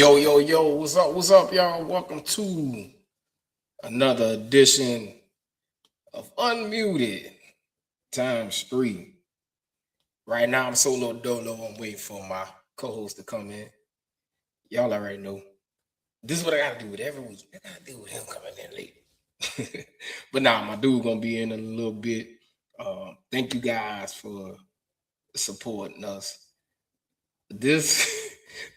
Yo, what's up, y'all? Welcome to another edition of Unmuted times three. Right now, I'm solo dolo. I'm waiting for my co-host to come in. Y'all already know. This is what I gotta do with every week. I gotta deal with him coming in late. But nah, my dude gonna be in a little bit. Thank you guys for supporting us. This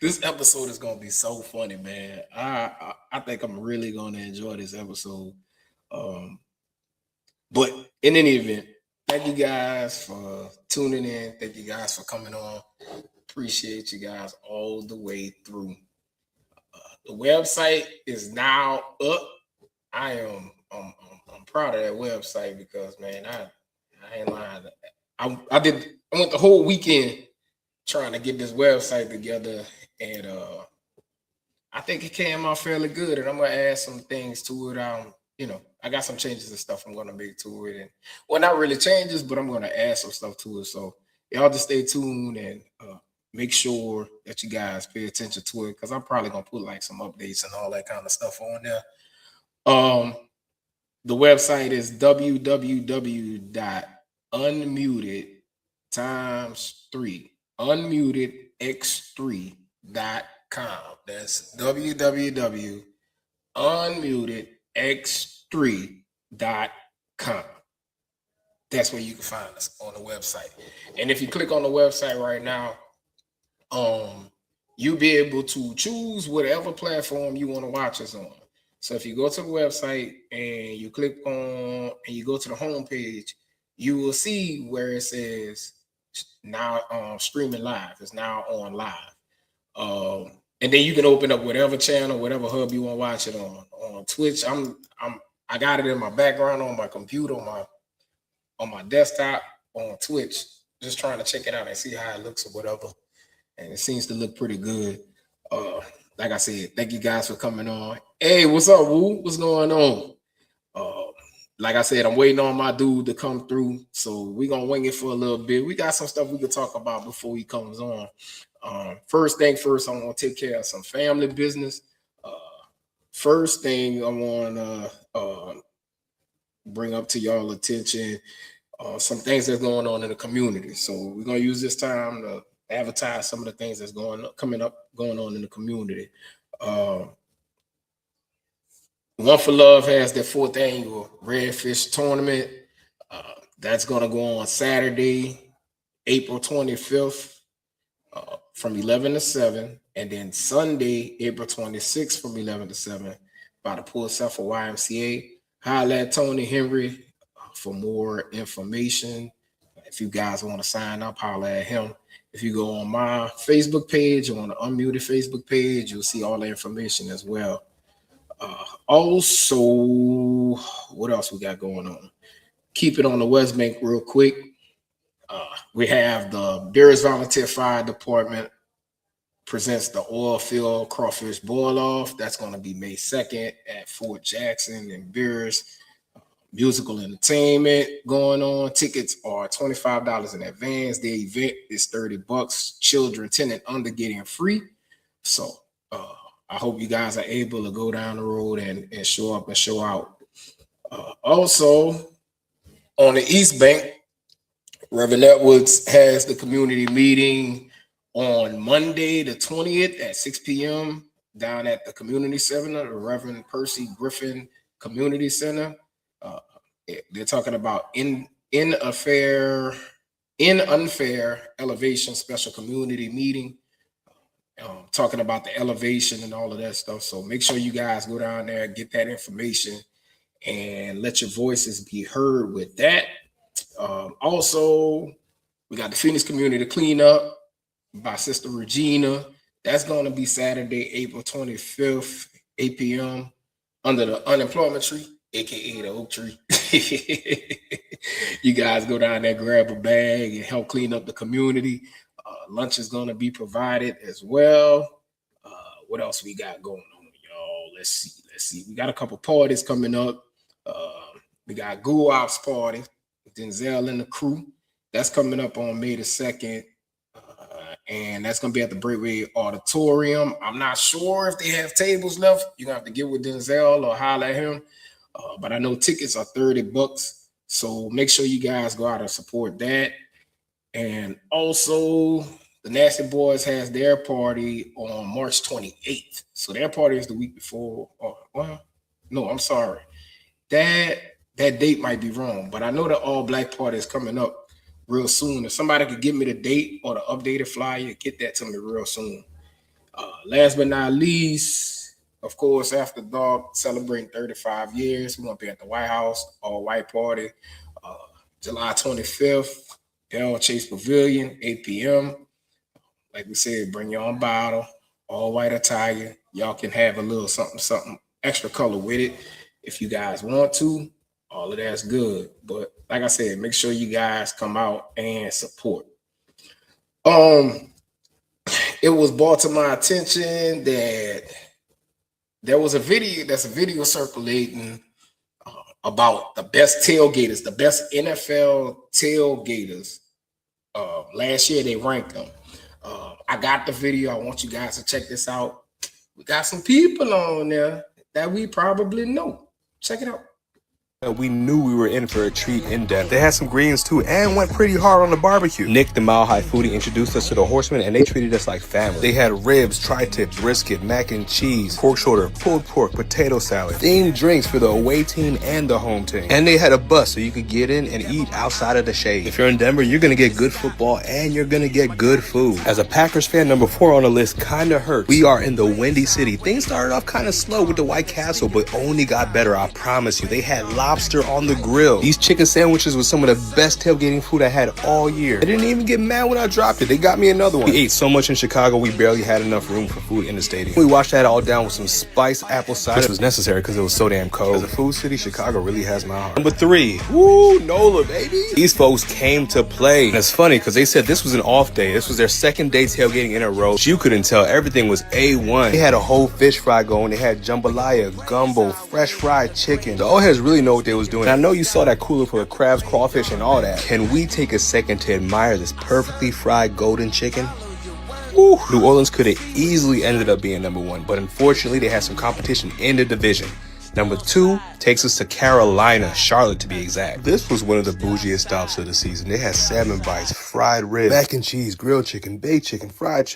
this episode is gonna be so funny, man. I think I'm really gonna enjoy this episode. Um, but in any event, thank you guys for tuning in. Thank you guys for coming on. Appreciate you guys all the way through. The website is now up. I'm proud of that website because man, I ain't lying. I went the whole weekend trying to get this website together, and I think it came out fairly good. And I'm gonna add some things to it. I got some changes and stuff I'm gonna make to it, and well, not really changes, but I'm gonna add some stuff to it. So y'all just stay tuned and make sure that you guys pay attention to it because I'm probably gonna put like some updates and all that kind of stuff on there. The website is www.unmuted times three unmutedx3.com. That's www.unmutedx3.com. That's where you can find us on the website. And if you click on the website right now, you'll be able to choose whatever platform you want to watch us on. So if you go to the website and you click on and you go to the home page, you will see where it says now streaming live. It's now on live. And then you can open up whatever channel, whatever hub you want to watch it on. On Twitch, I got it in my background on my computer, on my desktop on Twitch, just trying to check it out and see how it looks or whatever. And it seems to look pretty good. Like I said, thank you guys for coming on. Hey, what's up, Woo? What's going on? Like I said, I'm waiting on my dude to come through. So we're going to wing it for a little bit. We got some stuff we could talk about before he comes on. First thing first, I want to take care of some family business. First thing I want to bring up to y'all attention some things that's going on in the community. So we're going to use this time to advertise some of the things that's going on in the community. One for Love has their 4th annual Redfish tournament. That's going to go on Saturday, April 25th from 11 to 7. And then Sunday, April 26th from 11 to 7 by the Poor Suffer YMCA. Holla at Tony Henry for more information. If you guys want to sign up, holla at him. If you go on my Facebook page or on the Unmuted Facebook page, you'll see all the information as well. Also, what else we got going on? Keep it on the West Bank real quick. We have the Bears Volunteer Fire Department presents the Oil Field Crawfish Boil Off. That's going to be May 2nd at Fort Jackson and Bears. Musical entertainment going on. Tickets are $25 in advance. The event is $30. Children 10 and under getting free. So I hope you guys are able to go down the road and show up and show out. Also, on the East Bank, Reverend Edwards has the community meeting on Monday the 20th at 6 p.m. down at the community center, the Reverend Percy Griffin Community Center. They're talking about in unfair elevation special community meeting, talking about the elevation and all of that stuff. So make sure you guys go down there, get that information, and let your voices be heard with that. Also, we got the Phoenix Community Cleanup by Sister Regina. That's going to be Saturday, April 25th, 8 p.m. under the unemployment tree, aka the oak tree. You guys go down there, grab a bag, and help clean up the community. Lunch is going to be provided as well. What else we got going on, y'all? Let's see. We got a couple parties coming up. We got Goo Ops party with Denzel and the crew. That's coming up on May the 2nd. and that's gonna be at the Braidway Auditorium. I'm not sure if they have tables left. You're gonna have to get with Denzel or holler at him. But I know tickets are $30. So make sure you guys go out and support that. And also, the Nasty Boys has their party on March 28th. So their party is the week before. Well, no, I'm sorry. That date might be wrong, but I know the all black party is coming up real soon. If somebody could give me the date or the updated flyer, get that to me real soon. Last but not least, of course, After Dark celebrating 35 years. We're gonna be at the White House, all white party, July 25th, Bell Chase Pavilion, 8 p.m. Like we said, bring your own bottle, all white attire. Y'all can have a little something extra color with it if you guys want to. All of that's good. But like I said, make sure you guys come out and support. It was brought to my attention that there was a video circulating about the best tailgaters, the best NFL tailgaters. Last year they ranked them. I got the video. I want you guys to check this out. We got some people on there that we probably know. Check it out. We knew we were in for a treat in depth. They had some greens too and went pretty hard on the barbecue. Nick, the Mile High Foodie, introduced us to the Horsemen and they treated us like family. They had ribs, tri-tip, brisket, mac and cheese, pork shoulder, pulled pork, potato salad, themed drinks for the away team and the home team. And they had a bus so you could get in and eat outside of the shade. If you're in Denver, you're gonna get good football and you're gonna get good food. As a Packers fan, number 4 on the list kinda hurts. We are in the Windy City. Things started off kinda slow with the White Castle, but only got better, I promise you. They had lobster on the grill. These chicken sandwiches were some of the best tailgating food I had all year. I didn't even get mad when I dropped it. They got me another one. We ate so much in Chicago, we barely had enough room for food in the stadium. We washed that all down with some spiced apple cider, which was necessary because it was so damn cold. As a food city, Chicago really has my heart. Number 3, woo, NOLA, baby. These folks came to play. And it's funny because they said this was an off day. This was their second day tailgating in a row. But you couldn't tell. Everything was A1. They had a whole fish fry going. They had jambalaya, gumbo, fresh fried chicken. The old heads really know what they was doing. And I know you saw that cooler full of crabs, crawfish, and all that. Can we take a second to admire this perfectly fried golden chicken? Woo. New Orleans could have easily ended up being number 1, but unfortunately they had some competition in the division. Number 2 takes us to Carolina, Charlotte to be exact. This was one of the bougiest stops of the season. They had salmon bites, fried ribs, mac and cheese, grilled chicken, baked chicken, fried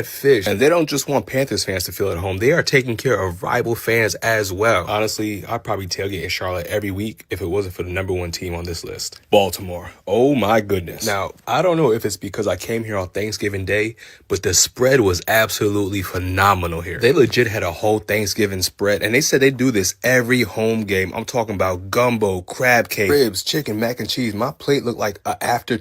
fish. And they don't just want Panthers fans to feel at home. They are taking care of rival fans as well. Honestly, I'd probably tailgate in Charlotte every week if it wasn't for the number 1 team on this list, Baltimore. Oh my goodness. Now, I don't know if it's because I came here on Thanksgiving Day, but the spread was absolutely phenomenal here. They legit had a whole Thanksgiving spread, and they said they do this every home game. I'm talking about gumbo, crab cake, ribs, chicken, mac and cheese. My plate looked like a after.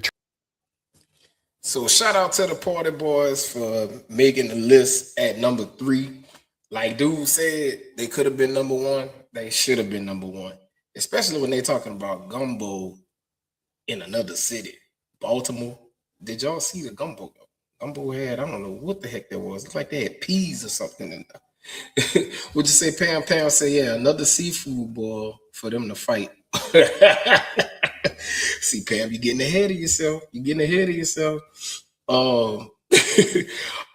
So shout out to the Party Boys for making the list at number 3. Like dude said, they could have been number 1. They should have been number 1, especially when they're talking about gumbo in another city, Baltimore. Did y'all see the gumbo? Gumbo had, I don't know what the heck that was. It's like they had peas or something in there. Would you say Pam say, yeah, another seafood boil for them to fight? See, Pam, you're getting ahead of yourself.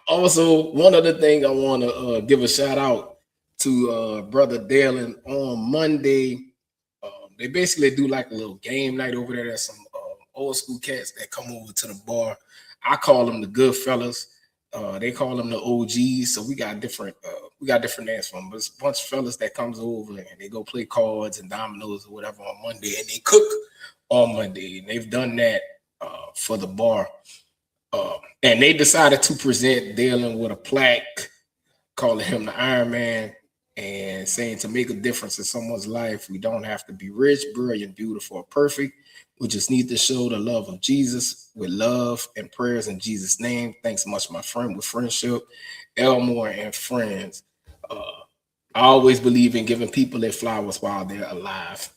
Also, one other thing I want to give a shout out to Brother Dalen on Monday. They basically do like a little game night over there. There's some old school cats that come over to the bar. I call them the good fellas. They call them the OGs. So we got different names for them. But it's a bunch of fellas that comes over and they go play cards and dominoes or whatever on Monday, and they cook on Monday. And they've done that for the bar. And they decided to present Dalen with a plaque calling him the Iron Man and saying to make a difference in someone's life, we don't have to be rich, brilliant, beautiful, or perfect. We just need to show the love of Jesus with love and prayers in Jesus' name. Thanks much, my friend, with friendship, Elmore and friends. I always believe in giving people their flowers while they're alive.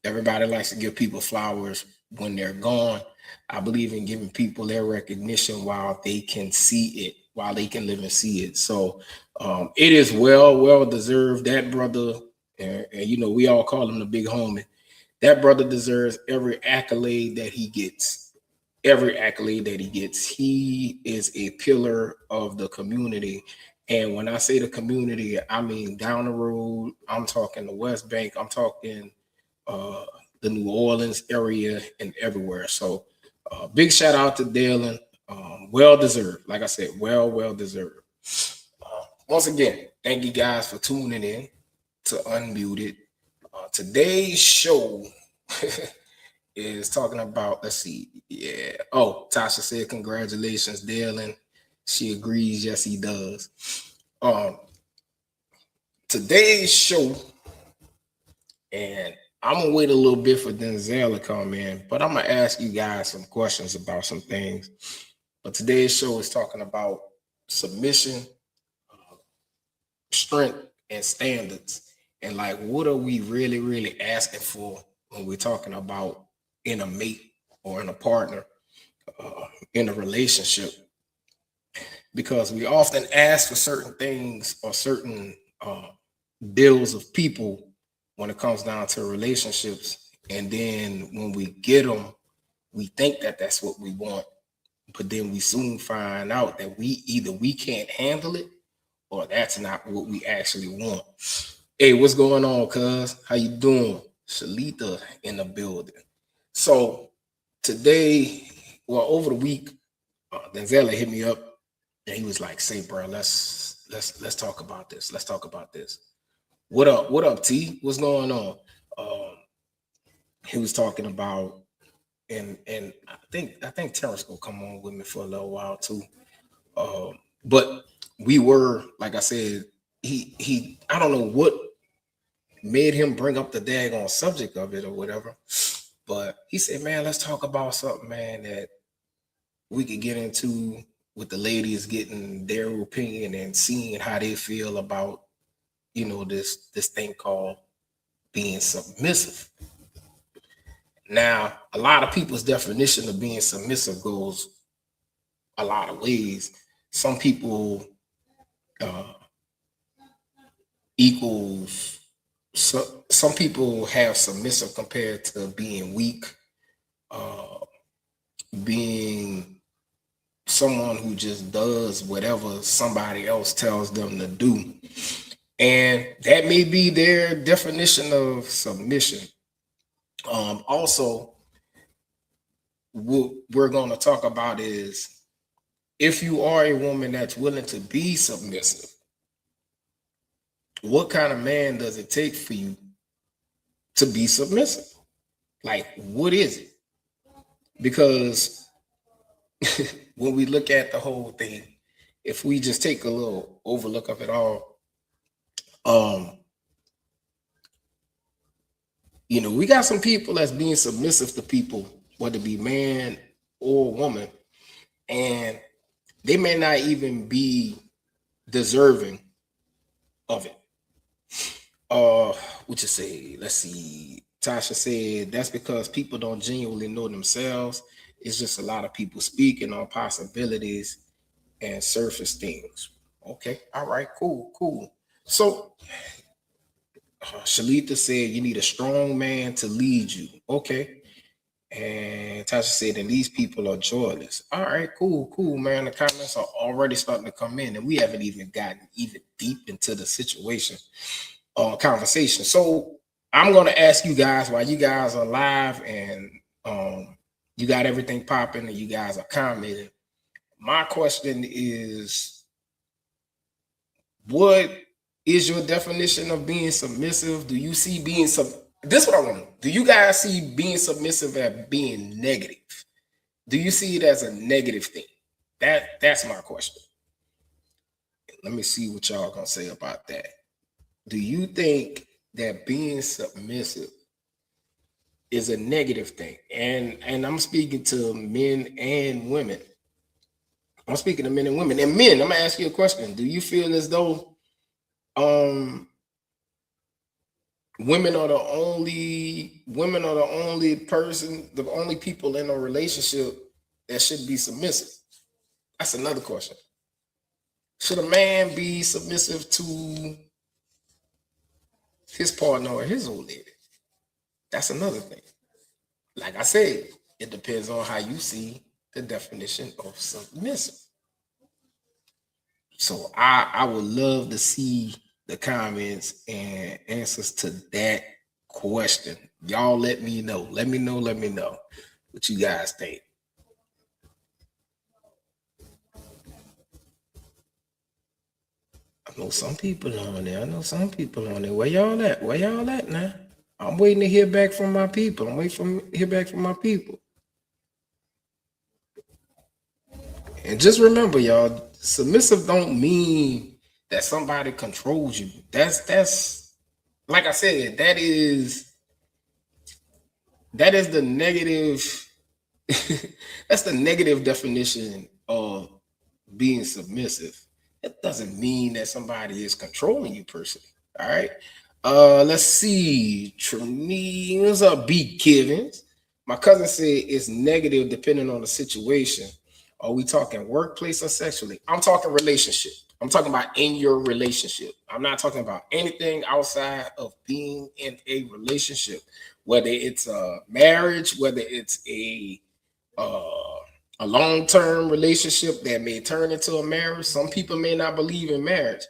Everybody likes to give people flowers when they're gone. I believe in giving people their recognition while they can see it, while they can live and see it. So it is well deserved. That brother, and you know, we all call him the big homie. That brother deserves every accolade that he gets. every accolade that he gets. He is a pillar of the community. And when I say the community, I mean down the road. I'm talking the West Bank. I'm talking the New Orleans area and everywhere. So big shout out to Dalen. Well deserved. Like I said, well deserved. Once again, thank you guys for tuning in to Unmuted. Today's show is talking about, let's see, yeah. Oh, Tasha said, congratulations, Dalen. She agrees, yes, he does. Today's show, and I'm gonna wait a little bit for Denzel to come in, but I'm gonna ask you guys some questions about some things. But today's show is talking about submission, strength, and standards, and like, what are we really asking for when we're talking about in a mate or in a partner, in a relationship? Because we often ask for certain things or certain deals of people when it comes down to relationships, and then when we get them, we think that that's what we want, but then we soon find out that we can't handle it, or that's not what we actually want. Hey, what's going on, cuz? How you doing? Shalita in the building. So today, well, over the week, Denzel hit me up and he was like, "Say, bro, let's talk about this. Let's talk about this." What up? What up, T? What's going on? He was talking about, and I think Terrence gonna come on with me for a little while too. But we were, like I said, he I don't know what made him bring up the daggone subject of it or whatever, but he said, "Man, let's talk about something, man, that we could get into with the ladies, getting their opinion and seeing how they feel about, you know, this thing called being submissive." Now, a lot of people's definition of being submissive goes a lot of ways. Some people equals, so some people have submissive compared to being weak, being someone who just does whatever somebody else tells them to do. And that may be their definition of submission. Also, what we're going to talk about is, if you are a woman that's willing to be submissive, what kind of man does it take for you to be submissive? Like, what is it? Because when we look at the whole thing, if we just take a little overlook of it all, you know, we got some people that's being submissive to people, whether it be man or woman, and they may not even be deserving of it. What you say? Let's see. Tasha said that's because people don't genuinely know themselves. It's just a lot of people speaking on possibilities and surface things. Okay, all right, cool. So Shalita said you need a strong man to lead you. Okay. And Tasha said, and these people are joyless. All right, cool, man. The comments are already starting to come in, and we haven't even gotten even deep into the situation conversation. So I'm going to ask you guys, while you guys are live and you got everything popping and you guys are commenting, my question is, what is your definition of being submissive? Do you see being this is what I want to know. Do you guys see being submissive as being negative? Do you see it as a negative thing? That's my question. Let me see what y'all gonna say about that. Do you think that being submissive is a negative thing? And I'm speaking to men and women. I'm speaking to men and women. And men, I'm gonna ask you a question. Do you feel as though women are the only people in a relationship that should be submissive? That's another question. Should a man be submissive to his partner or his old lady? That's another thing. Like I said, it depends on how you see the definition of submissive. So I would love to see the comments and answers to that question. Y'all let me know. Let me know what you guys think. I know some people on there. Where y'all at? Now? I'm waiting to hear back from my people. And just remember, y'all, submissive don't mean that somebody controls you. That's like I said, that is the negative. That's the negative definition of being submissive. That doesn't mean that somebody is controlling you personally. All right. Let's see. Trini, what's up, B. Givens? My cousin said it's negative depending on the situation. Are we talking workplace or sexually? I'm talking relationship. I'm talking about in your relationship. I'm not talking about anything outside of being in a relationship, whether it's a marriage, whether it's a long-term relationship that may turn into a marriage. Some people may not believe in marriage.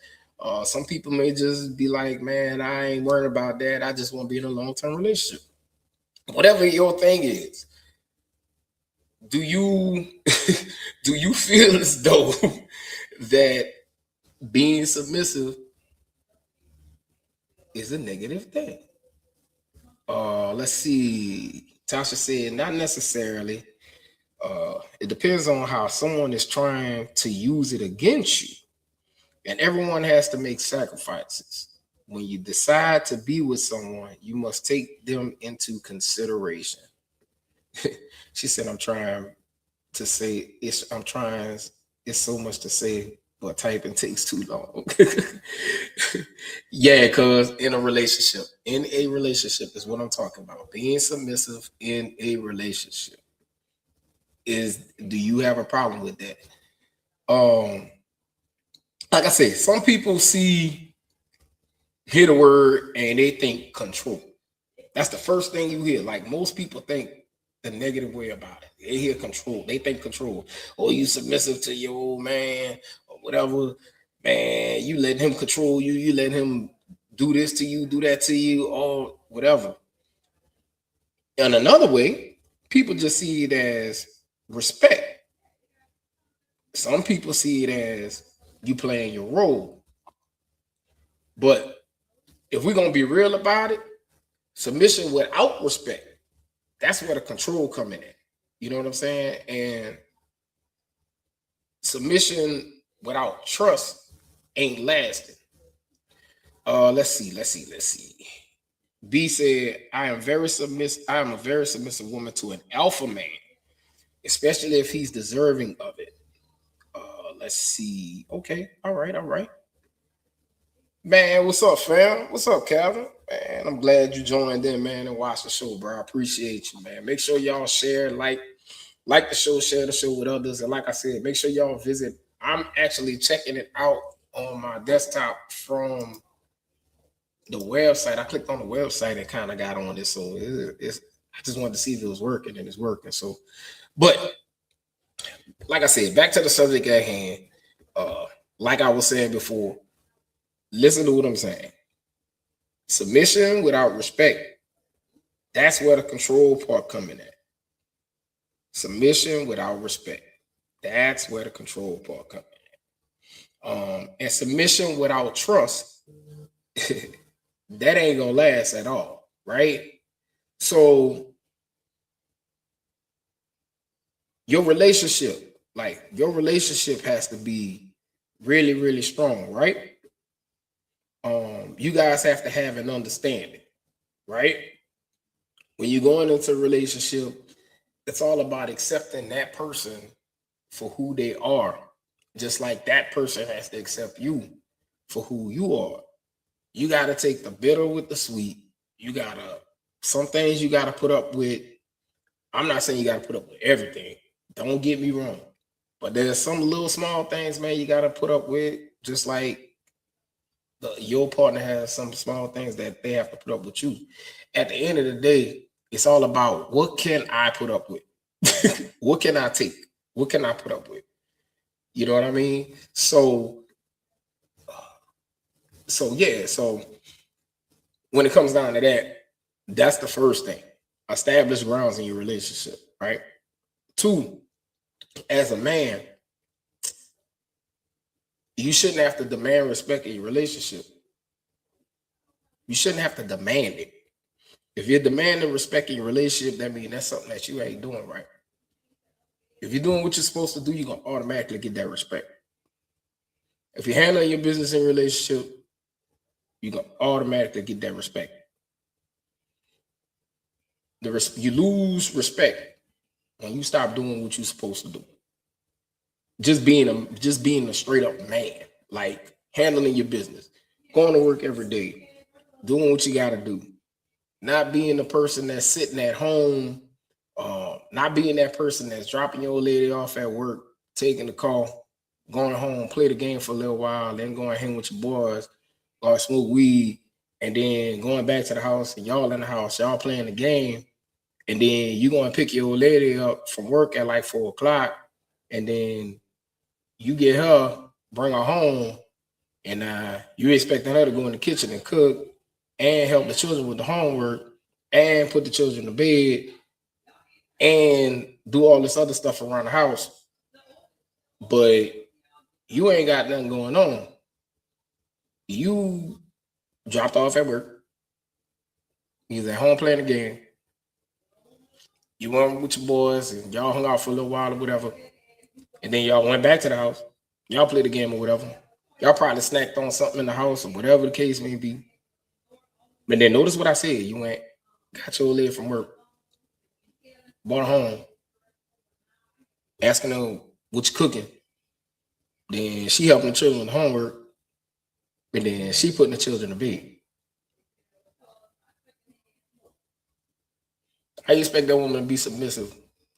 Some people may just be like, man, I ain't worried about that. I just want to be in a long-term relationship. Whatever your thing is, do you feel as though that being submissive is a negative thing? Let's see. Tasha said, not necessarily. It depends on how someone is trying to use it against you. And everyone has to make sacrifices. When you decide to be with someone, you must take them into consideration. She said, it's so much to say, but typing takes too long. Yeah, because in a relationship is what I'm talking about. Being submissive in a relationship. Do you have a problem with that? Like I said, some people hear the word and they think control. That's the first thing you hear. Like most people think the negative way about it. They hear control. They think control. Oh, you submissive to your old man or whatever. Man, you let him control you. You let him do this to you, do that to you, or whatever. And another way, people just see it as respect. Some people see it as you playing your role. But if we're going to be real about it, submission without respect, that's where the control come in at. You know what I'm saying? And submission without trust ain't lasting. Let's see. B said, I am a very submissive woman to an alpha man, especially if he's deserving of it. Let's see. Okay. All right. Man, what's up, fam? What's up, Calvin? Man, I'm glad you joined in, man, and watched the show, bro. I appreciate you, man. Make sure y'all share, like the show, share the show with others. And like I said, make sure y'all visit. I'm actually checking it out on my desktop from the website. I clicked on the website and kind of got on this. So I just wanted to see if it was working, and it's working. So, but like I said, back to the subject at hand. Like I was saying before, listen to what I'm saying. Submission without respect. That's where the control part coming at. Submission without respect. That's where the control part coming at. And submission without trust, that ain't gonna last at all, right? So your relationship has to be really, really strong, right? You guys have to have an understanding, right? When you're going into a relationship, it's all about accepting that person for who they are, just like that person has to accept you for who you are. You got to take the bitter with the sweet. Some things you got to put up with. I'm not saying you got to put up with everything. Don't get me wrong. But there's some little small things, man, you got to put up with, just like your partner has some small things that they have to put up with you. At the end of the day, it's all about what can I put up with? What can I take? What can I put up with? You know what I mean? So yeah. So when it comes down to that, that's the first thing. Establish grounds in your relationship, right? 2, as a man, you shouldn't have to demand respect in your relationship. You shouldn't have to demand it. If you're demanding respect in your relationship, that means that's something that you ain't doing right. If you're doing what you're supposed to do, you're going to automatically get that respect. If you're handling your business in relationship, you're going to automatically get that respect. You lose respect when you stop doing what you're supposed to do. Just being a straight up man, like handling your business, going to work every day, doing what you got to do, not being the person that's sitting at home, not being that person that's dropping your old lady off at work, taking the call, going home, play the game for a little while, then going hang with your boys, or smoke weed, and then going back to the house and y'all in the house, y'all playing the game, and then you going to pick your old lady up from work at like 4 o'clock, and then you get her, bring her home, and you expecting her to go in the kitchen and cook and help the children with the homework and put the children to bed and do all this other stuff around the house. But you ain't got nothing going on. You dropped off at work. He's at home playing the game. You went with your boys and y'all hung out for a little while or whatever. And then y'all went back to the house. Y'all played the game or whatever. Y'all probably snacked on something in the house or whatever the case may be. But then notice what I said. You went, got your lady from work, brought her home, asking her what you cooking. Then she helping the children with homework. And then she putting the children to bed. How you expect that woman to be submissive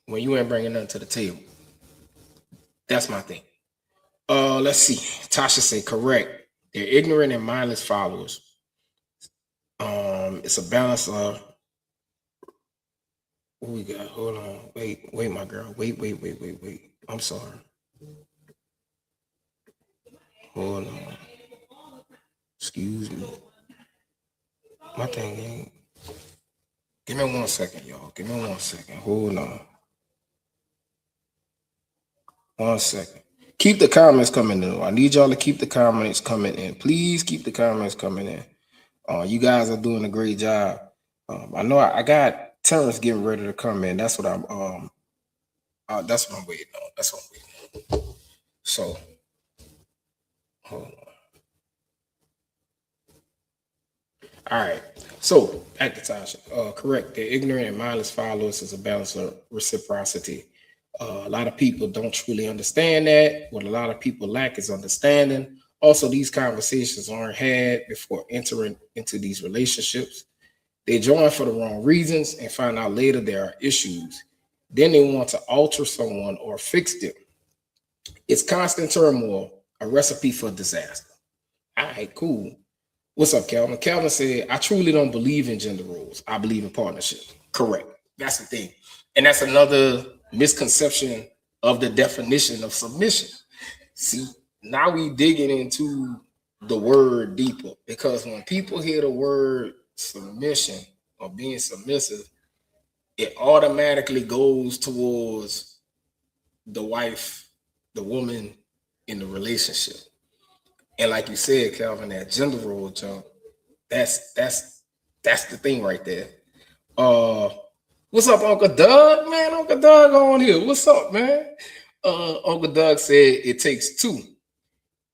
when you ain't bringing nothing to the table? That's my thing. Let's see. Tasha said, correct. They're ignorant and mindless followers. It's a balance of what we got. Hold on. Wait, my girl. Wait. I'm sorry. Hold on. Excuse me. My thing ain't. Give me 1 second, y'all. Give me 1 second. Hold on. 1 second. Keep the comments coming in. I need y'all to keep the comments coming in. Please keep the comments coming in. You guys are doing a great job. I know I got Terrence getting ready to come in. That's what I'm waiting on. That's what I'm waiting on. So hold on. All right. So back to Tasha. Correct. The ignorant and mindless followers is a balance of reciprocity. A lot of people don't truly understand that. What a lot of people lack is understanding. Also, these conversations aren't had before entering into these relationships. They join for the wrong reasons and find out later there are issues. Then they want to alter someone or fix them. It's constant turmoil, a recipe for disaster. All right, cool. What's up, Calvin? Calvin said, I truly don't believe in gender roles. I believe in partnership. Correct. That's the thing. And that's another misconception of the definition of submission. See, now we digging into the word deeper, because when people hear the word submission or being submissive, it automatically goes towards the wife, the woman in the relationship. And like you said, Calvin, that gender role jump, that's the thing right there. What's up, Uncle Doug? Man, Uncle Doug on here. What's up, man? Uncle Doug said it takes 2.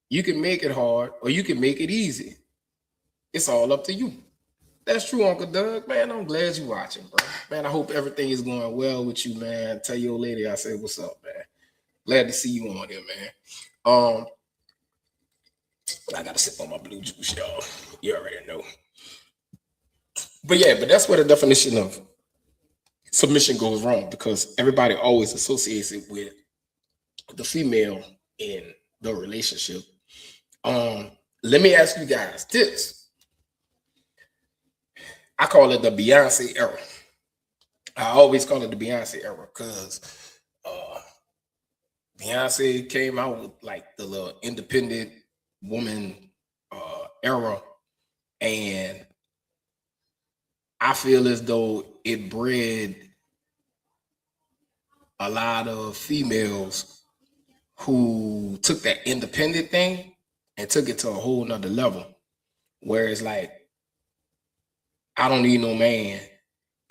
You can make it hard or you can make it easy. It's all up to you. That's true, Uncle Doug. Man, I'm glad you're watching, bro. Man, I hope everything is going well with you, man. Tell your lady I said, what's up, man? Glad to see you on here, man. I gotta sip on my blue juice, y'all. You already know. But that's where the definition of submission goes wrong, because everybody always associates it with the female in the relationship. Let me ask you guys this. I call it the Beyonce era. I always call it the Beyonce era because Beyonce came out with like the little independent woman era, and I feel as though it bred a lot of females who took that independent thing and took it to a whole nother level, where it's like, I don't need no man.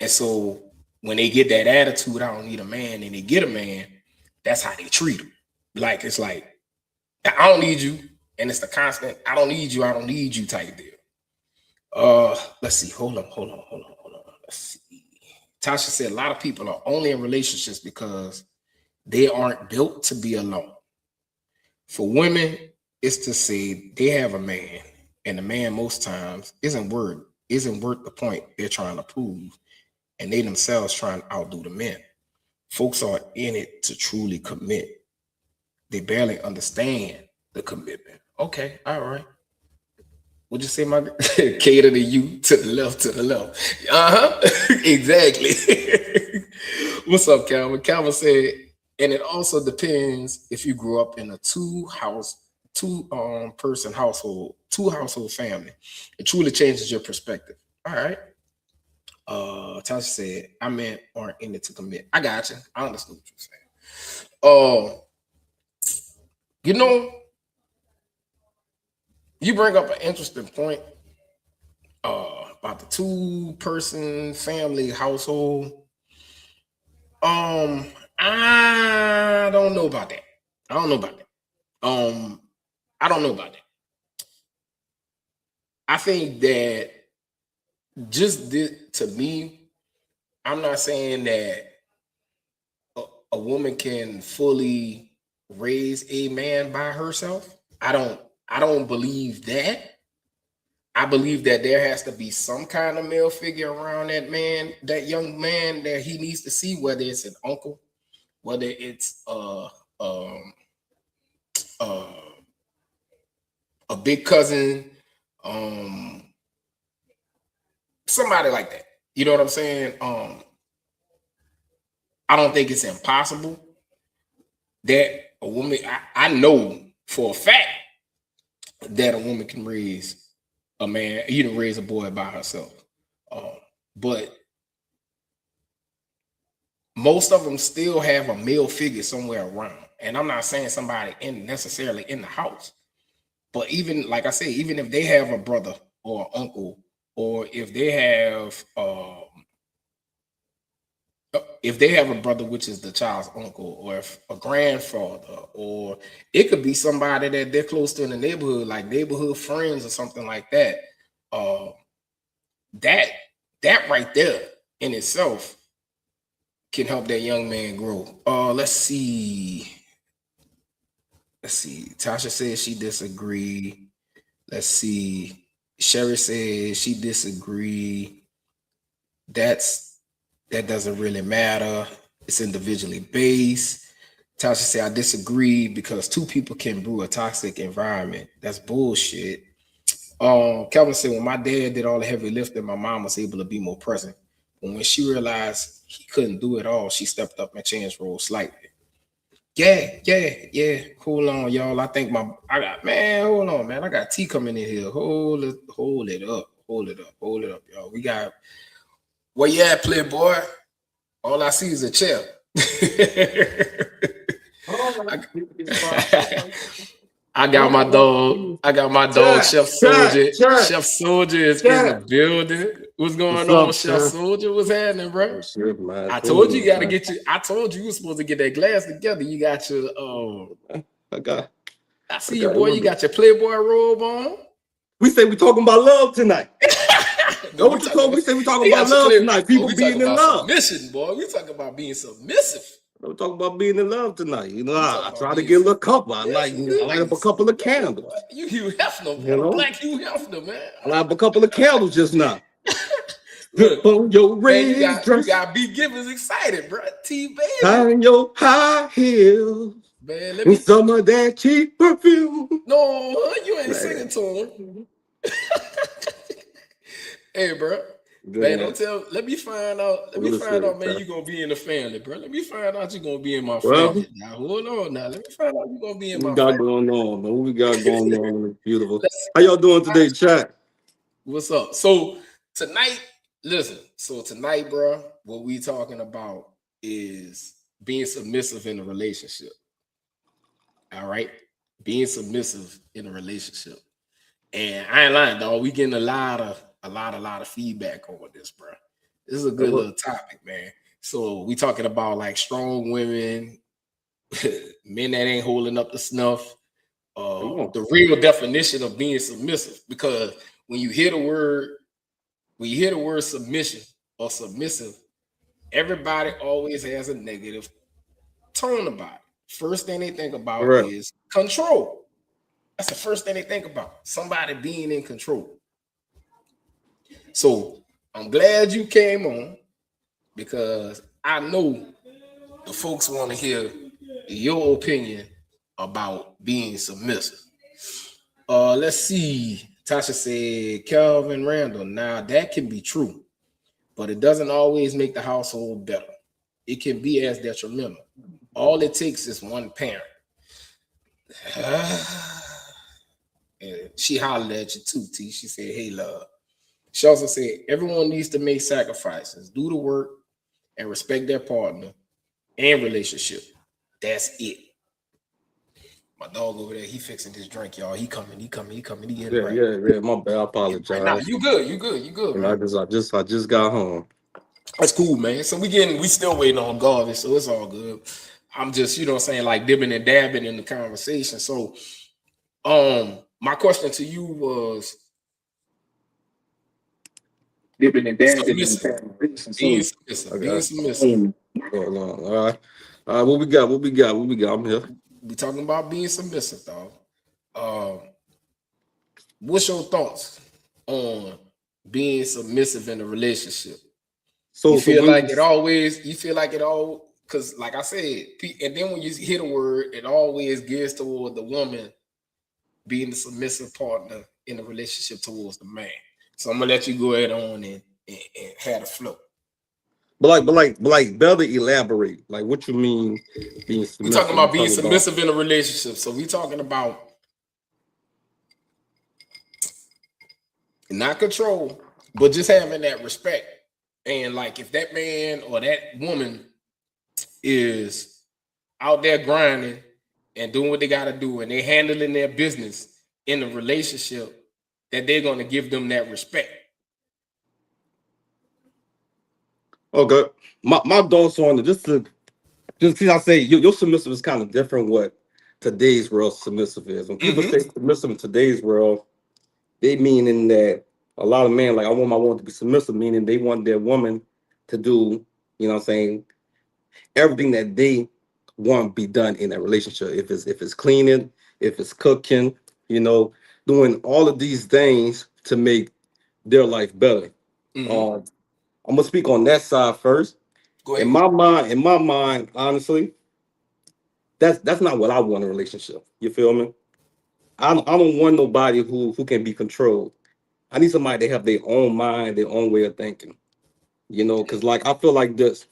And so when they get that attitude, I don't need a man, and they get a man, that's how they treat them. Like, it's like, I don't need you. And it's the constant, I don't need you type deal. Let's see. Hold on. Let's see. Tasha said a lot of people are only in relationships because they aren't built to be alone. For women, it's to say they have a man, and the man most times isn't worth the point they're trying to prove, and they themselves trying to outdo the men. Folks are in it to truly commit. They barely understand the commitment. Okay, all right. Would you say my cater to you to the left? Exactly. What's up, Calvin? Calvin said, and it also depends if you grew up in a two household family. It truly changes your perspective. All right. Tasha said, I meant aren't in it to commit. I got you. I understood what you're saying. You know, you bring up an interesting point about the 2-person family household. I don't know about that. I don't know about that. I think that to me, I'm not saying that a woman can fully raise a man by herself. I don't believe that. I believe that there has to be some kind of male figure around that man, that young man, that he needs to see, whether it's an uncle, whether it's a big cousin, somebody like that. You know what I'm saying? I don't think it's impossible that a woman, I know for a fact that a woman can raise a man, raise a boy by herself. But most of them still have a male figure somewhere around. And I'm not saying somebody necessarily in the house, but even, like I say, even if they have a brother or uncle, or if they have a brother, which is the child's uncle, or if a grandfather, or it could be somebody that they're close to in the neighborhood, like neighborhood friends or something like that. That right there in itself can help that young man grow. Let's see. Tasha says she disagree. Let's see. Sherry says she disagree. That doesn't really matter. It's individually based. Tasha said, I disagree because 2 people can brew a toxic environment. That's bullshit. Kelvin said, when my dad did all the heavy lifting, my mom was able to be more present. But when she realized he couldn't do it all, she stepped up and changed roles slightly. Yeah. Hold on, y'all. I think hold on, man. I got tea coming in here. Hold it up, y'all. We got, where you at, Playboy? All I see is a chair. I got my dog. Chef Soldier. Chef Soldier is in the building. What's going on, Chef Soldier? What's happening, bro? I told you gotta get you. I told you were supposed to get that glass together. You got your I see you, boy. You got your Playboy robe on. We say we talking about love tonight. We say we talking about love tonight. People being in love. Submission, boy. We talking about being submissive. We're talking about being in love tonight. I try to get a little couple. I light up a couple of candles. You Hugh Hefner, Black Hugh Hefner, man. I light up a couple of candles just now. Look, on your red dress. You got B. Gibbons excited, bro. T-Baby. Tying your high heels. Man, and some of that cheap perfume. No, you ain't singing to him. Hey, bro. Man, don't tell. Let me find out. Let me find out, man. Okay. You gonna be in the family, bro. Let me find out you gonna be in my Well, family. Now, hold on. Now, let me find out you gonna be in what we my got family. going on, man? What we got going on? Beautiful. Let's- How y'all doing today, chat? What's up? So tonight, listen. So tonight, bro, what we talking about is being submissive in a relationship. All right, being submissive in a relationship. And I ain't lying, dog. We getting a lot of feedback on this, bro. This is a good little topic, man. So we talking about like strong women, men that ain't holding up the snuff, the real definition of being submissive. Because when you hear the word submission or submissive, everybody always has a negative tone about it. First thing they think about is control. That's the first thing they think about. Somebody being in control. So I'm glad you came on because I know the folks want to hear your opinion about being submissive. Let's see. Tasha said Calvin Randall. Now that can be true, but it doesn't always make the household better. It can be as detrimental. All it takes is one parent. And she hollered at you too, T. She said, "Hey, love." She also said, "Everyone needs to make sacrifices, do the work, and respect their partner and relationship. That's it." My dog over there, he fixing his drink, y'all. He coming. He getting right. Yeah. My bad. I apologize. Right now, you good, man. I just got home. That's cool, man. So we still waiting on Garvey, so it's all good. I'm just, saying, like dipping and dabbing in the conversation. So, my question to you was Dipping and dabbing. being submissive. Hold on. All right. What we got? I'm here. We talking about being submissive, dog. What's your thoughts on being submissive in a relationship? So you feel like it always, because like I said, and then when you hear the word, it always gears toward the woman being the submissive partner in the relationship towards the man. So I'm gonna let you go ahead on and have the flow. But better elaborate. Like what you mean being submissive? We talking about being submissive in a relationship. So we talking about not control, but just having that respect. And like if that man or that woman is out there grinding and doing what they got to do and they're handling their business in a relationship, that they're going to give them that respect. Okay. My thoughts on it, just I say your submissive is kind of different what today's world submissive is. When people say submissive in today's world, they meaning that a lot of men, like I want my woman to be submissive, meaning they want their woman to do, everything that they want to be done in that relationship. If it's cleaning, if it's cooking, doing all of these things to make their life better. I'm gonna speak on that side first. Go ahead. In my mind, honestly, that's not what I want in a relationship. You feel me? I don't want nobody who can be controlled. I need somebody that have their own mind, their own way of thinking. Because like I feel like this.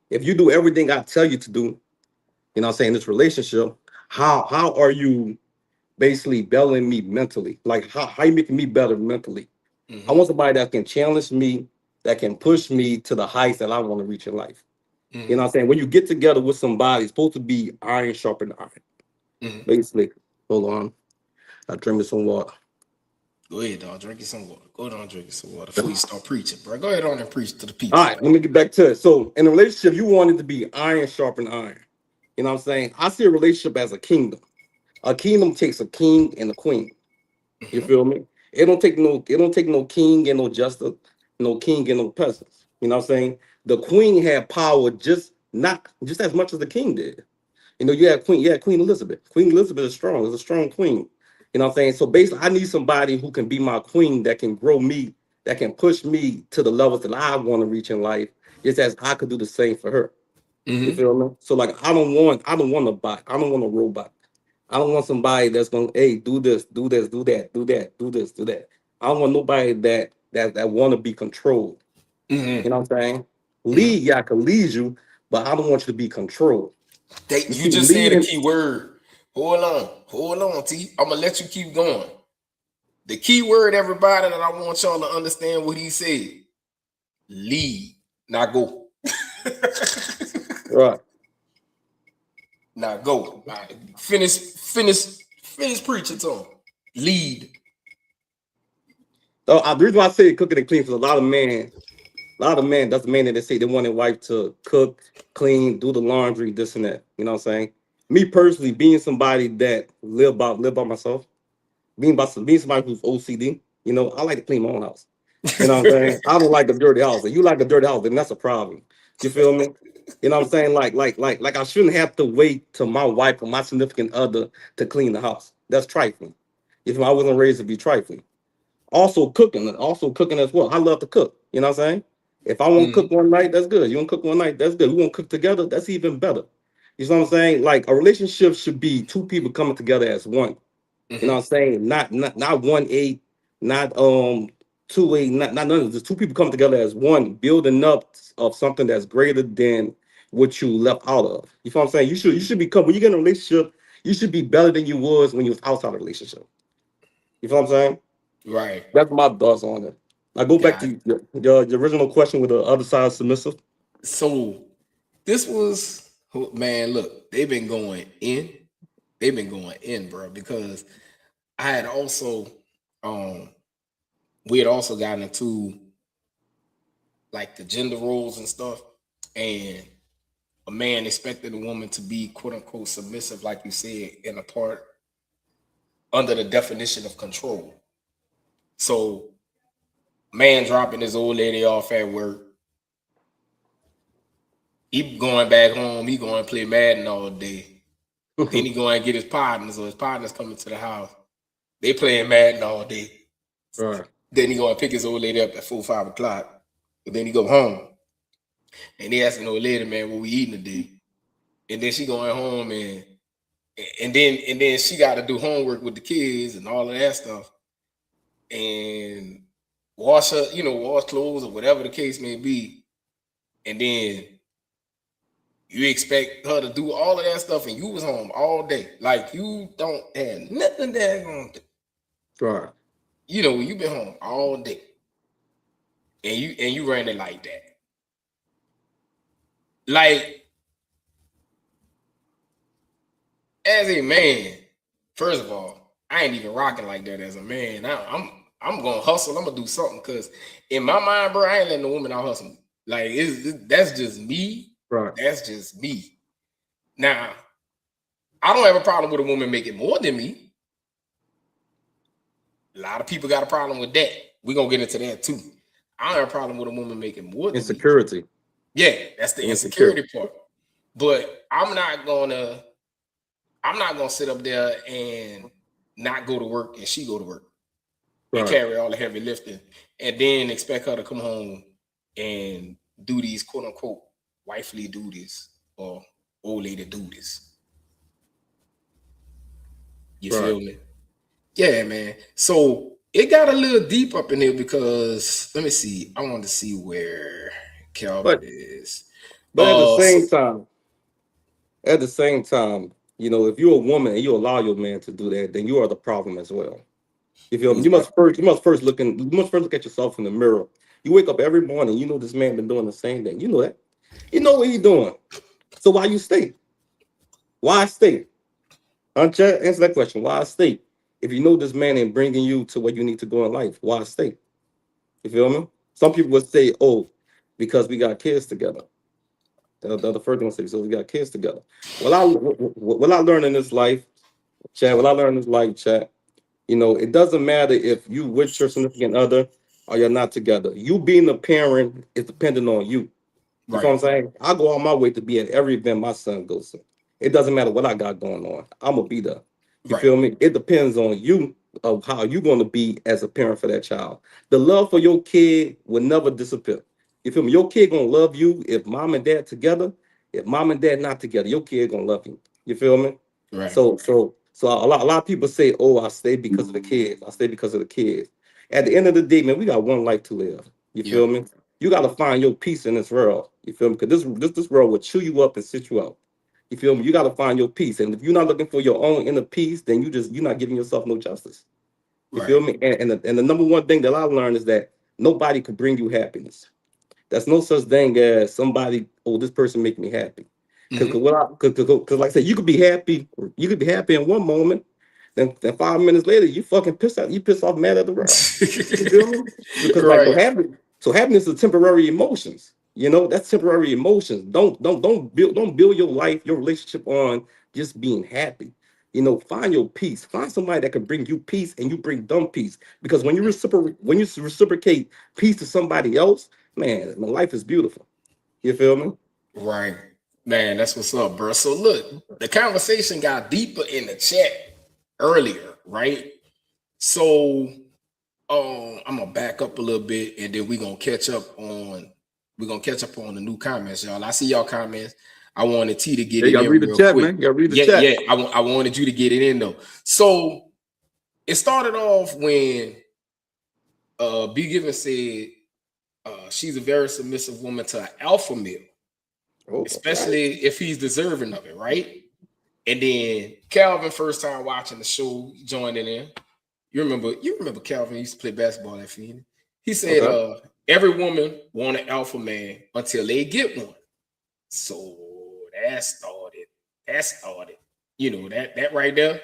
If you do everything I tell you to do, this relationship, how are you basically belling me mentally? Like how you making me better mentally? I want somebody that can challenge me, that can push me to the heights that I want to reach in life. When you get together with somebody, it's supposed to be iron sharpened iron. Basically. Hold on. I drink me some water. Go ahead, dog. Drink you some water. Go down and drink you some water before you start preaching, bro. Go ahead on and preach to the people. All right, let me get back to it. So in a relationship, you want it to be iron sharpened iron. You know what I'm saying? I see a relationship as a kingdom. A kingdom takes a king and a queen. You feel me? It don't take no king and no justice, no king and no peasants. You know what I'm saying? The queen had power just as much as the king did. You had Queen Elizabeth. Queen Elizabeth is strong, is a strong queen. You know what I'm saying? So basically, I need somebody who can be my queen, that can grow me, that can push me to the levels that I want to reach in life, just as I could do the same for her. You feel me? So like I don't want a bot. I don't want a robot. I don't want somebody that's gonna, hey, do this, do that, do this, do that. I don't want nobody that that want to be controlled. Mm-hmm. You know what I'm saying? Mm-hmm. Lead, yeah, I can lead you, but I don't want you to be controlled. You You see, just said a leading, key word. Hold on, T. I'm gonna let you keep going. The key word, everybody, that I want y'all to understand what he said. Lead. Now go. right? Now go. Finish preaching to him. Lead. So the reason why I say cooking and clean, because a lot of men, that's the man that they say they want their wife to cook, clean, do the laundry, this and that. You know what I'm saying? Me personally, being somebody that live by myself, being somebody who's OCD, you know, I like to clean my own house. You know what I'm saying? I don't like a dirty house. If you like a dirty house, then that's a problem. You feel me? You know what I'm saying? Like I shouldn't have to wait till my wife or my significant other to clean the house. That's trifling. If I wasn't raised to be trifling. Also cooking as well. I love to cook. You know what I'm saying? If I want to cook Mm-hmm. one night, that's good. You want to cook one night, that's good. We want to cook together, that's even better. You know what I'm saying? Like a relationship should be two people coming together as one. You know what I'm saying? Not 1-8, not 2-8, not none of this. Two people come together as one, building up of something that's greater than what you left out of. You feel what I'm saying? You should become when you get in a relationship, you should be better than you was when you was outside of a relationship. You feel what I'm saying? Right. That's my thoughts on it. I go back God. to your original question with the other side submissive. So this was, man, look, they've been going in. They've been going in, bro, because I had also um we had also gotten into like the gender roles and stuff, and a man expected a woman to be quote unquote submissive, like you said, in a part under the definition of control. So man dropping his old lady off at work, he going back home, he going to play Madden all day. Then he going to get his partners, or his partners coming to the house. They playing Madden all day. Right. Then he going to pick his old lady up at 4, 5 o'clock. But then he go home, and he asking the old lady, man, what we eating today? And then she going home, and then she got to do homework with the kids and all of that stuff, and wash clothes or whatever the case may be. And then you expect her to do all of that stuff, and you was home all day, like you don't have nothing that going to do. Right. You've been home all day, and you ran it like that. Like, as a man, first of all, I ain't even rocking like that as a man. I'm gonna hustle. I'm gonna do something, because in my mind, bro, I ain't letting a woman out hustle me. Like, that's just me. Right. That's just me. Now, I don't have a problem with a woman making more than me. A lot of people got a problem with that. We're gonna get into that too. I don't have a problem with a woman making more than me. Insecurity. Yeah, that's the Insecure. insecurity part. But I'm not gonna sit up there and not go to work and she go to work and Right. carry all the heavy lifting, and then expect her to come home and do these quote unquote wifely duties or old lady duties. You Right. feel me? Yeah, man. So it got a little deep up in here, because let me see. I want to see where Calvin But is. but at the same time, you know, if you're a woman and you allow your man to do that, then you are the problem as well. You feel me? You must first look at yourself in the mirror. You wake up every morning, you know this man been doing the same thing. You know that. You know what he's doing. So why you stay? Why stay? Answer that question. Why stay? If you know this man ain't bringing you to where you need to go in life, why stay? You feel me? Some people would say, "Oh, because we got kids together." The first thing I say, so we got kids together. What I learned in this life, chat. What I learned in this life, chat. You know, it doesn't matter if you with your significant other or you're not together. You being a parent is dependent on you. You feel right, what I'm saying? I go on my way to be at every event my son goes to. It doesn't matter what I got going on. I'm gonna be there. You right, feel me? It depends on you of how you gonna be as a parent for that child. The love for your kid will never disappear. You feel me? Your kid gonna love you if mom and dad together. If mom and dad not together, your kid gonna love you. You feel me? right. So a lot of people say, "Oh, I stay because of the kids. I stay because of the kids." At the end of the day, man, we got one life to live. You Yep. feel me? You got to find your peace in this world. You feel me? Because this world will chew you up and sit you out. You feel me? You got to find your peace, and if you're not looking for your own inner peace, then you're not giving yourself no justice. You feel Right. me? And the number one thing that I learned is that nobody could bring you happiness. There's no such thing as somebody, oh, this person make me happy. Because Hmm. like I said, you could be happy in one moment, then 5 minutes later, you fucking pissed out, you pissed off mad at the world. You feel me? Because like Right. so happiness is temporary emotions. That's temporary emotions. Don't build your life, your relationship on just being happy. Find your peace. Find somebody that can bring you peace and you bring them peace. Because when you reciprocate peace to somebody else, man, my life is beautiful. You feel me? Right. Man, that's what's up, bro. So look, the conversation got deeper in the chat earlier, right? So I'm gonna back up a little bit and then we're gonna catch up on the new comments, y'all. I see y'all comments. I wanted T to get Yeah, you it gotta in read the real chat, quick. man. You gotta read the Yeah, chat. yeah. I wanted you to get it in though. So it started off when B Given said she's a very submissive woman to an alpha male, Oh, right. especially if he's deserving of it, right? And then Calvin, first time watching the show, joined in. You remember Calvin used to play basketball at Phoenix. He said, Okay. every woman want an alpha man until they get one. So that started. That started. That right there,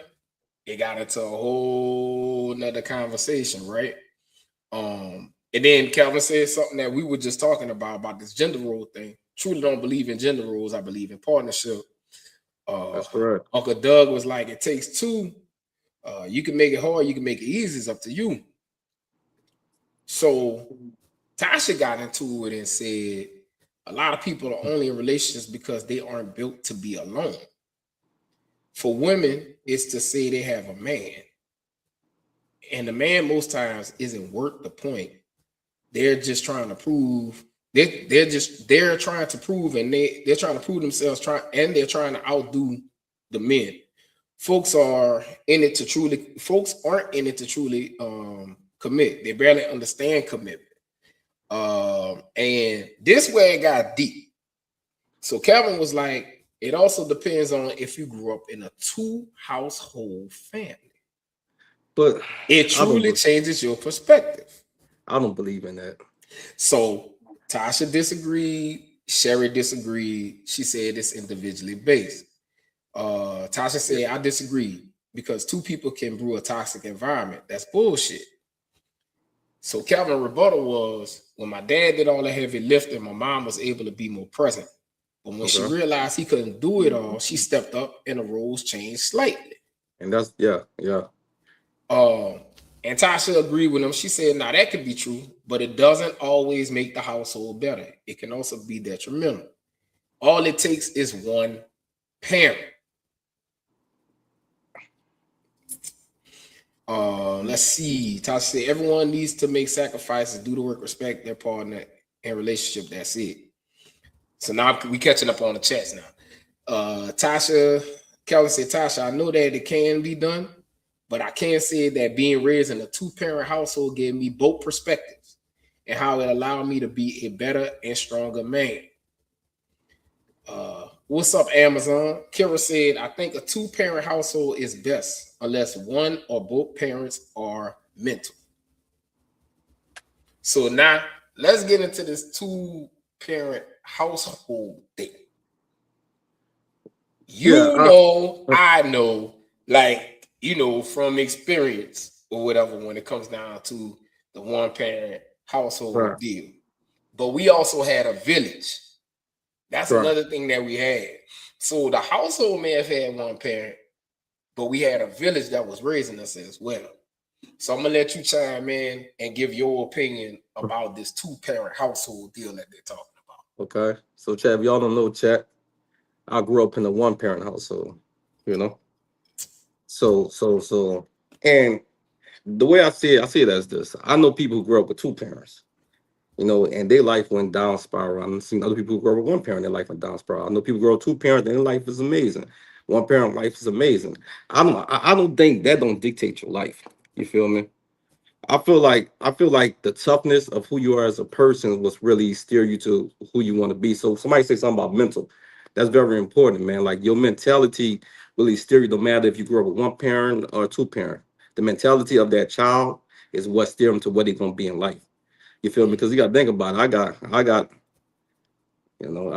it got into a whole nother conversation, right? And then Calvin said something that we were just talking about this gender role thing. Truly don't believe in gender roles. I believe in partnership. Uh, That's correct. Uncle Doug was like, it takes two. You can make it hard, you can make it easy. It's up to you. So Tasha got into it and said a lot of people are only in relationships because they aren't built to be alone. For women, it's to say they have a man. And the man most times isn't worth the point. They're just trying to prove they're trying to prove and they're trying to prove themselves and they're trying to outdo the men. Folks aren't in it to truly commit. They barely understand commitment. And this way it got deep. So Kevin was like, it also depends on if you grew up in a 2 household family. But It I don't truly changes your perspective. I don't believe in that. So Tasha disagreed, Sherry disagreed. She said it's individually based. Tasha said, I disagree because two people can brew a toxic environment. That's bullshit. So Calvin rebuttal was when my dad did all the heavy lifting, my mom was able to be more present. But when she Okay. realized he couldn't do it all, she stepped up and the roles changed slightly. And that's yeah. Um, and Tasha agreed with him. She said, now that could be true, but it doesn't always make the household better. It can also be detrimental. All it takes is one parent. Let's see. Tasha said everyone needs to make sacrifices, do the work, respect their partner and relationship. That's it. So now we catching up on the chats now. Kelvin said, Tasha, I know that it can be done, but I can say that being raised in a 2-parent household gave me both perspectives and how it allowed me to be a better and stronger man. What's up, Amazon? Kira said, I think a 2-parent household is best unless one or both parents are mental. So now let's get into this 2-parent household thing. I know, like, from experience or whatever, when it comes down to the 1-parent household Right. deal. But we also had a village. That's Right. another thing that we had. So the household may have had 1 parent, but we had a village that was raising us as well. So I'm gonna let you chime in and give your opinion about this 2-parent household deal that they're talking about. Okay. So Chad, if y'all don't know, Chat, I grew up in a 1-parent household, you know. So and the way I see it as this. I know people who grew up with 2 parents, and their life went down spiral. I've seen other people who grew up with 1 parent, their life went down spiral. I know people who grow up 2 parent, and their life is amazing. 1 parent life is amazing. I don't think that don't dictate your life. You feel me? I feel like the toughness of who you are as a person was really steer you to who you want to be. So somebody say something about mental. That's very important, man. Like your mentality really steer you, no matter if you grew up with one parent or two parent. The mentality of that child is what steer them to what they're gonna be in life. You feel me? Because you gotta think about it. I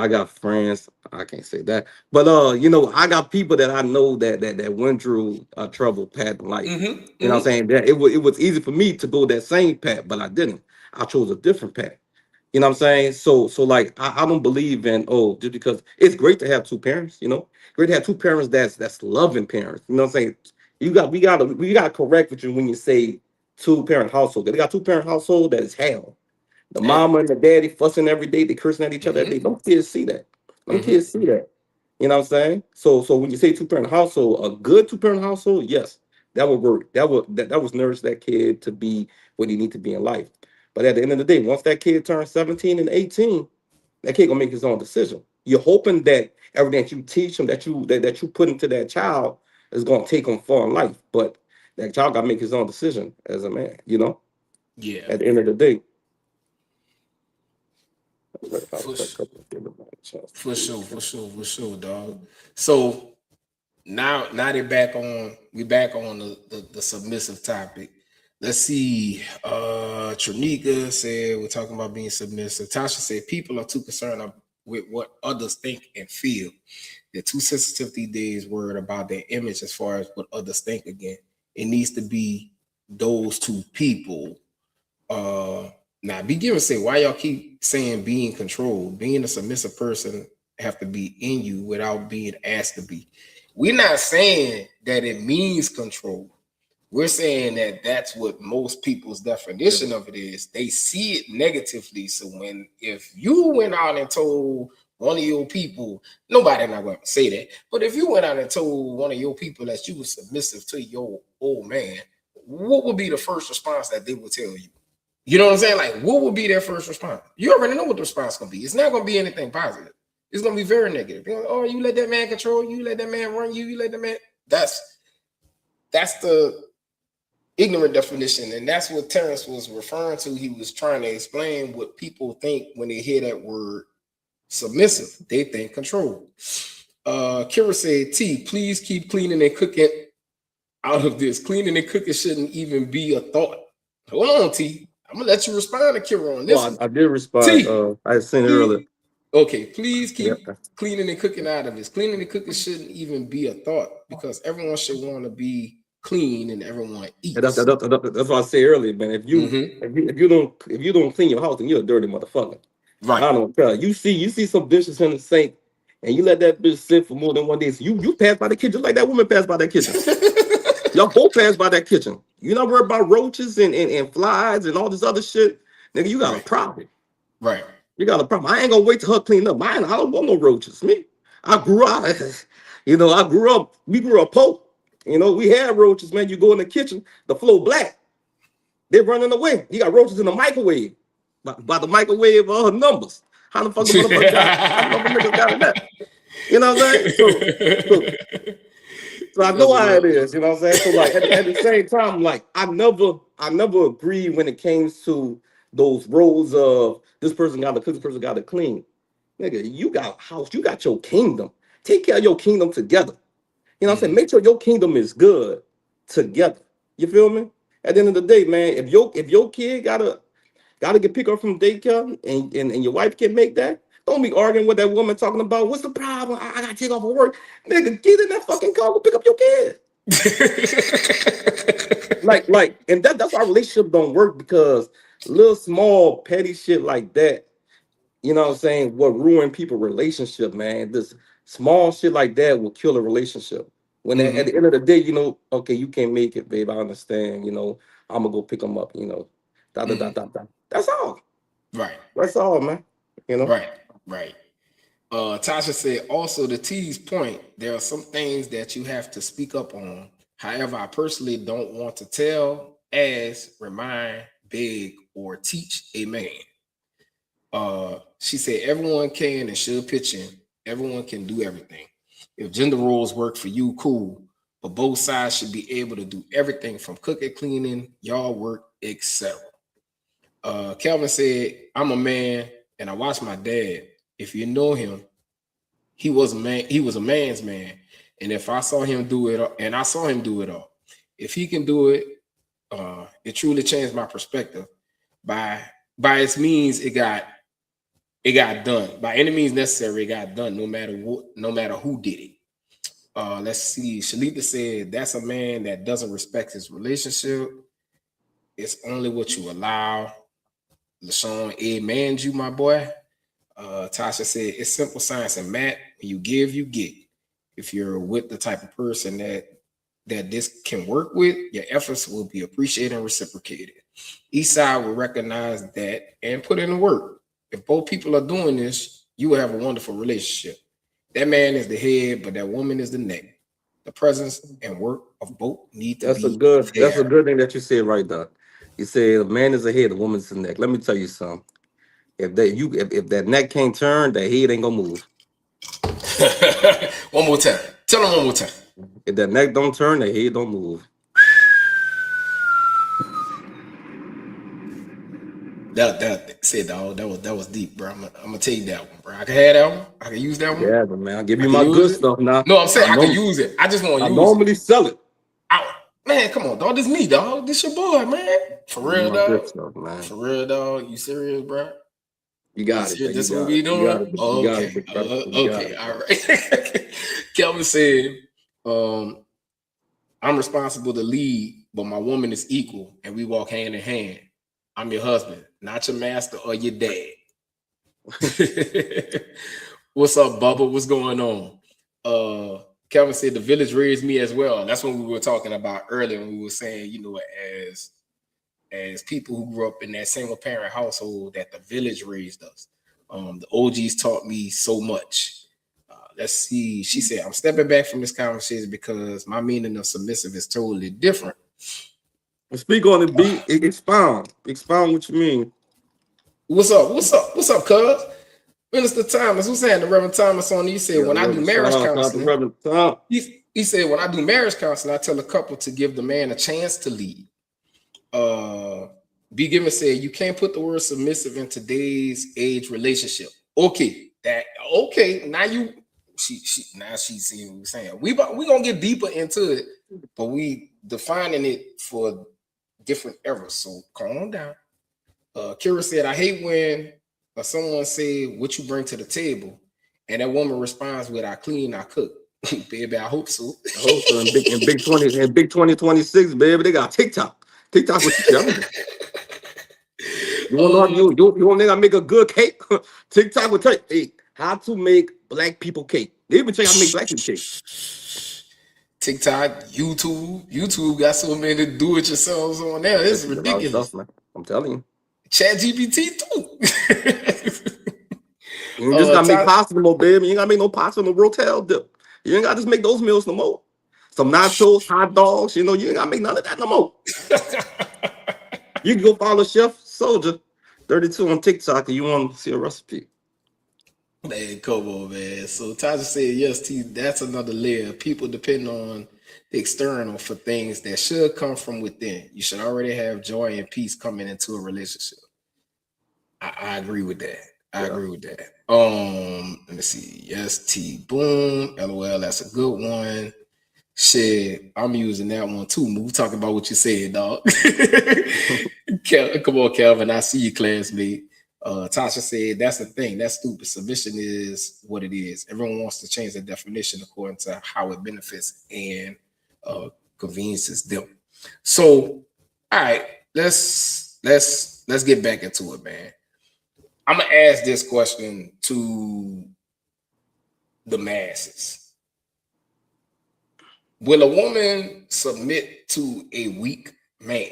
got friends. I can't say that, but I got people that I know that went through a troubled path in life. You know what I'm saying? That it was easy for me to go that same path, but I didn't. I chose a different path. You know what I'm saying? So like I don't believe in just because it's great to have two parents, great to have two parents that's loving parents. You know what I'm saying? We gotta correct with you when you say two parent household. They got two parent household that is hell. The And mama and the daddy fussing every day, they cursing at each other every day. mm-hmm, Don't kids see that. Don't mm-hmm, kids see that. You know what I'm saying? So when you say two parent household, a good two parent household, yes, that would work. That was nourish that kid to be what he need to be in life. But at the end of the day, once that kid turns 17 and 18, that kid gonna make his own decision. You're hoping that everything that you teach him, that you put into that child is gonna take him far in life. But that child gotta make his own decision as a man, yeah, at the end of the day. for sure, for sure, dog. So now we back on the submissive topic. Let's see. Trinika said we're talking about being submissive. Tasha said people are too concerned with what others think and feel. They're too sensitive these days, worried about their image as far as what others think again. It needs to be those two people. Now be given say why y'all keep saying being controlled. Being a submissive person have to be in you without being asked to be. We're not saying that it means control. We're saying that that's what most people's definition of it is. They see it negatively. So if you went out and told one of your people, nobody not going to say that, but if you went out and told one of your people that you were submissive to your old man, what would be the first response that they would tell you? You know what I'm saying? Like, what would be their first response? You already know what the response is going to be. It's not going to be anything positive. It's going to be very negative. You're like, oh, you let that man control you, you let that man run you, you let that man. That's the ignorant definition, and that's what Terrence was referring to. He was trying to explain what people think when they hear that word submissive. They think control. Kira said, T, please keep cleaning and cooking out of this. Cleaning and cooking shouldn't even be a thought. Hold on, T. I'm gonna let you respond to Kira on this Well, one. I did respond. T, I had seen it earlier. please. Okay, please Yeah, keep cleaning and cooking out of this. Cleaning and cooking shouldn't even be a thought because everyone should want to be clean and everyone and that's, eats. that's that's what I said earlier, man. If you Mm-hmm. if you don't clean your house, then you're a dirty motherfucker. Right. I don't care. You see some dishes in the sink, and you let that bitch sit for more than one day. So you pass by the kitchen like that woman passed by that kitchen. Y'all both pass by that kitchen. You not worried about roaches and flies and all this other shit, nigga. You got a Right. problem. Right. You got a problem. I ain't gonna wait till her clean up mine. I don't want no roaches. Me, I grew up. I grew up. We grew up poor. We had roaches, man. You go in the kitchen, the floor black. They're running away. You got roaches in the microwave. By the microwave numbers. How the fuck the motherfucker got? How the motherfuckers got in that? You know what I'm saying? So I That's know what how it up. is. You know what I'm saying? So like at the same time, like I never agree when it came to those roles of this person got to cook, this person got to clean. Nigga, you got a house, you got your kingdom. Take care of your kingdom together. You know what I'm saying? Mm-hmm. Make sure your kingdom is good together. You feel me? At the end of the day, man, if your kid gotta get picked up from daycare and your wife can make that, don't be arguing with that woman talking about what's the problem. I gotta take off of work. Nigga, get in that fucking car, go pick up your kid. And that's why relationships don't work because little small petty shit like that, you know what I'm saying, what ruin people relationship, man. This small shit like that will kill a relationship. When at the Mm-hmm. end of the day, okay, you can't make it, babe. I understand, I'm gonna go pick them up, da da da Mm-hmm. da da. That's all. Right. That's all, man. You know? Right. Right. Tasha said also to T's point, there are some things that you have to speak up on. However, I personally don't want to tell, ask, remind, beg, or teach a man. She said everyone can and should pitch in. Everyone can do everything. If gender roles work for you, cool. But both sides should be able to do everything from cooking, cleaning, yard work, etc. Kelvin said, I'm a man and I watched my dad. If you know him, he was a man, he was a man's man. And if I saw him do it, and I saw him do it all, if he can do it, it truly changed my perspective. By its means, it got done. By any means necessary, it got done, no matter what, no matter who did it. Let's see. Shalita said, that's a man that doesn't respect his relationship. It's only what you allow. LaShawn, amen, you, my boy. Tasha said, it's simple science and math. When you give, you get. If you're with the type of person that this can work with, your efforts will be appreciated and reciprocated. Each side will recognize that and put in the work. If both people are doing this, you will have a wonderful relationship. That man is the head, but that woman is the neck. The presence and work of both need to That's be a good. there. That's a good thing that you said right there. You said a man is a head, a woman's the neck. Let me tell you something. If that neck can't turn, that head ain't gonna move. One more time. Tell them one more time. If that neck don't turn, that head don't move. That said, dog. That was deep, bro. I'm gonna tell you that one, bro. I can have that one. I can use that one. Yeah, but man, I'll give I you can my use good it. stuff now. No, I'm saying I can use it. I just want to I use normally sell it. Man, come on, dog. This me, dog. This your boy, man. For real, My dog. good stuff, man. For real, dog. You serious, bro? You got it. Man. This You what got we it. doing? You got it. Oh, You got okay. it, brother. You got Okay. it. All right. Kelvin said, I'm responsible to lead, but my woman is equal, and we walk hand in hand. I'm your husband, not your master or your dad. What's up, Bubba? What's going on? Kelvin said the village raised me as well. That's what we were talking about earlier when we were saying, you know, as people who grew up in that single parent household, that the village raised us. The OGs taught me so much. Let's see. She said, I'm stepping back from this conversation because my meaning of submissive is totally different. Speak on it, B. Expound. Expound what you mean. What's up? Cuz? Minister Thomas, who's saying the Reverend Thomas on? He said, Yeah, when I do marriage counseling, he said, when I do marriage counseling, I tell a couple to give the man a chance to lead. B. Given said, you can't put the word submissive in today's age relationship. Okay, now she's seeing what we're saying. We gonna get deeper into it, but we defining it for different eras. So calm down. Kira said, I hate when someone say what you bring to the table, and that woman responds with, I clean, I cook. Baby, I hope so. I hope so. In big 2026, baby, they got TikTok. TikTok with you. You want to know how you want to make a good cake? TikTok will tell you, hey, how to make black people cake. They even tell you how to make black people cake. TikTok, YouTube got so many do-it-yourselves on there. It's ridiculous. Stuff, man. I'm telling you. ChatGPT too. You ain't just gotta make pasta no more, baby. You ain't gotta make no pasta no rotel dip. You ain't gotta just make those meals no more. Some nachos, hot dogs, you ain't gotta make none of that no more. You can go follow Chef Soldier 32 on TikTok and you want to see a recipe. Man, come on, man. So Tasha said, yes, T, that's another layer. People depend on the external for things that should come from within. You should already have joy and peace coming into a relationship. I agree with that. I agree with that. Let me see. Yes, T, boom. LOL, that's a good one. Shit, I'm using that one too. We talking about what you said, dog. Come on, Kelvin. I see you, classmate. Tasha said, that's the thing. That's stupid. Submission is what it is. Everyone wants to change the definition according to how it benefits and conveniences them. So, all right, let's get back into it, man. I'm gonna ask this question to the masses. Will a woman submit to a weak man?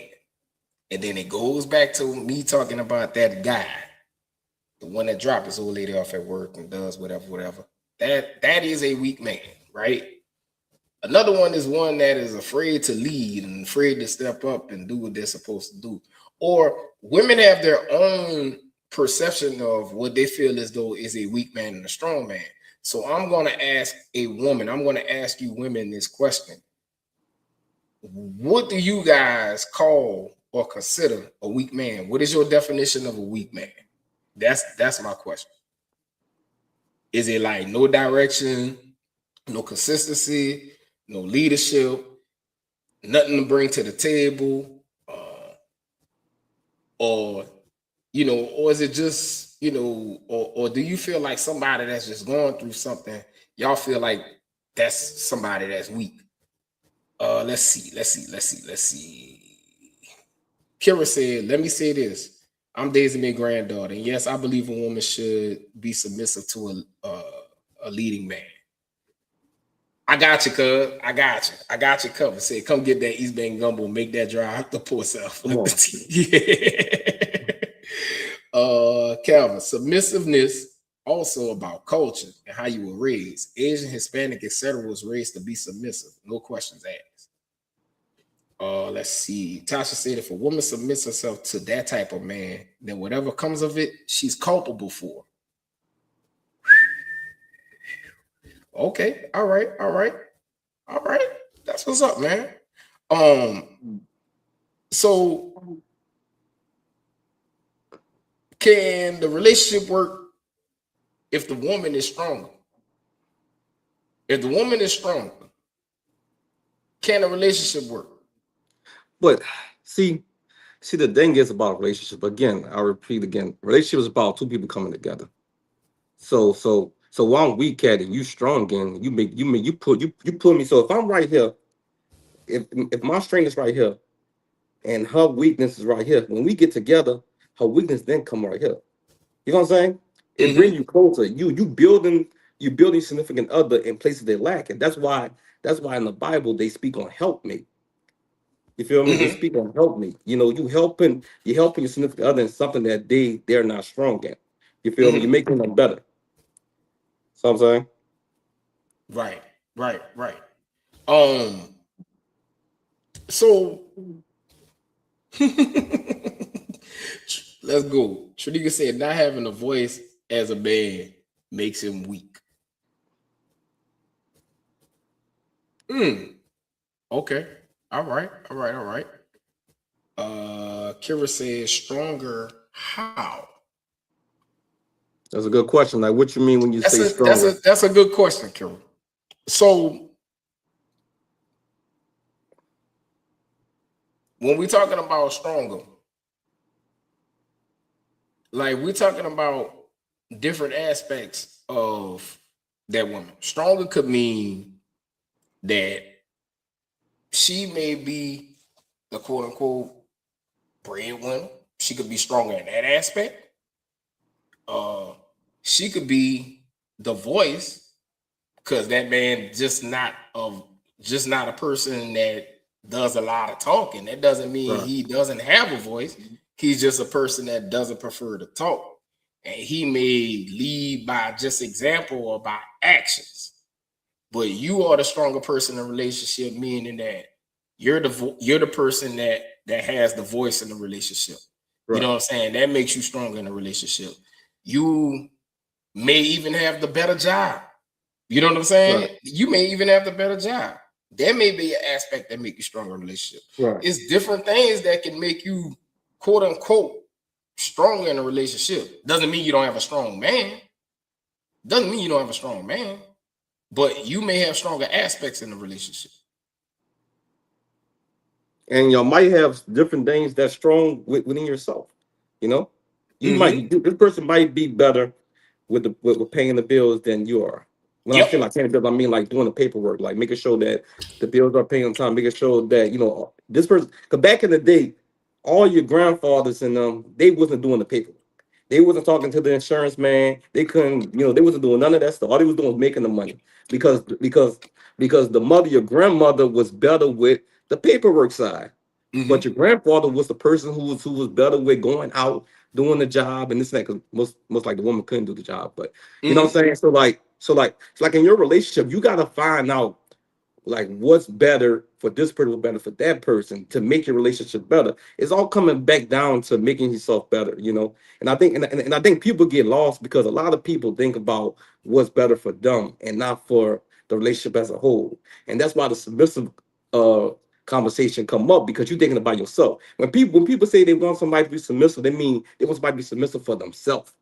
And then it goes back to me talking about that guy, the one that dropped his old lady off at work and does whatever. That is a weak man, right? Another one is one that is afraid to lead and afraid to step up and do what they're supposed to do. Or women have their own perception of what they feel as though is a weak man and a strong man. So I'm going to ask a woman, I'm going to ask you women this question. What do you guys call or consider a weak man? What is your definition of a weak man? That's my question. Is it like no direction, no consistency, no leadership, nothing to bring to the table, or or is it just or do you feel like somebody that's just going through something? Y'all feel like that's somebody that's weak. Let's see. Kira said, let me say this. I'm Daisy May granddaughter, and yes, I believe a woman should be submissive to a leading man. I got you, cuz. I got you covered. Say, come get that East Bend gumbo, make that drive to Port South. Yeah. Calvin, submissiveness also about culture and how you were raised. Asian, Hispanic, etc. was raised to be submissive. No questions asked. Let's see. Tasha said if a woman submits herself to that type of man, then whatever comes of it, she's culpable for. Okay, all right. That's what's up, man. So can the relationship work if the woman is stronger? If the woman is stronger, can a relationship work? But see, the thing is about a relationship. Again, I repeat again, relationship is about two people coming together. So while I'm weak at it, you strong and you put me. So if I'm right here, if my strength is right here and her weakness is right here, when we get together, her weakness then come right here. You know what I'm saying? It brings you closer. You building significant other in places they lack, and that's why in the Bible they speak on help me. You feel me? They speak on help me. You helping your significant other in something that they're not strong at. You feel me? You're making them better. So I'm saying. Right. So let's go. Shadika said not having a voice as a man makes him weak. Okay. All right. Kira says stronger. How? That's a good question. Like, what you mean when you say stronger? That's a good question, Kira. So when we're talking about stronger, like we're talking about different aspects of that woman. Stronger could mean that she may be the quote unquote breadwinner. She could be stronger in that aspect. She could be the voice because that man just not a person that does a lot of talking. That doesn't mean he doesn't have a voice. He's just a person that doesn't prefer to talk. And he may lead by just example or by actions. But you are the stronger person in a relationship, meaning that you're the person that has the voice in the relationship. You know what I'm saying? That makes you stronger in a relationship. You may even have the better job. You know what I'm saying? You may even have the better job. That may be an aspect that make you stronger in a relationship. It's different things that can make you quote unquote stronger in a relationship. Doesn't mean you don't have a strong man. But you may have stronger aspects in the relationship. And you might have different things that's strong within yourself. You might this person might be better with paying the bills than you are. When I feel like paying the bills, I mean like doing the paperwork, like making sure that the bills are paid on time, making sure that this person. Because back in the day, all your grandfathers and they wasn't doing the paperwork. They wasn't talking to the insurance man. They couldn't, they wasn't doing none of that stuff. All they was doing was making the money because the mother, your grandmother, was better with the paperwork side. But your grandfather was the person who was better with going out, doing the job, and this and that. Because most like the woman couldn't do the job, but you know what I'm saying. So like in your relationship, you gotta find out like what's better for this person, what's better for that person to make your relationship better. It's all coming back down to making yourself better, And I think and I think people get lost because a lot of people think about what's better for them and not for the relationship as a whole. And that's why the submissive conversation come up because you're thinking about yourself. When people say they want somebody to be submissive, they mean they want somebody to be submissive for themselves.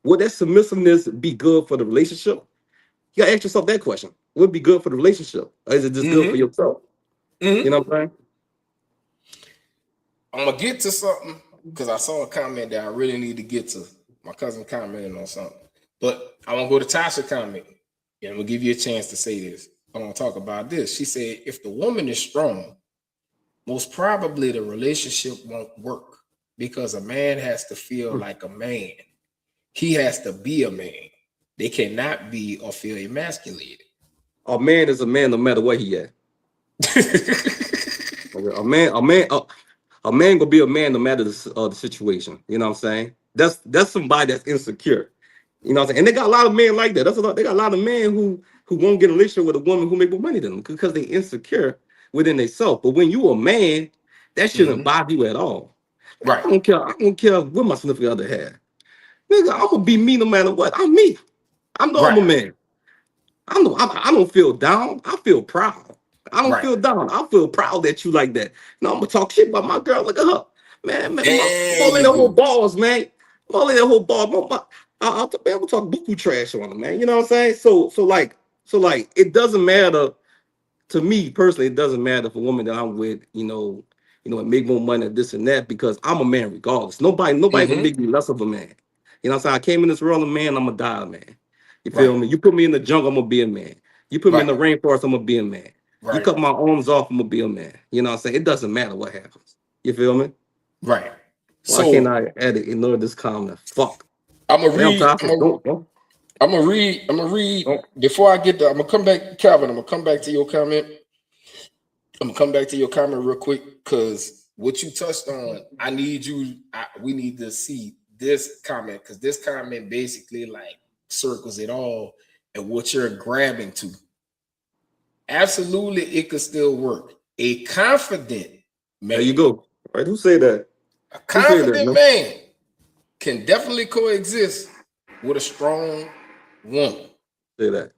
Would that submissiveness be good for the relationship? You gotta ask yourself that question. Would it be good for the relationship? Or is it just good for yourself? You know what I'm saying? I'm gonna get to something because I saw a comment that I really need to get to. My cousin commented on something, but I want to go to Tasha comment, and I'm gonna give you a chance to say this. I want to talk about this. She said, if the woman is strong, most probably the relationship won't work because a man has to feel like a man. He has to be a man. They cannot be or feel emasculated. A man is a man no matter where he at. A man gonna be a man no matter the situation. You know what I'm saying? That's somebody that's insecure. You know what I'm saying? And they got a lot of men like that. They got a lot of men who won't get a relationship with a woman who make more money than them because they insecure within themselves. But when you a man, that shouldn't bother you at all. Right. I don't care what my significant other had. Nigga, I'm gonna be me no matter what. I'm me. I know I'm a man. I don't feel down. I feel proud. I don't feel down. I feel proud that you like that. No, I'm gonna talk shit about my girl. Look at her, man. All in the whole balls, man. All in the whole ball. I'm gonna talk buku trash on them, man. You know what I'm saying? So like, it doesn't matter to me personally. It doesn't matter if a woman that I'm with, and make more money, this and that, because I'm a man regardless. Nobody gonna make me less of a man. You know what I'm saying? I came in this world a man. I'm gonna die a man. You feel me? You put me in the jungle, I'm gonna be a man. You put me in the rainforest, I'm gonna be a man. You cut my arms off, I'm gonna be a man. You know what I'm saying? It doesn't matter what happens. You feel me? Right. Why can't I ignore this comment? Fuck. I'm gonna read. Before I get there, I'm gonna come back, Calvin. I'm gonna come back to your comment. Real quick because what you touched on, we need to see this comment because this comment basically like circles it all and what you're grabbing to. Absolutely, it could still work. A confident man. There you go. Right? Who say that? A confident man can definitely coexist with a strong woman. Say that.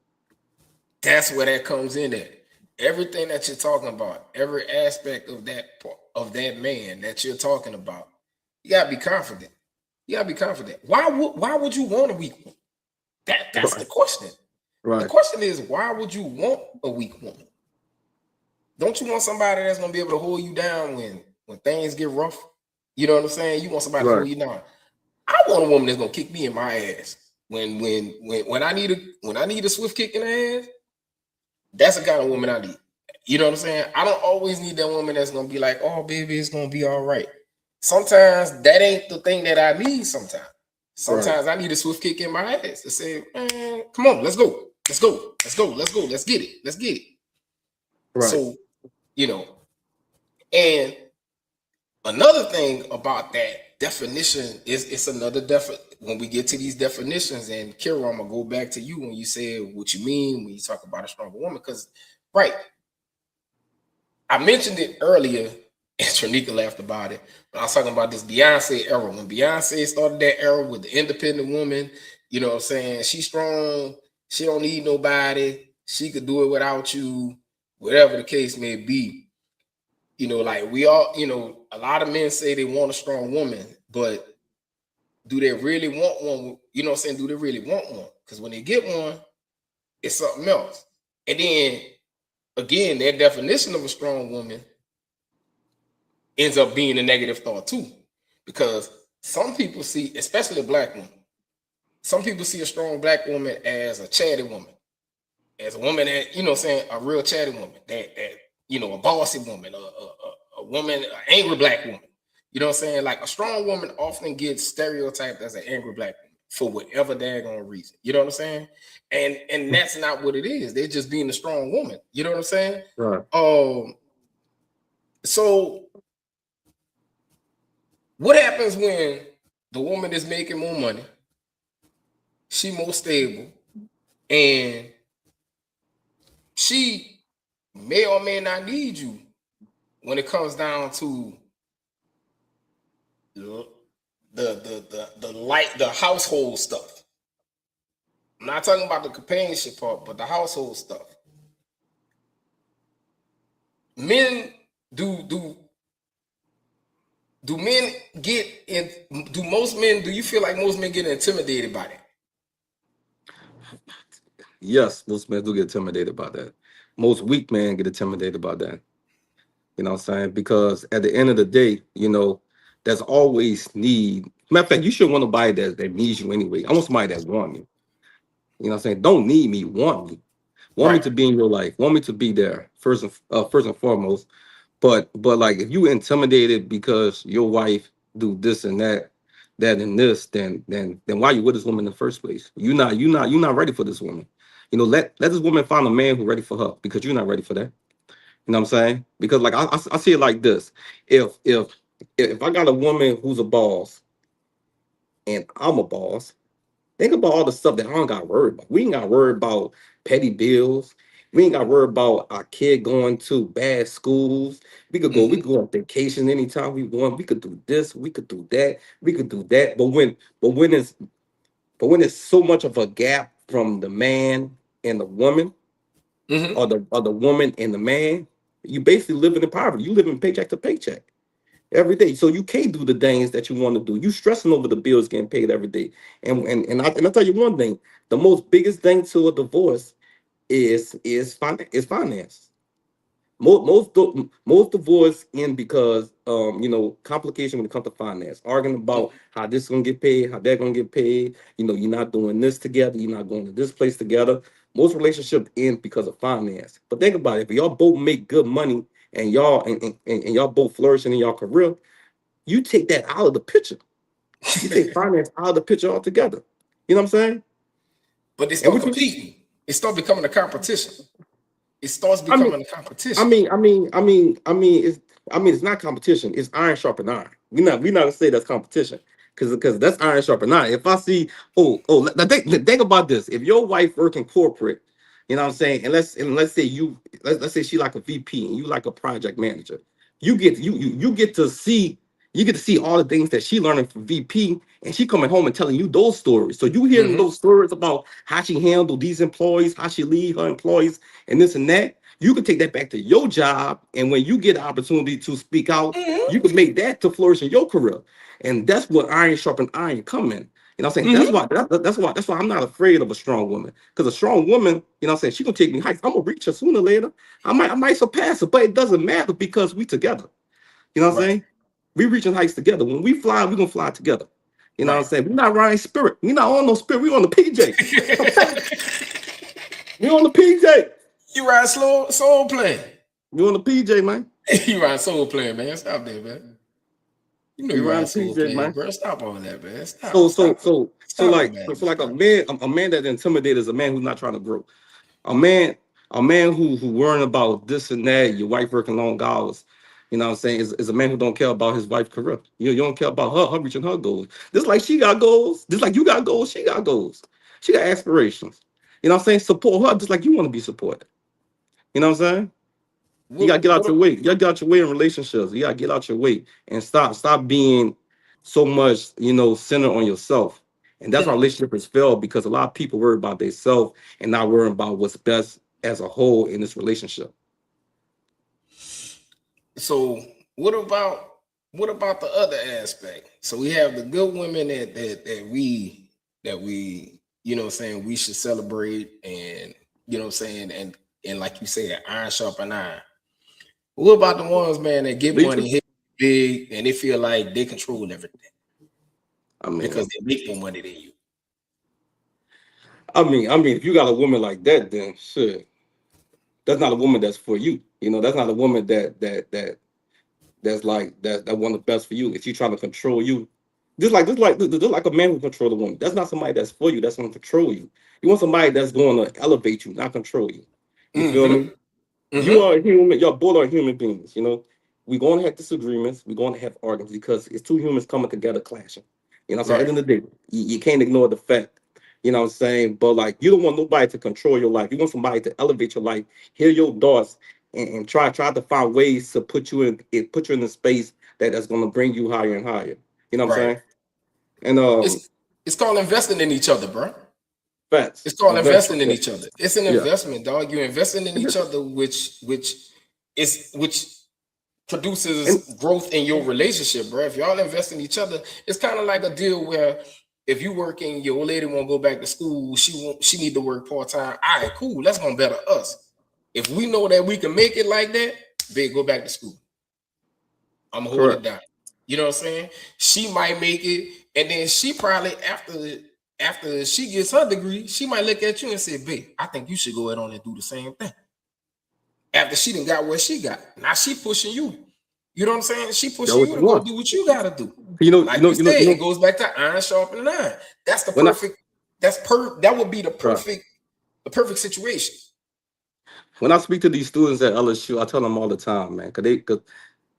That's where that comes in at. Everything that you're talking about, every aspect of that man that you're talking about, you gotta be confident. Why would you want a weak one? That's the question. Right. The question is, why would you want a weak woman? Don't you want somebody that's gonna be able to hold you down when things get rough? You know what I'm saying? You want somebody to hold you down. I want a woman that's gonna kick me in my ass when I need a swift kick in the ass. That's the kind of woman I need. You know what I'm saying? I don't always need that woman that's gonna be like, oh baby, it's gonna be all right. Sometimes that ain't the thing that I need. Sometimes I need a swift kick in my ass to say, man, come on, let's go. Let's get it. Right. So, and another thing about that definition is it's another when we get to these definitions, and Kira, I'm gonna go back to you when you said what you mean when you talk about a stronger woman, because I mentioned it earlier and Tranika laughed about it, but I was talking about this Beyonce era. When Beyonce started that era with the independent woman, you know what I'm saying? She's strong, she don't need nobody, she could do it without you, whatever the case may be. We all, a lot of men say they want a strong woman, but do they really want one? You know what I'm saying? Do they really want one? Because when they get one, it's something else. And then, again, that definition of a strong woman ends up being a negative thought too. Because some people see, especially a black woman, some people see a strong black woman as a chatty woman. As a woman that, you know what I'm saying, a real chatty woman. That a bossy woman, a woman, an angry black woman. You know what I'm saying? Like a strong woman often gets stereotyped as an angry black woman for whatever daggone reason. You know what I'm saying? And that's not what it is. They're just being a strong woman. You know what I'm saying? Right. So what happens when the woman is making more money, she more stable, and she may or may not need you when it comes down to the household stuff. I'm not talking about the companionship part, but the household stuff. Men do men get in? Do most men? Do you feel like most men get intimidated by that? Yes, most men do get intimidated by that. Most weak men get intimidated by that. You know what I'm saying? Because at the end of the day, there's always need. Matter of fact, you shouldn't want nobody that needs you anyway. I want somebody that want me. You know what I'm saying? Don't need me, want me. Want me Right. to be in your life. Want me to be there first and foremost. But like if you intimidated because your wife do this and that and this, then why you with this woman in the first place? You're not ready for this woman. Let this woman find a man who's ready for her because you're not ready for that. You know what I'm saying? Because like I see it like this. If I got a woman who's a boss and I'm a boss, think about all the stuff that I don't got worried about. We ain't got worried about petty bills. We ain't got worried about our kid going to bad schools. We could go on vacation anytime we want. We could do this, we could do that, we could do that. But when it's so much of a gap from the man and the woman, Mm-hmm. or the woman and the man, you basically living in poverty. You living paycheck to paycheck every day. So you can't do the things that you want to do. You stressing over the bills getting paid every day. And I'll tell you one thing: the most biggest thing to a divorce is finance. Most divorce end because complication when it comes to finance, arguing about how this gonna get paid, how that gonna get paid. You're not doing this together, you're not going to this place together. Most relationships end because of finance. But think about it: if y'all both make good money and y'all both flourishing in your career, you take that out of the picture. You take finance out of the picture altogether. You know what I'm saying? But they And start which is, competing. It starts becoming a competition. It starts I mean, becoming a I competition. mean, I mean, I mean, I mean, it's not competition. It's iron sharpen iron. We not gonna say that's competition because that's iron sharpen iron. If I see, now think about this. If your wife working corporate, you know what I'm saying, and let's say let's say she like a VP and you like a project manager, you get to see all the things that she learning from VP, and she coming home and telling you those stories. So you hearing Mm-hmm. those stories about how she handled these employees, how she lead her employees, and this and that. You can take that back to your job, and when you get the opportunity to speak out, Mm-hmm. you can make that to flourish in your career. And that's what iron sharpen iron come in. You know what I'm saying? That's Mm-hmm. why that's why I'm not afraid of a strong woman. Because a strong woman, you know what I'm saying, she gonna take me heights. I'm gonna reach her sooner or later. I might surpass her, but it doesn't matter because we together. You know what I'm Right. saying? We reaching heights together. When we fly, we're gonna fly together. You know what I'm Right. saying? We're not riding spirit. We're not on no spirit. We on the PJ. We on the PJ. You ride slow soul playing. We on the PJ, man. You ride soul playing, man. Stop that, man. You know We you riding ride the soul PJ, playing, man. bro. Stop all that, man. So Stop. so Stop it. so so Stop it, like man. so like Stop a man that's intimidated is a man who's not trying to grow. A man who worrying about this and that, your wife working long hours. You know what I'm saying? Is a man who don't care about his wife's career. You don't care about her reaching her goals. Just like she got goals, just like you got goals, she got goals. She got aspirations. You know what I'm saying? Support her just like you want to be supported. You know what I'm saying? You gotta get out your What way. You gotta get out your way in relationships. You gotta get out your way and stop being so much, centered on yourself. And that's why relationships fail because a lot of people worry about themselves and not worrying about what's best as a whole in this relationship. so what about the other aspect? So we have the good women that we saying we should celebrate, and saying, and like you said, iron sharpen iron. What about the ones, man, that get Lisa, money, hit big, and they feel like they control everything I mean, because they make more money than you? if you got a woman like that, then shit, that's not a woman that's for you. That's not a woman that want the best for you. If she trying to control you, just like a man who control a woman. That's not somebody that's for you. That's going to control you. You want somebody that's going to elevate you, not control you. You feel Mm-hmm. me? You Mm-hmm. are a human. Y'all both are human beings. We're going to have disagreements. We're going to have arguments because it's two humans coming together clashing. So at Right. the end of the day, you can't ignore the fact. You know what I'm saying? But like, you don't want nobody to control your life. You want somebody to elevate your life, hear your thoughts, and try to find ways to put you in the space that's going to bring you higher and higher. You know what I'm Right. saying? And It's called investing in each other, bro. facts, It's called invest. investing in each other. It's an Yeah, investment, dog. You're investing in each other, which produces growth in your relationship, bro. If y'all invest in each other, it's kind of like a deal where if you work and your old lady won't go back to school, she need to work part-time. All right, cool. That's gonna better us. If we know that we can make it like that, babe, go back to school. I'm gonna hold it down. You know what I'm saying? She might make it, and then she probably after she gets her degree, she might look at you and say, babe, I think you should go ahead on and do the same thing. After she done got what she got. Now she pushing you. You know what I'm saying? She pushing you to go do what you gotta do. It goes back to iron sharpening iron. That's the perfect. That would be the perfect situation. When I speak to these students at LSU, I tell them all the time, man, because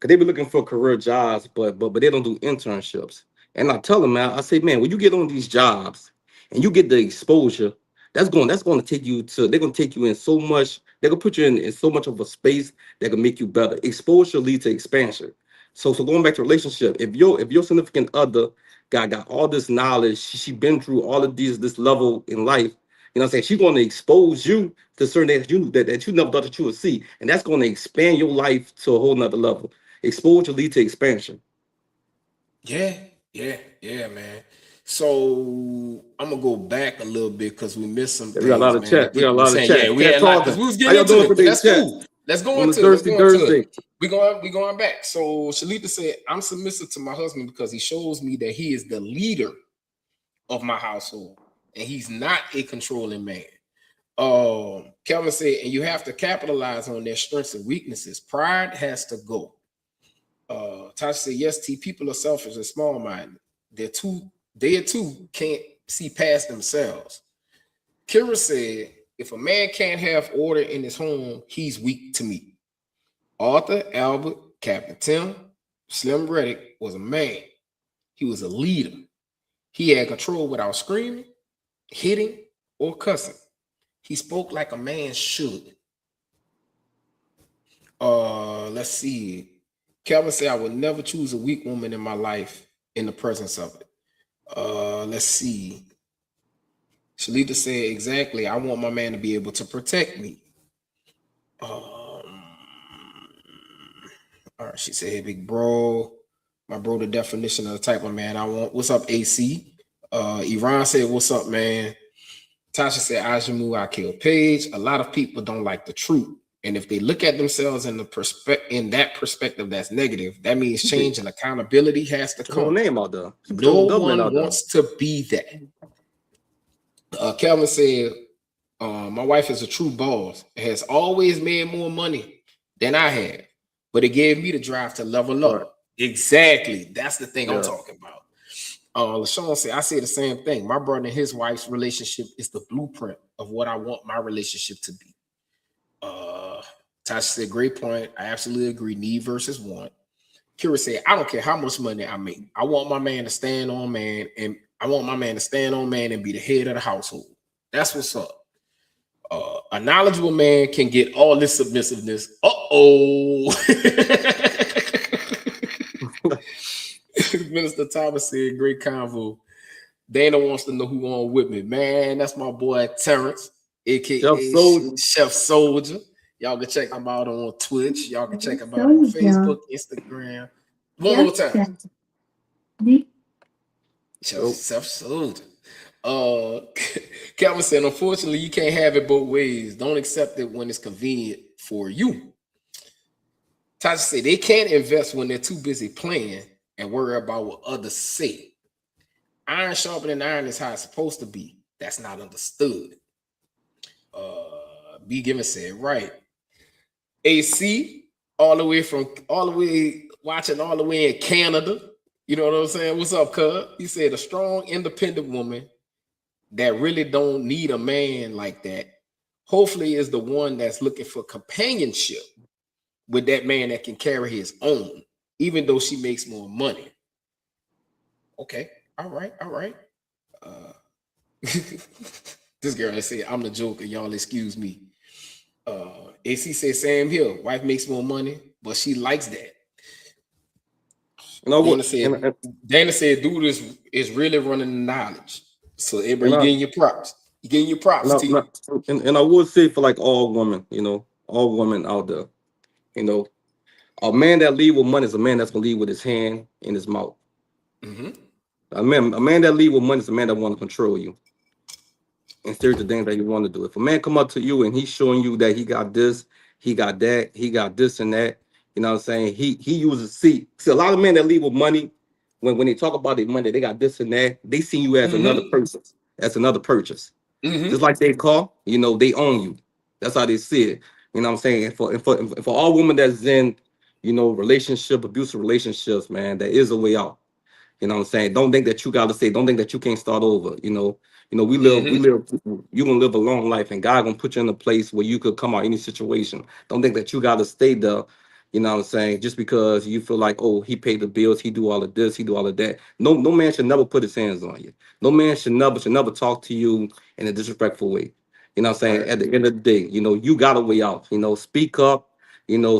they be looking for career jobs, but they don't do internships. And I tell them, man, I say, man, when you get on these jobs and you get the exposure, they're going to take you in so much. They're gonna put you in so much of a space that can make you better. Exposure leads to expansion. So going back to relationship, if your significant other got all this knowledge, she been through all of this level in life, you know what I'm saying? She's going to expose you to certain things that you never thought that you would see. And that's going to expand your life to a whole nother level. Exposure leads to expansion. Yeah, man. So I'm gonna go back a little bit because we missed some things. We got a lot of chat. We got a lot of chat. We had a lot because we was getting into it. But that's cool. Let's go into it. We going back. So Shalita said, I'm submissive to my husband because he shows me that he is the leader of my household and he's not a controlling man. Kelvin said, and you have to capitalize on their strengths and weaknesses. Pride has to go. Tasha said, yes, T, people are selfish and small-minded. They too can't see past themselves. Kira said, if a man can't have order in his home, he's weak to me. Arthur, Albert, Captain Tim, Slim Reddick was a man. He was a leader. He had control without screaming, hitting, or cussing. He spoke like a man should. Let's see. Kelvin said, I would never choose a weak woman in my life in the presence of it. Let's see. Shalita said, exactly. I want my man to be able to protect me. All right, she said, hey, big bro. My bro, the definition of the type of man I want. What's up, AC? Iran said, what's up, man? Tasha said, Ajamu, I kill Paige. A lot of people don't like the truth. And if they look at themselves in that perspective that's negative, that means change and accountability has to come. Name out there. No one wants to be that. Kelvin said, my wife is a true boss. It has always made more money than I have, but it gave me the drive to level up. Right. Exactly. That's the thing I'm talking about. LaShawn said, I say the same thing. My brother and his wife's relationship is the blueprint of what I want my relationship to be. Tasha said, great point. I absolutely agree. Need versus want. Kira said, I don't care how much money I make. I want my man to stand on man, and I want my man to stand on man and be the head of the household. That's what's up. A knowledgeable man can get all this submissiveness. Minister Thomas said, great convo. Dana wants to know who on with me. Man, that's my boy Terrence, aka Chef Soldier. Y'all can check him out on Twitch. Y'all can check him out on Facebook, Instagram. One more time. Chef Soldier. Calvin said, unfortunately, you can't have it both ways. Don't accept it when it's convenient for you. Tasha said they can't invest when they're too busy playing and worry about what others say. Iron sharpening iron is how it's supposed to be. That's not understood. B. Given said, right. AC, all the way watching all the way in Canada. You know what I'm saying? What's up, cuz? He said a strong, independent woman that really don't need a man like that, hopefully is the one that's looking for companionship with that man that can carry his own, even though she makes more money. Okay. All right. This girl that said, I'm the joker. Y'all excuse me. AC said, same here. Wife makes more money, but she likes that. Dana said, dude is really running the knowledge. So everybody, you getting your props. You getting your props, and I would say for like all women, all women out there, A man that lead with money is a man that's gonna lead with his hand in his mouth. Mm-hmm. A man that lead with money is a man that want to control you and steer the things that you want to do. If a man come up to you and he's showing you that he got this, he got that, he got this and that, you know what I'm saying? He uses see a lot of men that lead with money when they talk about their money, they got this and that. They see you as another Mm-hmm. person, as another purchase. Mm-hmm. Just like they call, you know, they own you. That's how they see it. You know what I'm saying? For all women that's in, you know, abusive relationships, man, there is a way out. You know what I'm saying? Don't think that you gotta say, don't think that you can't start over. Mm-hmm. You gonna live a long life and God gonna put you in a place where you could come out any situation. Don't think that you gotta stay there, you know what I'm saying, just because you feel like, oh, he paid the bills, he do all of this, he do all of that. No man should never put his hands on you. No man should never talk to you in a disrespectful way. You know what I'm saying? Right. At the end of the day, you got a way out. Speak up,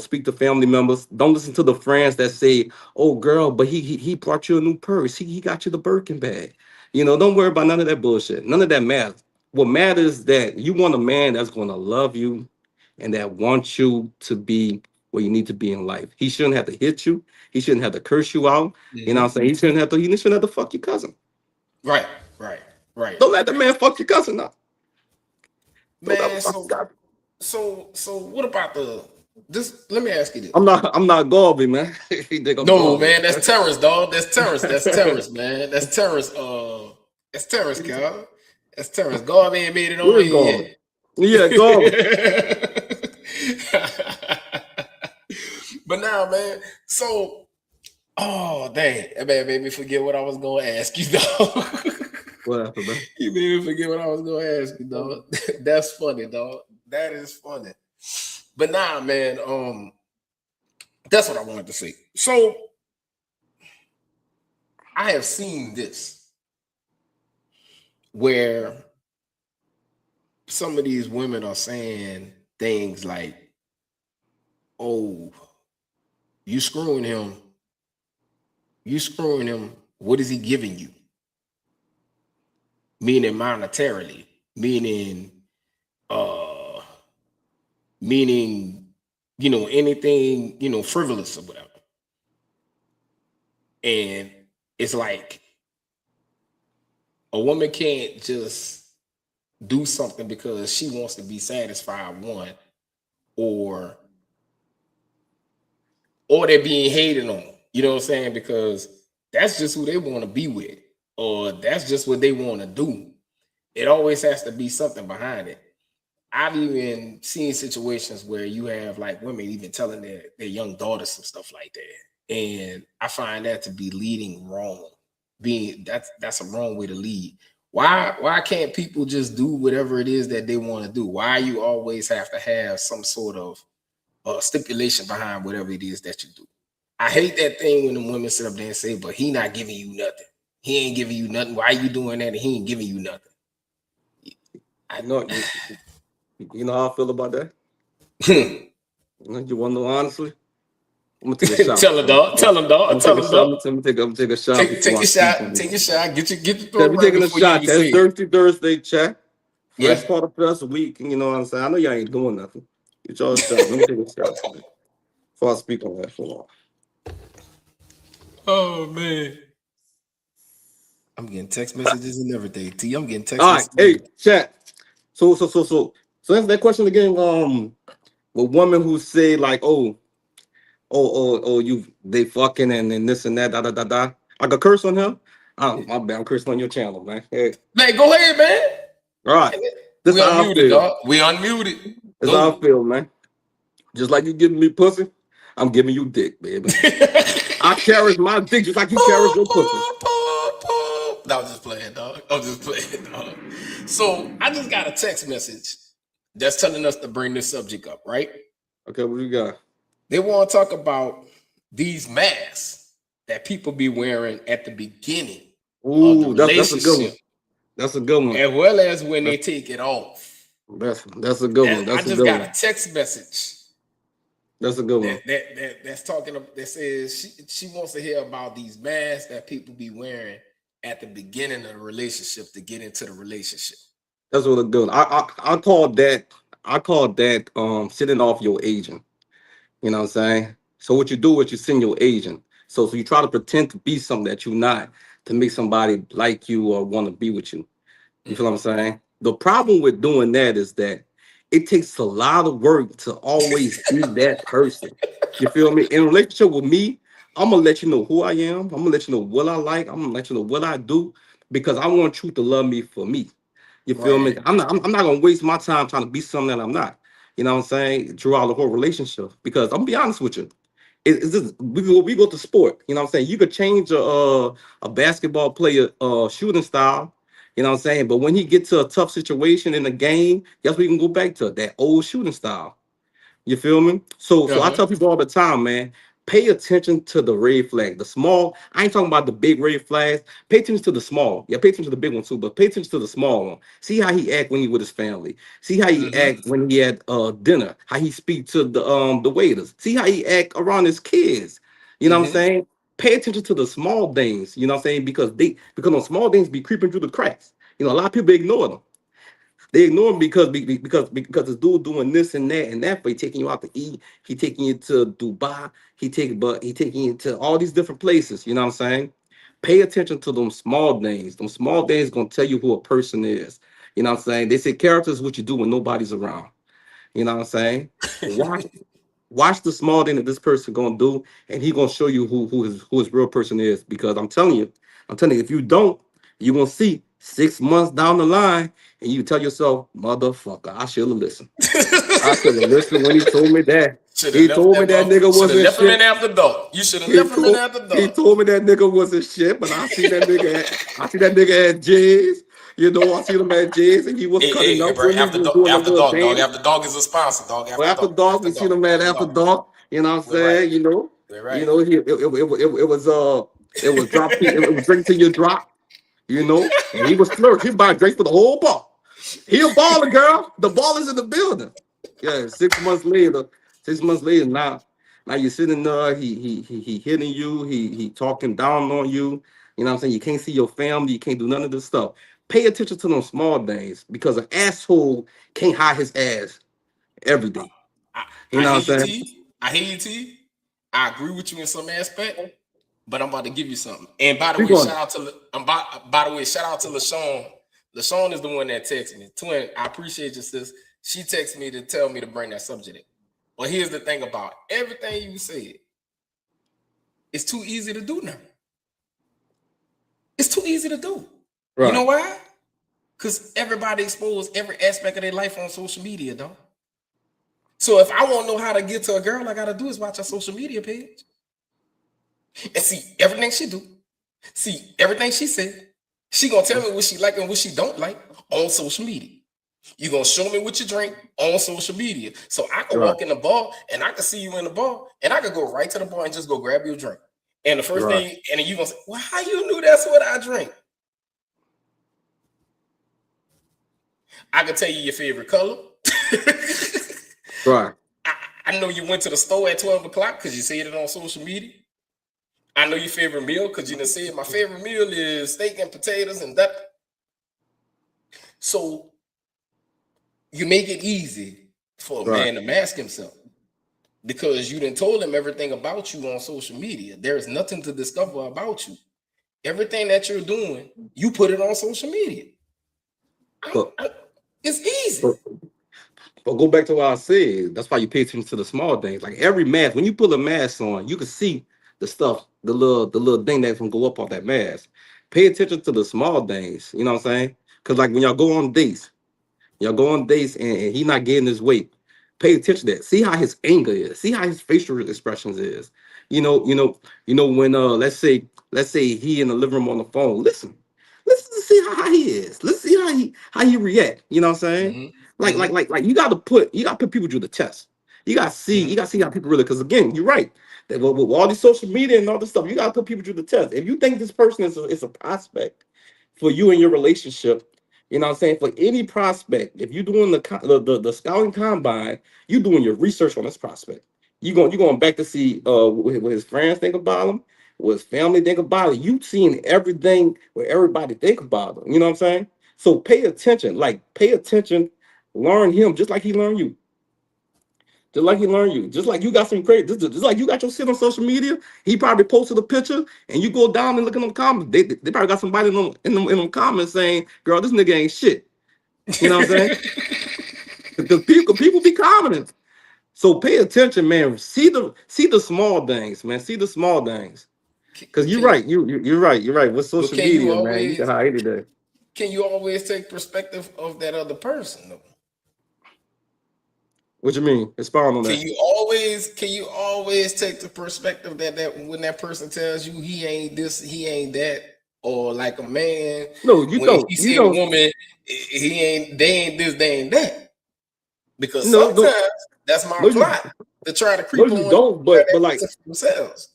speak to family members. Don't listen to the friends that say, oh girl, but he brought you a new purse. He got you the Birkin bag. Don't worry about none of that bullshit. None of that matters. What matters is that you want a man that's gonna love you and that wants you to be where you need to be in life. He shouldn't have to hit you. He shouldn't have to curse you out. You know what I'm Mm-hmm. saying? He shouldn't have to fuck your cousin. Right. Right. Right. Don't let the man fuck your cousin up. Don't ever Man, fuck your cousin. so what about this? Let me ask you this. I'm not Garvey, man. He think I'm No, Garvey. man, that's Terrence, dog. That's Terrence. That's Terrence, man. That's Terrence. That's Terrence, Cal. That's Terrence. God ain't made it on Where's here Garvey? Yeah, Garvey. yet. But now, man. So, oh dang, that man made me forget what I was gonna ask you, dog. What happened, man? You made me forget what I was gonna ask you, dog. That's funny, dog. That is funny. But nah, man. That's what I wanted to say. So I have seen this where some of these women are saying things like, "Oh, you screwing him. You screwing him. What is he giving you?" Meaning monetarily, uh, meaning anything frivolous or whatever. And it's like a woman can't just do something because she wants to be satisfied, one, or they're being hated on. You know what I'm saying? Because that's just who they want to be with, or that's just what they want to do. It always has to be something behind it. I've even seen situations where you have like women even telling their young daughters some stuff like that. And I find that to be leading wrong. That's a wrong way to lead. Why can't people just do whatever it is that they want to do? Why you always have to have some sort of stipulation behind whatever it is that you do? I hate that thing when the women sit up there and say, but he not giving you nothing. He ain't giving you nothing. Why you doing that and he ain't giving you nothing? You know, you know how I feel about that? You want to know honestly? I'm gonna take a shot. Tell him, dog. Tell him, dog. Tell him, dog. I'm gonna take a shot Take before I your speak shot. on Take it. your shot. Get your Yeah, throat we right taking a before you shot. even That's say it. Thirsty Thursday, chat. Yeah. First part of first week. You know what I'm saying? I know y'all ain't doing nothing. Get y'all a shot. Let me take a shot before I speak on that for long. Oh man. I'm getting text messages and everything. T, I'm getting text All right, messages. hey, chat. So answer that question again. With women who say like, you they fucking and this and that, da da da da. I could curse on him. Oh, my bad. I'm cursing on your channel, man. Hey, Man, go ahead, man. all right. This We how I unmuted, feel. dog. We unmuted. This how I Go. feel, man. Just like you giving me pussy, I'm giving you dick, baby. I cherish my dick just like you cherish your pussy. No, I'm just playing, dog. I'm just playing, dog. So I just got a text message that's telling us to bring this subject up, right? Okay, what you got? They want to talk about these masks that people be wearing at the beginning of the Ooh, that's a good one. relationship, That's a good one. as well as when they That's take it off. that's a good one. I That's a just good got a one. text message That's a good one. that's talking that says she wants to hear about these masks that people be wearing at the beginning of the relationship to get into the relationship. That's what a good one. I call that sitting off your agent. You know what I'm saying? So what you do is you send your agent. So you try to pretend to be something that you're not to make somebody like you or want to be with you. You feel what I'm Mhm. saying? The problem with doing that is that it takes a lot of work to always be that person. You feel me? In a relationship with me, I'm gonna let you know who I am. I'm gonna let you know what I like. I'm gonna let you know what I do because I want you to love me for me. You feel me? Right. I'm not gonna waste my time trying to be something that I'm not. You know what I'm saying? Throughout the whole relationship. Because I'm gonna be honest with you. It's just we go to sport. You know what I'm saying? You could change a basketball player shooting style. You know what I'm saying? But when he gets to a tough situation in the game, guess we can go back to that old shooting style. You feel me? So I Uh-huh. tell people all the time, man, pay attention to the red flag. The small, I ain't talking about the big red flags. Pay attention to the small. Yeah, pay attention to the big one too, but pay attention to the small one. See how he act when he with his family. See how he Mhm. act when he at dinner. How he speak to the waiters. See how he act around his kids. You know what I'm Mhm. saying? Pay attention to the small things. You know what I'm saying? Because those small things be creeping through the cracks. You know, a lot of people ignore them. They ignore him because this dude doing this and that, but he taking you out to eat. He taking you to Dubai. He taking you to all these different places. You know what I'm saying? Pay attention to them small things. Them small things gonna tell you who a person is. You know what I'm saying? They say character is what you do when nobody's around. You know what I'm saying? Watch watch the small thing that this person gonna do, and he gonna show you who his real person is. Because I'm telling you, if you don't, you gonna see 6 months down the line, and you tell yourself, motherfucker, I should have listened. I should have listened when he told me that. Should have He left told me that that mother. nigga Should have wasn't left him in shit. after dark. You should have He left him in told after he dark. told me that nigga wasn't shit, but I see that nigga at J's. You know, I see him at J's, and he was Hey, cutting hey, hey, up bro. with me. We After was dark, doing a after little dark, dog. dance. After dark is a sponsor, dog. Well, After after dark, dark, after we see dark, them at after after dark. dark. You know what I'm We're right. saying? We're right. It was drop. It was drink till you drop. And he was flirt. He buying drinks for the whole bar. He a baller, girl. The ball is in the building. Yeah. 6 months later. 6 months later. Now you're sitting there. He hitting you. He talking down on you. You know what I'm saying? You can't see your family. You can't do none of this stuff. Pay attention to those small things because an asshole can't hide his ass every day. I, You I know hear what you, I'm saying? T. I hear you, T. I agree with you in some aspect, but I'm about to give you something. And by the We way, going. shout out to by the way, shout out to LaShawn. LaShawn is the one that texted me. Twin, I appreciate you, sis. She texted me to tell me to bring that subject in. But here's the thing about everything you said. It's too easy to do now. It's too easy to do. You know Right. why? Because everybody exposed every aspect of their life on social media, dog. So if I want to know how to get to a girl, I gotta do is watch her social media page and see everything she do, see everything she said. She gonna tell me what she like and what she don't like on social media. You gonna show me what you drink on social media. So I can Right. walk in the bar and I can see you in the bar and I could go right to the bar and just go grab you a drink. And the first Right. thing, and then you gonna say, well, how you knew that's what I drink? I can tell you your favorite color. Right. I, I know you went to the store at 12 o'clock because you said it on social media. I know your favorite meal because you done said my favorite meal is steak and potatoes and that. So you make it easy for a Right. man to mask himself because you done told him everything about you on social media. There is nothing to discover about you. Everything that you're doing, you put it on social media. But I- it's easy. but But go back to what I said. That's why you pay attention to the small things. Like every mask, when you put a mask on, you can see the stuff, the little thing that's gonna go up off that mask. Pay attention to the small things. You know what I'm saying? Because like when y'all go on dates and he not getting his weight. Pay attention to that. See how his anger is. See how his facial expressions is. When let's say he in the living room on the phone. Listen to see how he is. Let's see how he react. You know what I'm saying? Hmm. Like you gotta put people through the test. You gotta see how people really, because again, you're right. That with all these social media and all this stuff, you gotta put people through the test. If you think this person is a prospect for you in your relationship, you know what I'm saying? For any prospect, if you're doing the scouting combine, you doing your research on this prospect. You going back to see what his friends think about him, what his family think about it. You seeing everything what everybody think about him. You know what I'm saying? So pay attention, learn him just like he learned you. Just like he learned you. Just like you got some crazy. Just like you got your shit on social media. He probably posted a picture, and you go down and look in them comments. They probably got somebody in them comments saying, "Girl, this nigga ain't shit." You know what I'm saying? Because people be commenting. So pay attention, man. See the small things, man. See the small things. Because you're right. You're right. You're right. With social can you media, man, you can always hide anything. can you always take perspective of that other person though? What you mean? Expound on Can that. you always take the perspective that when that person tells you he ain't this, he ain't that, or like a man No, you when don't. he You say the don't. woman he ain't they ain't this, they ain't that. Because No, no, sometimes that's my no. plot to try to No, creep you on don't. that But like, person for themselves.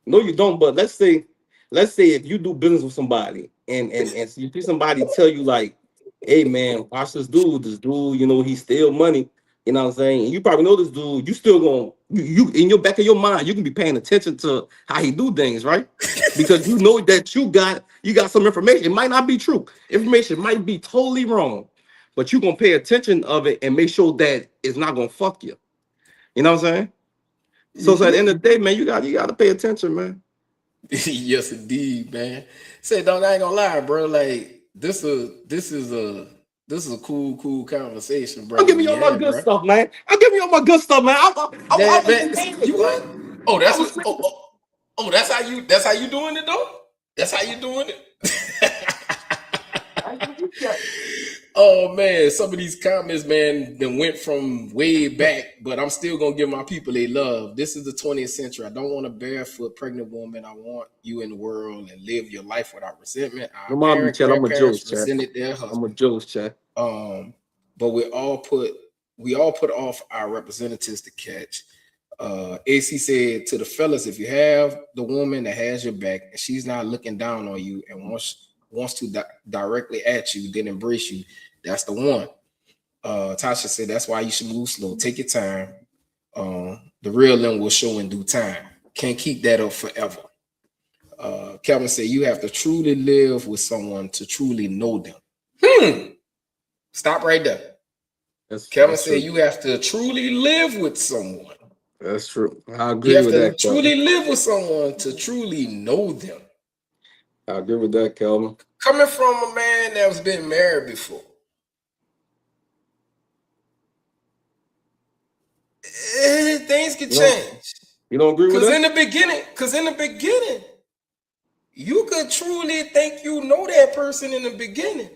no, you don't. But let's say if you do business with somebody and so you see somebody tell you like, hey man, watch this dude. This dude, he steal money. You know what I'm saying? And you probably know this dude. You still gonna you in your back of your mind, you can be paying attention to how he do things, right? Because you know that you got some information. It might not be true. Information might be totally wrong, but you gonna pay attention of it and make sure that it's not gonna fuck you. You know what I'm saying? So at the end of the day, man, you got to pay attention, man. Yes, indeed, man. Say, dog, I ain't gonna lie, bro. Like this is a cool conversation, I'll bro. give That you we all my had, good bro. stuff, man. I'll give you all my good stuff, man. I That was man, mad. you what? Oh, I that's was what. Oh, that's how you doing it, though. That's how you doing it. Oh man, some of these comments, man, then went from way back, but I'm still gonna give my people a love. This is the 20th century. I don't want a barefoot pregnant woman. I want you in the world and live your life without resentment. Our Remind me, Chad. I'm a grandparents Joe's, Chad. resented their I'm a husband. Joe's, Chad. But we all put off our representatives to catch. AC said to the fellas, if you have the woman that has your back and she's not looking down on you and wants to directly at you, then embrace you. That's the one. Tasha said that's why you should move slow. Take your time. The real them will show in due time. Can't keep that up forever. Kevin said you have to truly live with someone to truly know them. Stop right there. Kevin That's said true. you have to truly live with someone. That's true. I You agree have with to that, Kelvin. truly live with someone to truly know them. I agree with that, Kelvin. Coming from a man that's been married before, things can You don't change. you don't agree with Because in that? the beginning, you could truly think you know that person in the beginning,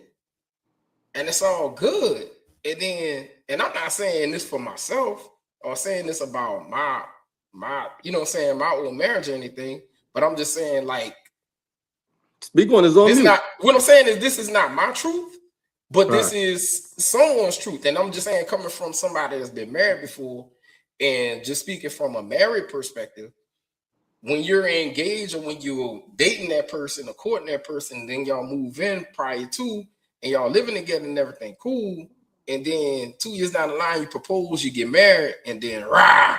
and it's all good. And I'm not saying this for myself or saying this about my my old marriage or anything, but I'm just saying like Speak on his own this mute. not what I'm saying is this is not my truth, but All this right. is someone's truth. And I'm just saying coming from somebody that's been married before and just speaking from a married perspective, when you're engaged or when you're dating that person or courting that person, then y'all move in prior to and y'all living together and everything cool. And then 2 years down the line, you propose, you get married, and then rah.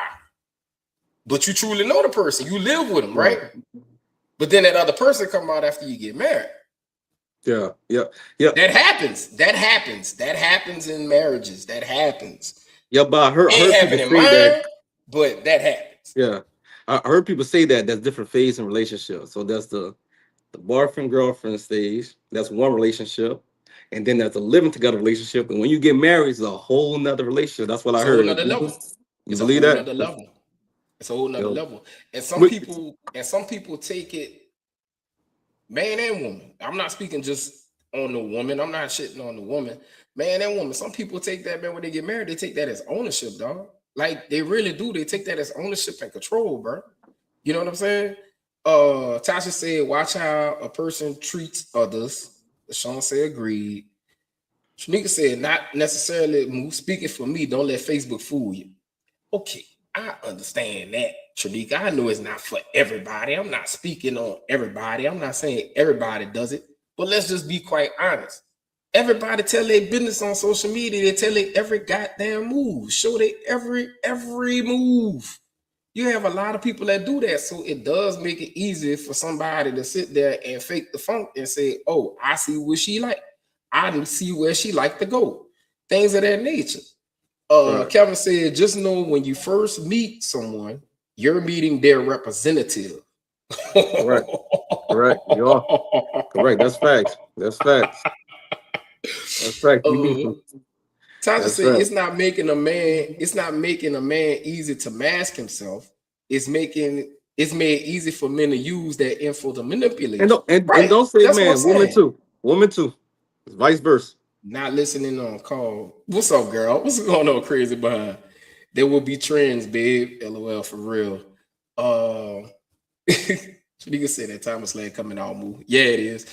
But you truly know the person, you live with them, right? Right. But then that other person come out after you get married. Yeah. That happens. That happens in marriages. That happens. Yeah, but I Ain't heard people happen in say that. mine, but that happens. Yeah. I heard people say that there's different phases in relationships. So that's the boyfriend girlfriend stage. That's one relationship. And then there's a living together relationship. And when you get married, it's a whole nother relationship. That's what I It's a whole heard. nother level. You It's a believe whole that? nother level. It's a whole nother Yo. level. And some But- people take it, man and woman. I'm not speaking just on the woman. I'm not shitting on the woman. Man and woman. Some people take that, man, when they get married, they take that as ownership, dog. Like they really do. They take that as ownership and control, bro. You know what I'm saying? Tasha said, watch how a person treats others. Sean said agreed. Shanika said, not necessarily speaking for me, don't let Facebook fool you. Okay, I understand that, Shanika. I know it's not for everybody. I'm not speaking on everybody. I'm not saying everybody does it, but let's just be quite honest. Everybody tell their business on social media. They tell their every goddamn move. Show they every move. You have a lot of people that do that, so it does make it easy for somebody to sit there and fake the funk and say, "Oh, I see what she like. I see where she like to go." Things of that nature. Right. Kevin said, just know when you first meet someone, you're meeting their representative. Correct. Correct. You are correct. That's facts. That's facts. That's facts. You need to. Tasha That's said right. it's not making a man easy to mask himself. It's made easy for men to use that info to manipulate And you. don't say That's what I'm man, woman saying. too. Woman too. It's vice versa. Not listening on call. What's up, girl? What's going on crazy behind? There will be trends, babe. LOL for real. You can say that Thomas Lane coming out move. Yeah, it is.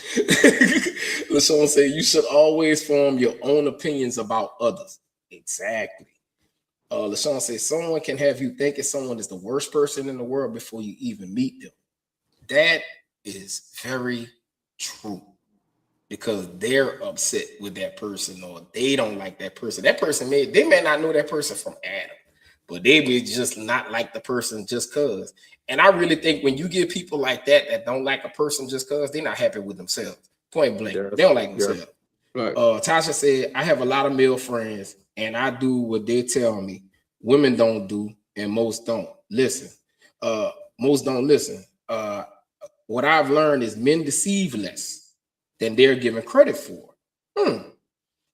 LaShawn said you should always form your own opinions about others. Exactly. LaShawn says someone can have you thinking someone is the worst person in the world before you even meet them. That is very true because they're upset with that person or they don't like that person. That person they may not know that person from Adam, but they may just not like the person just cause. And I really think when you get people like that don't like a person just cause, they're not happy with themselves. Point blank, they don't like themselves. Right. Tasha said, I have a lot of male friends and I do what they tell me. Women don't do, and most don't listen. Most don't listen. What I've learned is men deceive less than they're given credit for.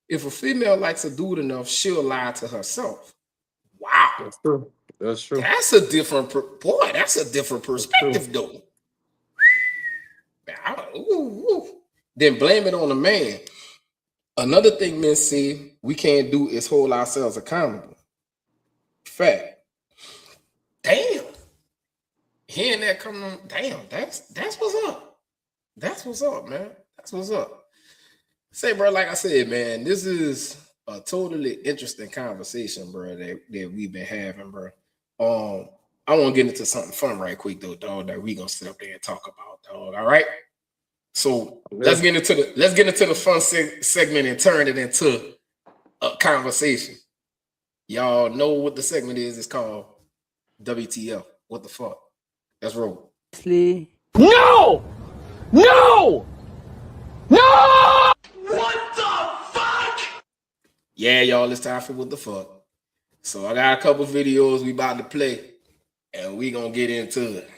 If a female likes a dude enough, she'll lie to herself. Wow. That's true. That's true. That's a different that's a different perspective, though. Then blame it on the man. Another thing men say we can't do is hold ourselves accountable. Fact. Damn. Hearing that coming on, damn, that's what's up. That's what's up, man. That's what's up. Say, bro, like I said, man, this is a totally interesting conversation, bro, that we've been having, bro. I want to get into something fun right quick, though, dog, that we gonna sit up there and talk about, dog. All right. So let's get into the fun segment and turn it into a conversation. Y'all know what the segment is. It's called WTF. What the fuck? Let's roll. No! No! No! What the fuck? Yeah, y'all, it's time for what the fuck. So I got a couple videos we about to play, and we gonna get into it.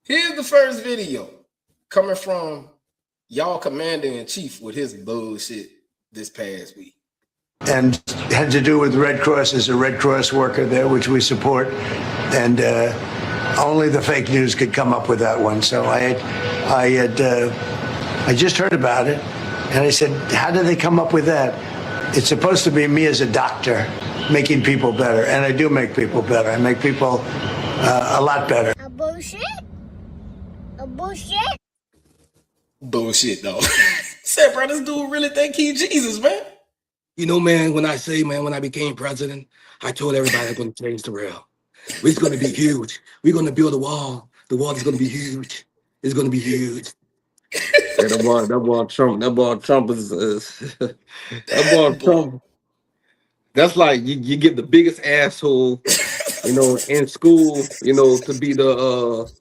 Here's the first video coming from y'all commander-in-chief with his bullshit this past week. And had to do with Red Cross as a Red Cross worker there, which we support. And only the fake news could come up with that one. So I just heard about it, and I said, how did they come up with that? It's supposed to be me as a doctor making people better, and I do make people better. I make people a lot better. A bullshit? A bullshit? Bullshit, though. Said, bro, this dude really think he Jesus, man. You know, man, when I became president, I told everybody I'm going to change the rail. It's going to be huge. We're going to build a wall. The wall is going to be huge. It's going to be huge. Hey, that boy Trump is that boy Trump. That's like you get the biggest asshole, in school, to be the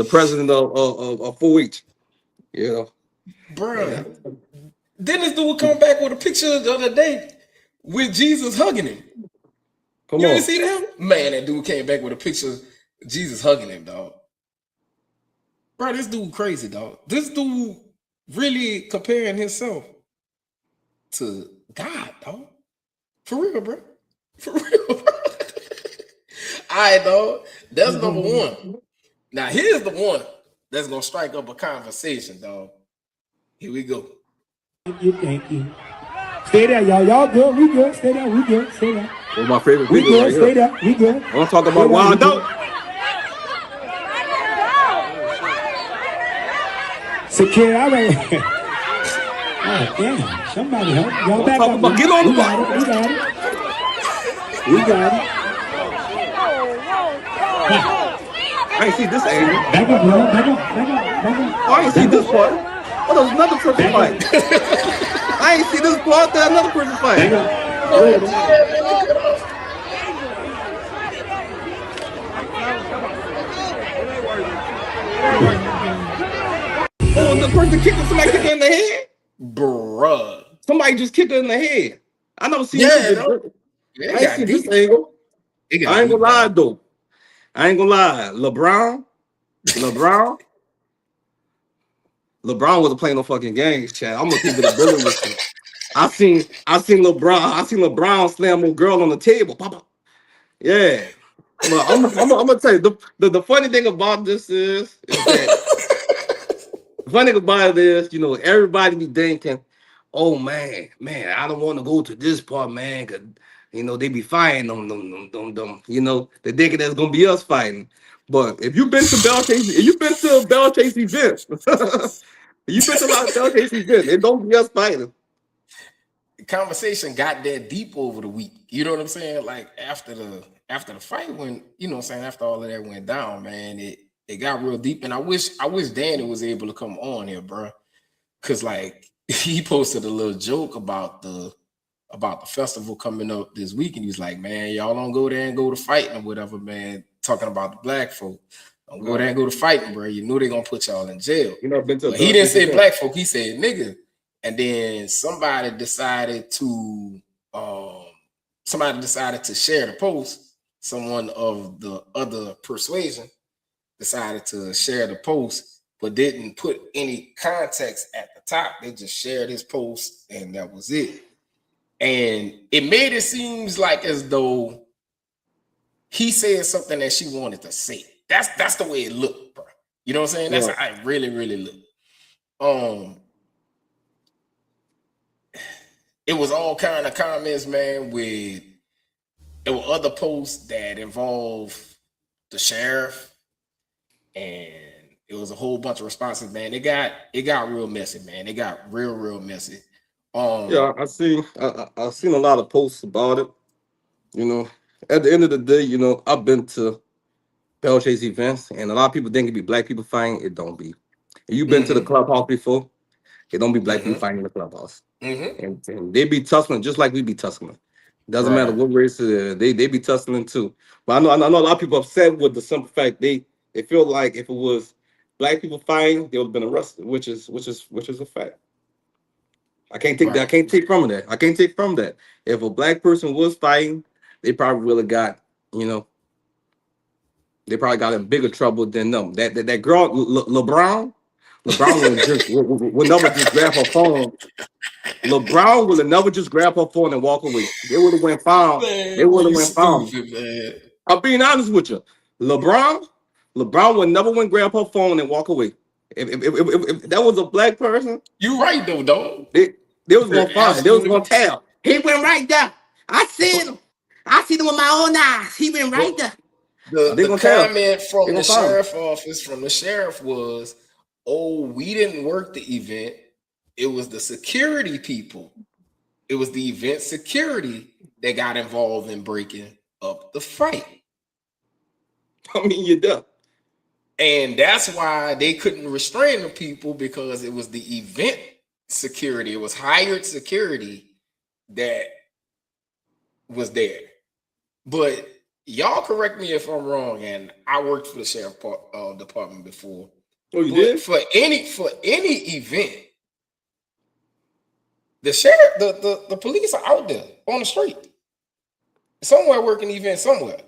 president of 4-H, Bruh. Then this dude come back with a picture the other day with Jesus hugging him. Come You on. didn't see that? Man, that dude came back with a picture of Jesus hugging him, dog. Bro, this dude crazy, dog. This dude really comparing himself to God, dog. For real, bro. For real, bro. All right, dog. That's number one. Now, here's the one that's going to strike up a conversation, dog. Here we go. Thank you. Stay there, y'all. Y'all good. We good. Stay there. We good. Stay there. One of my favorite We videos good. right Stay here. there. We good. I want to talk about wild dope. Secure. All right. Oh, damn. Somebody help. Y'all back Talk up. about- get on the We got it. We got it. We got it. I ain't see this angle. Back up, y'all. Back up. Back up. Back up. Oh, I ain't see this part. Oh, there's another person fight. I ain't see this part. There's another person Back fight. up. Oh, the person kicking somebody kicked her in the head. Bruh. Somebody just kicked her in the head. I never seen Yeah, this. dog. Yeah, I it ain't got seen this deep. angle. It got I ain't deep, gonna lie man. though. I ain't gonna lie. LeBron wasn't playing no fucking games, Chad. I'm gonna keep it a billion with you. I seen LeBron slam a girl on the table. Papa. Yeah. But I'm gonna tell you the funny thing about this is that the funny thing about it is, everybody be thinking, oh man, I don't want to go to this part, man, cause they be fighting them. They thinking that's gonna be us fighting. But if you've been to Bell Chase, if you've been to a Bell Chase event, you've been to a lot of Bell Chase events, it don't be us fighting. The conversation got that deep over the week. You know what I'm saying? Like after the fight, when after all of that went down, man, it got real deep. And I wish Danny was able to come on here, bro. Cause like he posted a little joke about the festival coming up this week, and he's like, man, y'all don't go there and go to fighting or whatever, man. Talking about the black folk. Don't go there and go to fighting, bro. You know they're gonna put y'all in jail. Been to a But he Bell didn't Chase say event. black folk, he said nigga. And then somebody decided to share the post. Someone of the other persuasion decided to share the post, but didn't put any context at the top. They just shared his post, and that was it. And it made it seem like as though he said something that she wanted to say. That's the way it looked, bro. You know what I'm saying? That's how it really, really looked. It was all kind of comments, man. There were other posts that involved the sheriff, and it was a whole bunch of responses, man. It got real messy, man. It got real messy. Yeah, I seen a lot of posts about it. At the end of the day, I've been to Bell Chase events, and a lot of people think it be black people fighting. It don't be. If you've been to the clubhouse before, it don't be black people fighting in the clubhouse. And they be tussling just like we be tussling. Doesn't matter what race they be tussling too. But I know a lot of people upset with the simple fact they feel like if it was black people fighting, they would have been arrested, which is a fact. I can't take that. I can't take from that. I can't take from that. If a black person was fighting, they probably really got, they probably got in bigger trouble than them. That girl, LeBron would never just grab her phone. LeBron would have never just grab her phone and walk away. They would have went found. They Man, boy, would have you went found. stupid, man. I'm being honest with you. LeBron would never went grab her phone and walk away. If that was a black person, You right though, dog. they was gonna You're find. They was absolutely gonna tell. He went right there. I seen him. I seen him with my own eyes. He went right there. They The gonna tell. comment They from the gonna find him. sheriff office from the sheriff was, "Oh, we didn't work the event. It was the security people. It was the event security that got involved in breaking up the fight." I mean, you're done. And that's why they couldn't restrain the people, because it was the event security. It was hired security that was there. But y'all correct me if I'm wrong, and I worked for the sheriff department before. Oh, you But did? for any event, the sheriff, the police are out there on the street, somewhere working the event somewhere.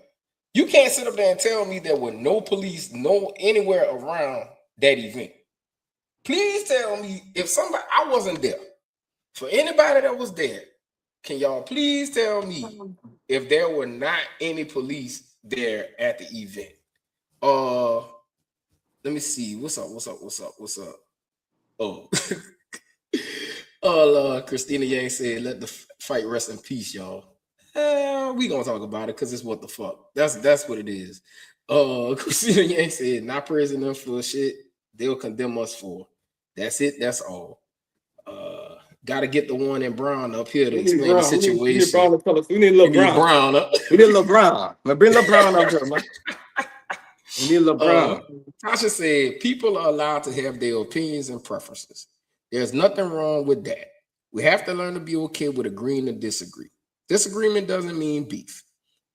You can't sit up there and tell me there were no police anywhere around that event. Please tell me if I wasn't there. For anybody that was there, can y'all please tell me if there were not any police there at the event? Let me see. What's up? Oh. Oh Lord, Christina Yang said, "Let the fight rest in peace, y'all." We gonna talk about it because it's what the fuck. That's what it is. Christina Yang said, "Not praising them for shit they'll condemn us for. That's it. That's all." Got to get the one in Brown up here to We need explain the Brown. We need situation. Brown to tell us. We need We need LeBron. Brown up. We need LeBron. Man, bring LeBron up here, man. We need LeBron. Tasha said, "People are allowed to have their opinions and preferences. There's nothing wrong with that. We have to learn to be okay with agreeing to disagree. Disagreement doesn't mean beef.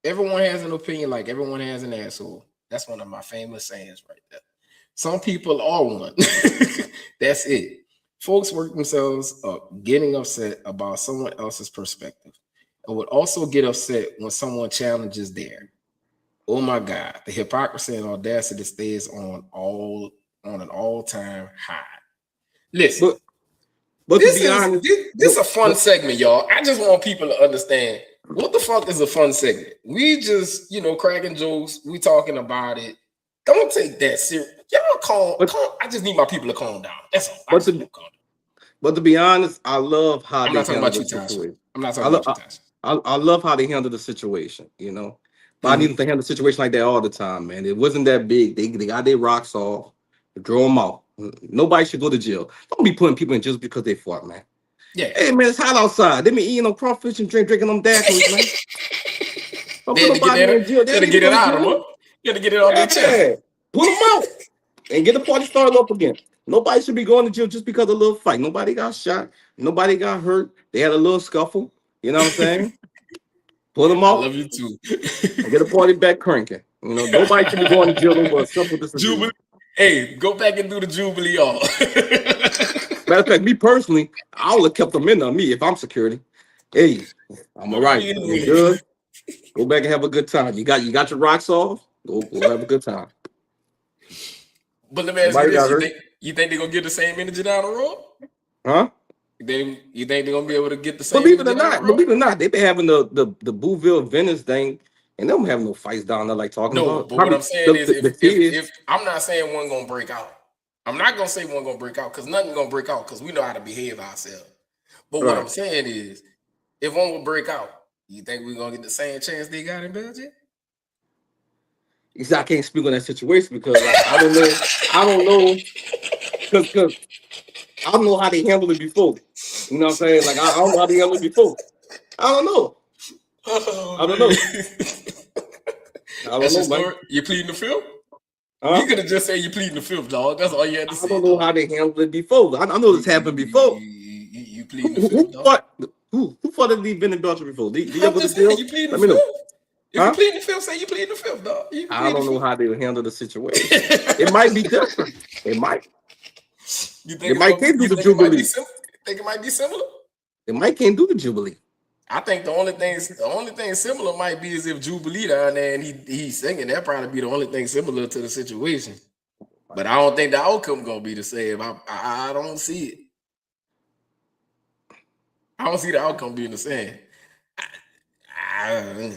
Everyone has an opinion like everyone has an asshole." That's one of my famous sayings right there. Some people are one. That's it. Folks work themselves up getting upset about someone else's perspective. I would also get upset when someone challenges there. Oh my God, the hypocrisy and audacity stays on an all-time high. Listen, But to this be is honest, this a fun segment, y'all. I just want people to understand what the fuck is a fun segment. We just, cracking jokes. We talking about it. Don't take that serious. Y'all calm. I just need my people to calm down. That's all. I just want to calm down. But to be honest, I love how I'm they not talking handle about the you, Tasha. situation. I'm not talking about you, Tasha. I love how they handle the situation, But I need them to handle the situation like that all the time, man. It wasn't that big. They got their rocks off, throw them out. Nobody should go to jail. Don't be putting people in jail because they fought, man. Yeah. Hey, man, it's hot outside. They been eating on crawfish and drinking them daiquiris, man. Don't put nobody in jail. They had to get it out of them. You had to get it on their chest. Pull them out and get the party started up again. Nobody should be going to jail just because of a little fight. Nobody got shot. Nobody got hurt. They had a little scuffle. You know what I'm saying? Pull them out. I love you too. And get the party back cranking. Nobody should be going to jail over a simple disagreement. Hey, go back and do the Jubilee, y'all. Matter of fact, me personally, I would have kept them in on me if I'm security. Hey, I'm all right. I'm good. Go back and have a good time. You got your rocks off. Go have a good time. But let me ask you this: you think they're gonna get the same energy down the road? Huh? You think they're gonna be able to get the same? Believe it or not, they've been having the Bouville Venice thing, and they don't have no fights down there like talking about. No, but what I'm saying is, if I'm not saying one gonna break out, I'm not gonna say one gonna break out because nothing gonna break out because we know how to behave ourselves. But what I'm saying is, if one will break out, you think we're gonna get the same chance they got in Belgium? I can't speak on that situation because I don't know. I don't know because I don't know how they handled it before. You know what I'm saying? Like I don't know how they handled it before. I don't know. I don't know. I don't know, man. You pleading the fifth? Huh? You could have just said you pleading the fifth, dog. That's all you had to say. I don't know how they handled it before. I know this happened before. You pleading the fifth, dog? Who fought that they've been in Belgium before? I'm just saying you pleading the fifth. If you plead the fifth, say you plead the fifth, dog. I don't know how they would handle the situation. It might be different. It might. You think they might can't do the Jubilee. Think it might be similar? They might can't do the Jubilee. I think the only thing similar might be is if Jubilee down there and he's singing. That probably be the only thing similar to the situation. But I don't think the outcome gonna be the same. I don't see it. I don't see the outcome being the same. I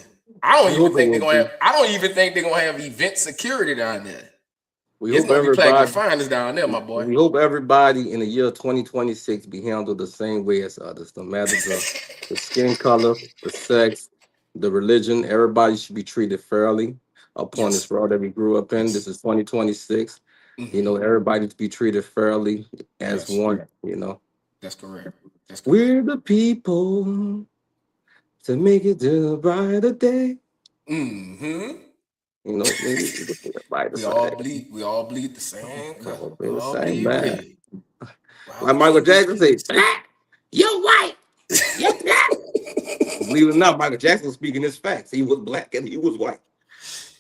don't even think they're gonna have event security down there. It's gonna be Platinum Finest down there, my boy. We hope everybody in the year 2026 be handled the same way as others, no matter the skin color, the sex, the religion. Everybody should be treated fairly upon this world that we grew up in. This is 2026. Everybody to be treated fairly as one. That's correct. We're the people to make it to a brighter day. Mm-hmm. We all bleed the same color. We all the same, man. Like Michael Jackson said, "Black, you're white, you're black." Believe it or not, Michael Jackson was speaking his facts. He was black and he was white.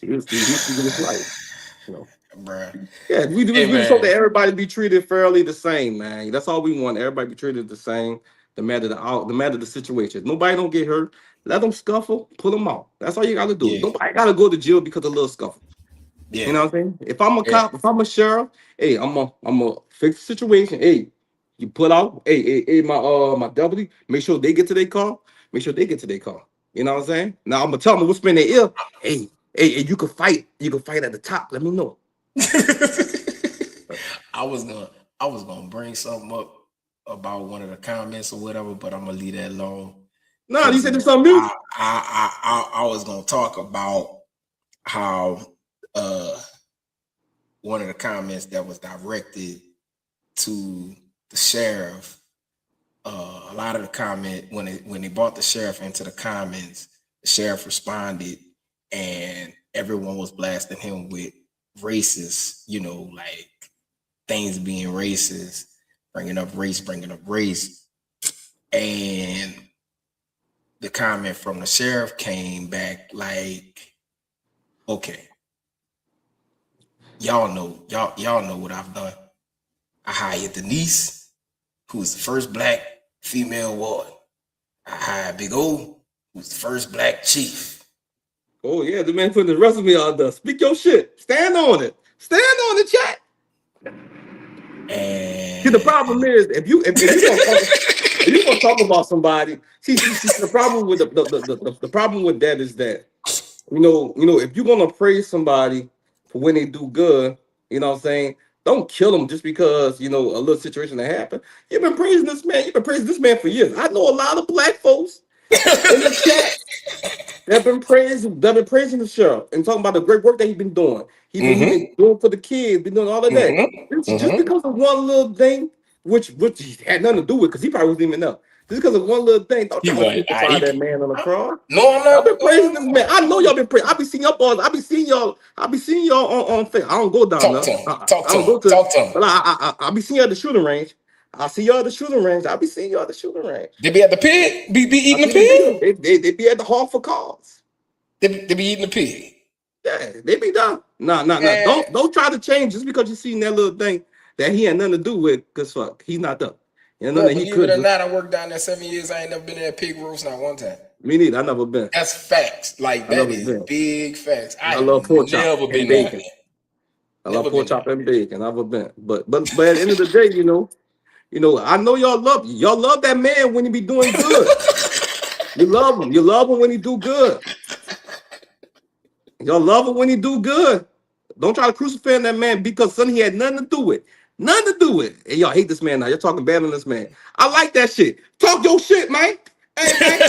He was speaking his life. Bruh. Yeah, we just hope that everybody be treated fairly the same, man. That's all we want. Everybody be treated the same, no matter the situation. Nobody don't get hurt. Let them scuffle, pull them out. That's all you got to do. Yeah. Nobody got to go to jail because of a little scuffle. Yeah. You know what I'm saying? If I'm a cop, if I'm a sheriff, hey, I'm a fix the situation. Hey, you pull out. Hey, my deputy, make sure they get to their car. Make sure they get to their car. You know what I'm saying? Now I'm gonna tell them whisper in their ear. Hey, you can fight. You can fight at the top. Let me know. I was gonna bring something up about one of the comments or whatever, but I'm gonna leave that alone. No, you said there's something new. I was gonna talk about how one of the comments that was directed to the sheriff. A lot of the comment when they brought the sheriff into the comments, the sheriff responded, and everyone was blasting him with racist, like things being racist, bringing up race, and the comment from the sheriff came back like, okay, y'all know what I've done. I hired Denise, who was the first black female warden. I hired Big O, who Who's the first black chief? Oh yeah, the man putting the resume out there. Speak your shit. Stand on it. Stand on the chat. And See, the problem is if you gonna talk about somebody, see the problem with the problem with that is that you know if you're gonna praise somebody for when they do good, you know what I'm saying, don't kill them just because you know a little situation that happened. You've been praising this man. You've been praising this man for years. I know a lot of black folks in the chat. They've been praising the sheriff and talking about the great work that he's been doing. He been doing for the kids, been doing all of that. Just because of one little thing, which he had nothing to do with, because he probably wasn't even know. Just because of one little thing, don't he try to was crucify that man on the cross. No, I'm Y'all not. been praising this man. I know y'all been praising. I be seeing y'all boys. I be seeing y'all on Facebook. I don't go down Talk there. to him. I Talk to don't him. go to. Talk to him. But I be seeing y'all at the shooting range. I see y'all at the shooting range. I be seeing y'all at the shooting range. They be at the pig. Be eating the I pig. see they be at the hall for cars. They be eating the pig. Yeah, they be done. Nah. And Don't try to change just because you seen that little thing that he had nothing to do with. Cause fuck, he's not done. You know bro, that he believe it could or do. not, I worked down there 7 years. I ain't never been in a pig roast not one time. Me neither. I never been. That's facts. Like I that never is been. big facts. I I ain't love pork chop never and been down bacon. there. I love Never pork been down chop and bacon. I've never been. But at the end of the day, you know, I know y'all love that man when he be doing good. You love him. You love him when he do good. Y'all love him when he do good. Don't try to crucify that man because son he had nothing to do with. Nothing to do with. And y'all hate this man now. You're talking bad on this man. I like that shit. Talk your shit, man. Hey, man.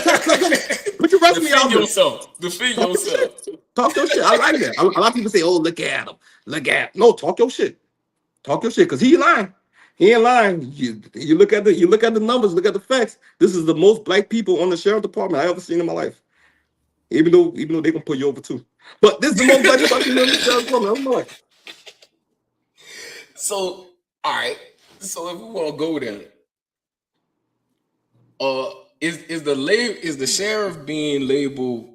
Put your resume Defend out there. yourself. Defend Talk your yourself. shit. Talk your shit. I like that. A lot of people say, oh, look at him. Look at him. No, talk your shit. Talk your shit. Because he lying. He ain't lying. You look at the numbers, look at the facts. This is the most black people on the sheriff department I ever seen in my life. Even though they can put you over too. But this is the most black people I've seen in the sheriff department of my life. So, all right. So if we want to go there, is the sheriff being labeled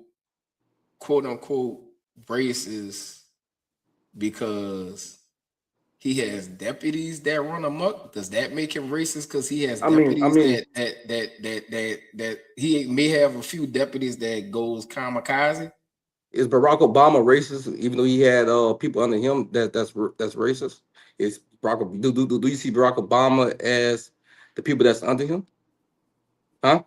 quote unquote racist because he has deputies that run amok? Does that make him racist because he has I mean, deputies that he may have a few deputies that goes kamikaze? is Barack Obama racist? Even though he had people under him that's racist. Is Barack do you see Barack Obama as the people that's under him? Huh?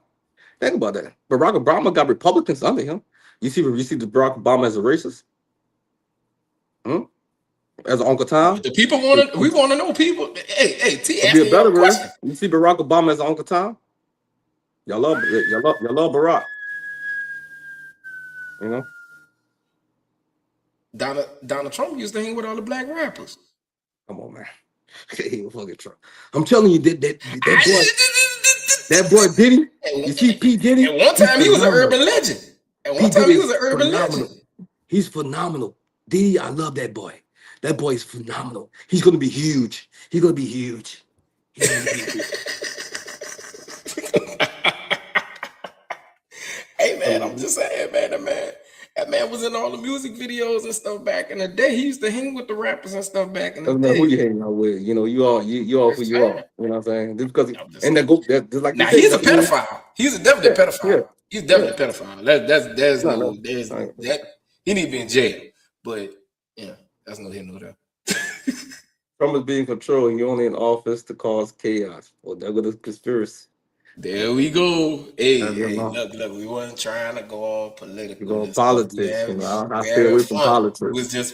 Think about that. Barack Obama got Republicans under him. You see the Barack Obama as a racist? Hmm? As Uncle Tom? The people want to. We want to know people. Hey, T It'd be a asking y'all better a version. question. You see Barack Obama as Uncle Tom? Y'all love Barack. You know? Donald Trump used to hang with all the black rappers. Come on, man. He was fucking Trump. I'm telling you, that boy Diddy. You see P. Diddy? At one time, he was an urban legend. P. Diddy is phenomenal. He's phenomenal. Diddy, I love that boy. That boy is phenomenal. He's gonna be huge. He's gonna be huge. Hey man, I'm just saying, man. That man was in all the music videos and stuff back in the day. He used to hang with the rappers and stuff back in the Doesn't matter day. who you hanging out with. You know, you all who you are. You know what I'm saying? Just because just like now they say, he's a pedophile. He's definitely a pedophile. Yeah. He's definitely a pedophile. There's No. that he need to be in jail. But yeah, that's no here nor there. Trump is being controlled. He only in office to cause chaos. Well, there go the conspiracy. There we go. Hey, look, we wasn't trying to go all political. Go politics. I stay having away from fun. politics.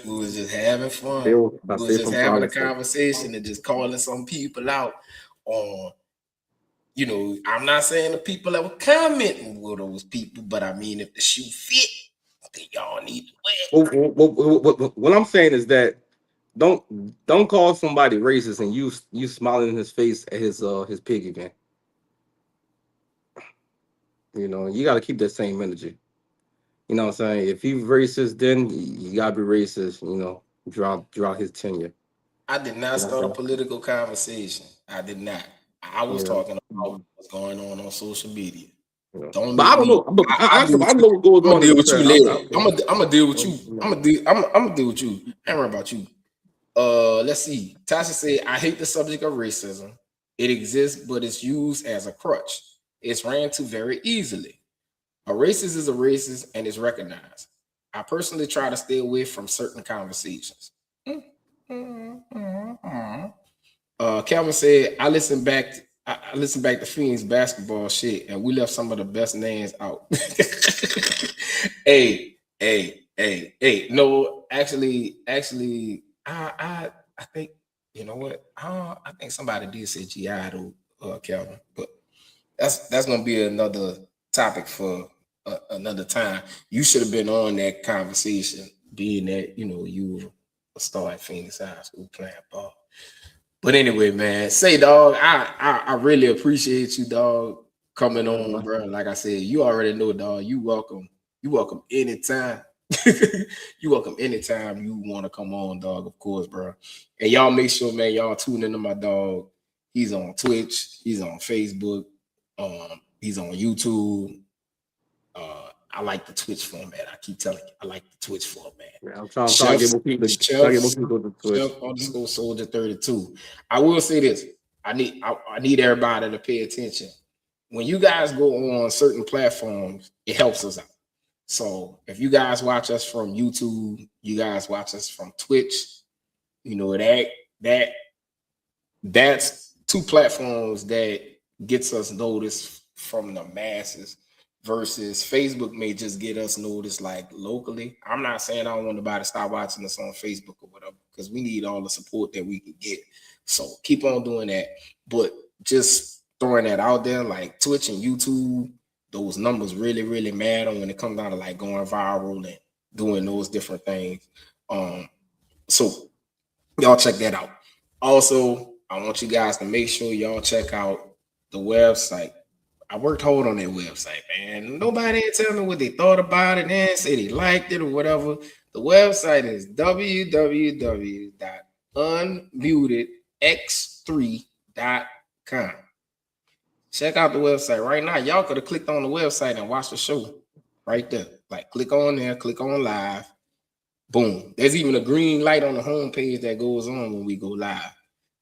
We was just having fun. I We was stay just from having politics. a conversation and just calling some people out on, you know, I'm not saying the people that were commenting were those people, but I mean, if the shoe fit, then y'all need to wear it. What I'm saying is that don't call somebody racist and you smiling in his face at his pig again. You know, you got to keep that same energy. You know what I'm saying? If he's racist, then you gotta be racist. You know, draw his tenure. I did not start a political conversation. I did not. I was talking about what's going on social media. Don't But I don't know. I know what goes on. I'm gonna deal with you later. I'm gonna deal with you. I'm gonna deal with you. I ain't worried about you. Let's see. Tasha said, I hate the subject of racism. It exists, but it's used as a crutch. It's ran to very easily. A racist is a racist and is recognized. I personally try to stay away from certain conversations. Calvin said, I listened back to Phoenix basketball shit, and we left some of the best names out. Hey. No, actually, I think, you know what? I think somebody did say GI though, Calvin, but that's gonna be another topic for another time. You should have been on that conversation, being that you were a star at Phoenix High School playing ball. But anyway, man, say dog, I really appreciate you, dog, coming on, bro. Like I said, you already know, dog. You welcome anytime. You welcome anytime you want to come on, dog. Of course, bro. And y'all make sure, man, y'all tune into my dog. He's on Twitch. He's on Facebook. He's on YouTube. I like the Twitch format. I keep telling you, I like the Twitch format. Yeah, I'm trying to get more people to Twitch. Chef_Soldier 32. I will say this. I need everybody to pay attention. When you guys go on certain platforms, it helps us out. So if you guys watch us from YouTube, you guys watch us from Twitch, that's two platforms that gets us noticed from the masses versus Facebook may just get us noticed like locally. I'm not saying I don't want nobody to stop watching us on Facebook or whatever, because we need all the support that we can get. So keep on doing that. But just throwing that out there, like Twitch and YouTube, those numbers really, really matter when it comes down to like going viral and doing those different things. So y'all check that out. Also, I want you guys to make sure y'all check out the website. I worked hard on that website, man. Nobody ain't tell me what they thought about it and say they liked it or whatever. The website is www.unmutedx3.com. Check out the website right now. Y'all could have clicked on the website and watched the show right there. Like, click on there, click on live. Boom. There's even a green light on the homepage that goes on when we go live.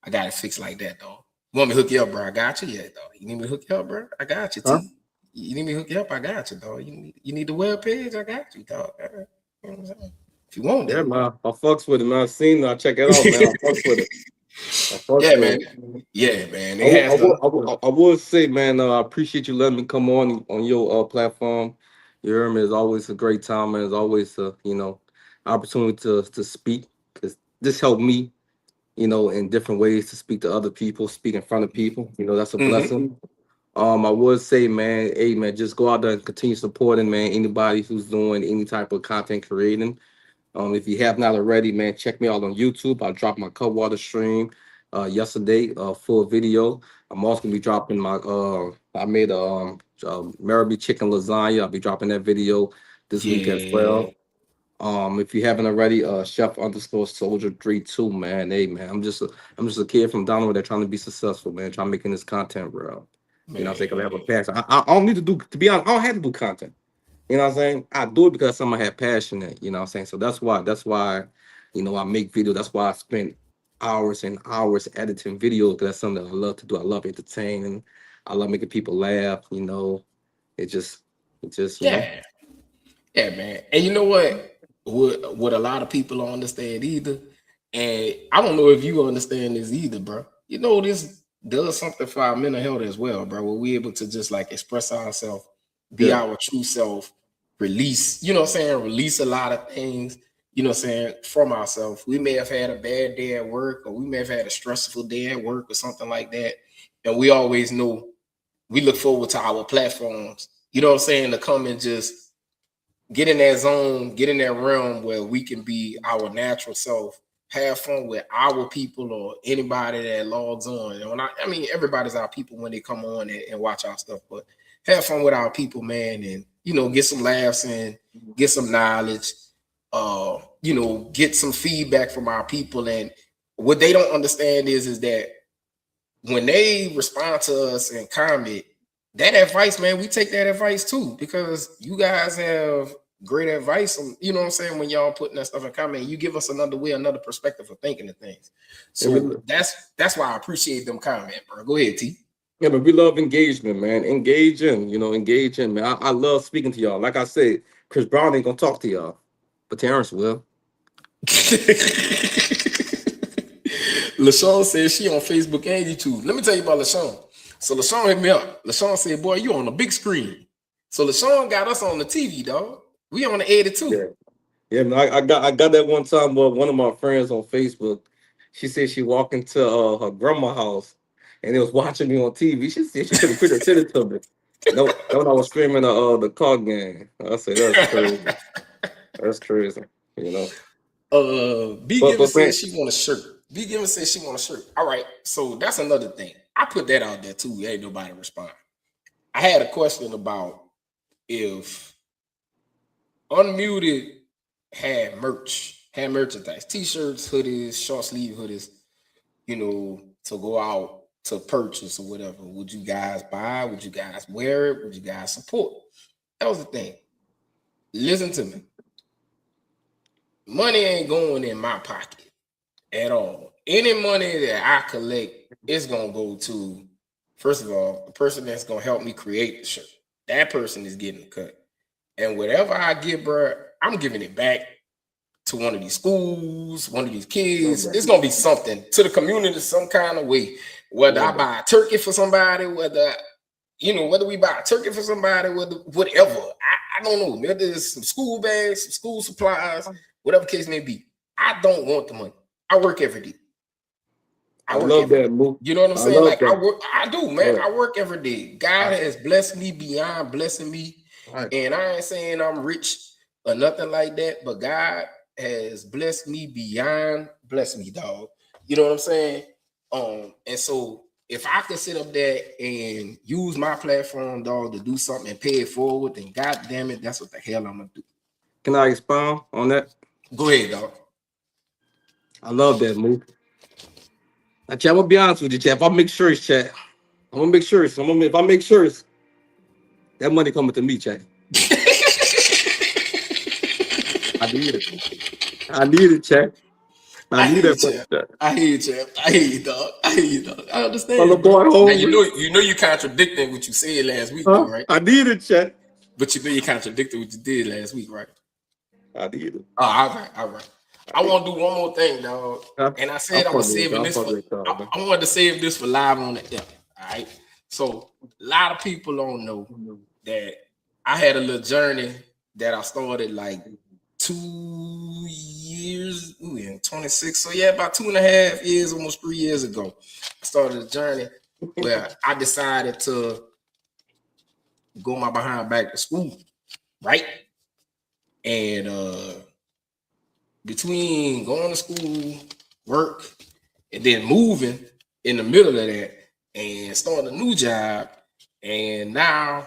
I got it fixed like that, dog. You want me to hook you up, bro? I got you. Yeah, dog. You need me to hook you up, bro? I got you, T. Huh? You need me to hook you up? I got you, dog. You need the web page? I got you, dog. You know what I'm saying? If you want that. Yeah, man. I fucks with it, man. I've seen it. I check it out, man. I fucks with it. Yeah, man. I will say, man, I appreciate you letting me come on your platform. You hear me? It's always a great time, man. It's always a opportunity to speak, because this helped me, in different ways to speak to other people, speak in front of people. That's a blessing. I would say, man, hey, man, just go out there and continue supporting, man, anybody who's doing any type of content creating. If you have not already, man, check me out on YouTube. I dropped my Cutwater stream yesterday, full video. I'm also gonna be dropping my I made a Marabou chicken lasagna. I'll be dropping that video this week as well. If you haven't already, chef_soldier32, man. Hey, man, I'm just a kid from Donald that's trying to be successful, man, trying to making this content real. Man. I think I have a passion. I don't need to do, to be honest, I don't have to do content. You know what I'm saying? I do it because someone had passion in it, you know what I'm saying? So that's why, I make videos. That's why I spend hours and hours editing videos, because that's something that I love to do. I love entertaining. I love making people laugh, It just, yeah. Yeah, man. And you know what a lot of people don't understand either, and I don't know if you understand this either, bro. This does something for our mental health as well, bro. Where we're able to just like express ourselves, be our true self, release, release a lot of things, from ourselves. We may have had a bad day at work, or we may have had a stressful day at work or something like that. And we always know we look forward to our platforms, to come and just get in that zone, get in that realm where we can be our natural self, have fun with our people or anybody that logs on. And everybody's our people when they come on and watch our stuff, but have fun with our people, man, and get some laughs and get some knowledge, get some feedback from our people. And what they don't understand is that when they respond to us and comment, that advice, man, we take that advice too, because you guys have great advice. When y'all putting that stuff in comment, you give us another way, another perspective of thinking of things. So that's why I appreciate them comment, bro. Go ahead, T. Yeah, but we love engagement, man. Engaging, engaging, man. I love speaking to y'all. Like I said, Chris Brown ain't gonna talk to y'all, but Terrence will. LaShawn says she on Facebook and YouTube. Let me tell you about LaShawn. So LaShawn hit me up. LaShawn said, boy, you on the big screen. So LaShawn got us on the TV, dog. We on the 82. Yeah. Yeah, man. I got that one time with one of my friends on Facebook. She said she walked into her grandma's house and it was watching me on TV. She said she couldn't put it to me. No, when I was streaming the car game. I said that's crazy. That's crazy. You know. B But Given but man, says she want a shirt. B Given says she want a shirt. All right, so that's another thing. I put that out there too. Ain't nobody respond. I had a question about if UnMuted had merchandise, t-shirts, hoodies, short sleeve hoodies, to go out to purchase or whatever. Would you guys buy? Would you guys wear it? Would you guys support? That was the thing. Listen to me. Money ain't going in my pocket at all. Any money that I collect is gonna go to, first of all, the person that's gonna help me create the shirt. That person is getting the cut. And whatever I get, bro, I'm giving it back to one of these schools, one of these kids. It's gonna be something to the community some kind of way. Whether I buy a turkey for somebody, whether we buy a turkey for somebody, whatever. I don't know. Maybe there's some school bags, some school supplies, whatever case may be. I don't want the money. I work every day. I love that move. You know what I'm saying? love Like that. I do, man. Yeah. I work every day. God has blessed me beyond blessing me. Right. And I ain't saying I'm rich or nothing like that, but God has blessed me beyond bless me, dog. You know what I'm saying? And so if I can sit up there and use my platform, dog, to do something and pay it forward, then God damn it, that's what the hell I'm gonna do. Can I expound on that? Go ahead, dog. I love that move. Now, chat, I'm gonna be honest with you, chat. If I make shirts, chat, I'm gonna make shirts. If I make shirts, that money coming to me, chat. I need it. I need it, chat. I need hear you, that money, champ. chat. I hear you, champ. I hear you, dog. I hear you, dog. I My little understand, bro. boy Now hungry. you contradicting what you said last week, though, Huh? right? I need it, chat. But you contradicted what you did last week, right? I need it. Oh, all right. I want to do one more thing, dog. And I said I was saving this for. I wanted to save this for live on the app. All right. So a lot of people don't know that I had a little journey that I started like 2 years, in 26. So yeah, about 2.5 years, almost 3 years ago, I started a journey where I decided to go my behind back to school, right? And between going to school, work, and then moving in the middle of that and starting a new job, and now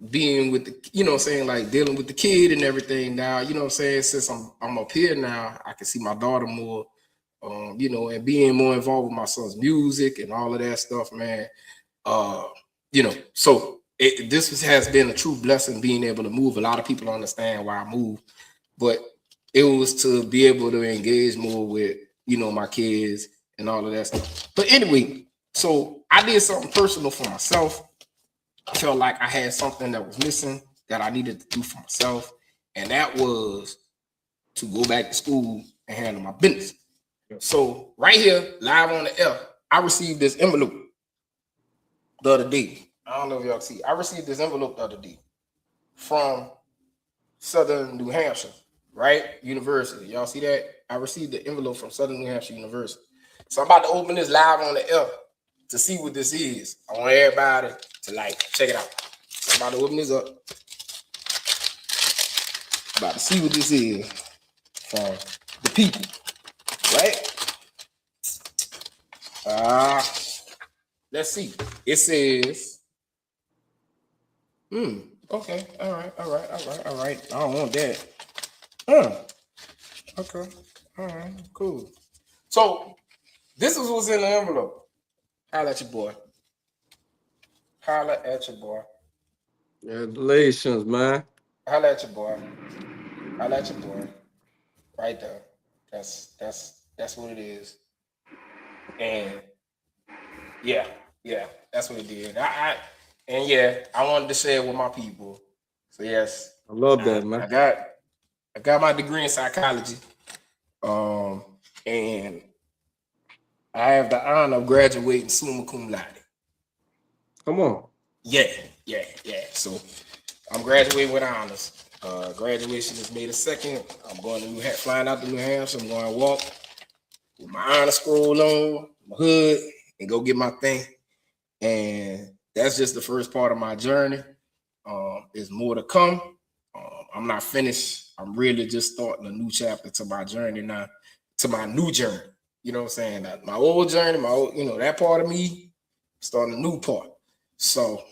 being with the, like dealing with the kid and everything now, since I'm up here now, I can see my daughter more, and being more involved with my son's music and all of that stuff, man. So this has been a true blessing being able to move. A lot of people understand why I move, but it was to be able to engage more with, my kids and all of that stuff. But anyway, so I did something personal for myself. I felt like I had something that was missing that I needed to do for myself. And that was to go back to school and handle my business. So right here, live on the air, I received this envelope the other day. I don't know if y'all see. I received this envelope the other day from Southern New Hampshire, right? University. Y'all see that? I received the envelope from Southern New Hampshire University. So I'm about to open this live on the air to see what this is. I want everybody to check it out. So I'm about to open this up. About to see what this is from the people, right? Let's see. It says, okay, all right. I don't want that. Okay, all right, cool. So this is what's in the envelope. Holla at your boy. Holla at your boy. Congratulations, man. Holla at your boy. Holla at your boy. Right there. That's what it is. And yeah. Yeah, that's what it did. And yeah, I wanted to share it with my people. So yes, I love I, that, man. I got I got my degree in psychology. Um, and I have the honor of graduating summa cum laude. Come on. Yeah. So I'm graduating with honors. Graduation is May the 2nd. I'm going to flying out to New Hampshire. I'm going to walk with my honor scroll on, my hood, and go get my thing. And that's just the first part of my journey. There's more to come. I'm not finished. I'm really just starting a new chapter to my journey now, to my new journey. You know what I'm saying? My old journey, that part of me, starting a new part. So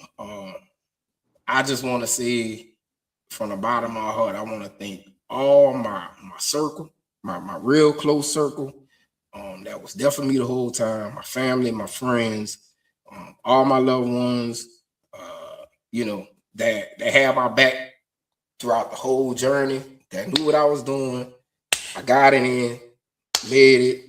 I just want to say from the bottom of my heart, I want to thank all my circle, my real close circle, that was there for me the whole time, my family, my friends, all my loved ones, that had my back throughout the whole journey, that knew what I was doing. I got it in, made it,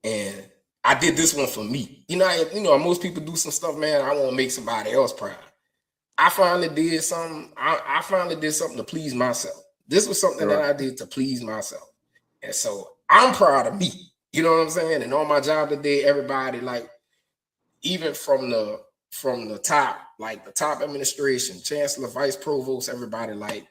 and I did this one for me. Most people do some stuff, man. I want to make somebody else proud. I finally did something. I finally did something to please myself. This was something that I did to please myself, and so I'm proud of me. You know what I'm saying? And on my job today, everybody, like, even from the top, like the top administration, chancellor, vice provost, everybody like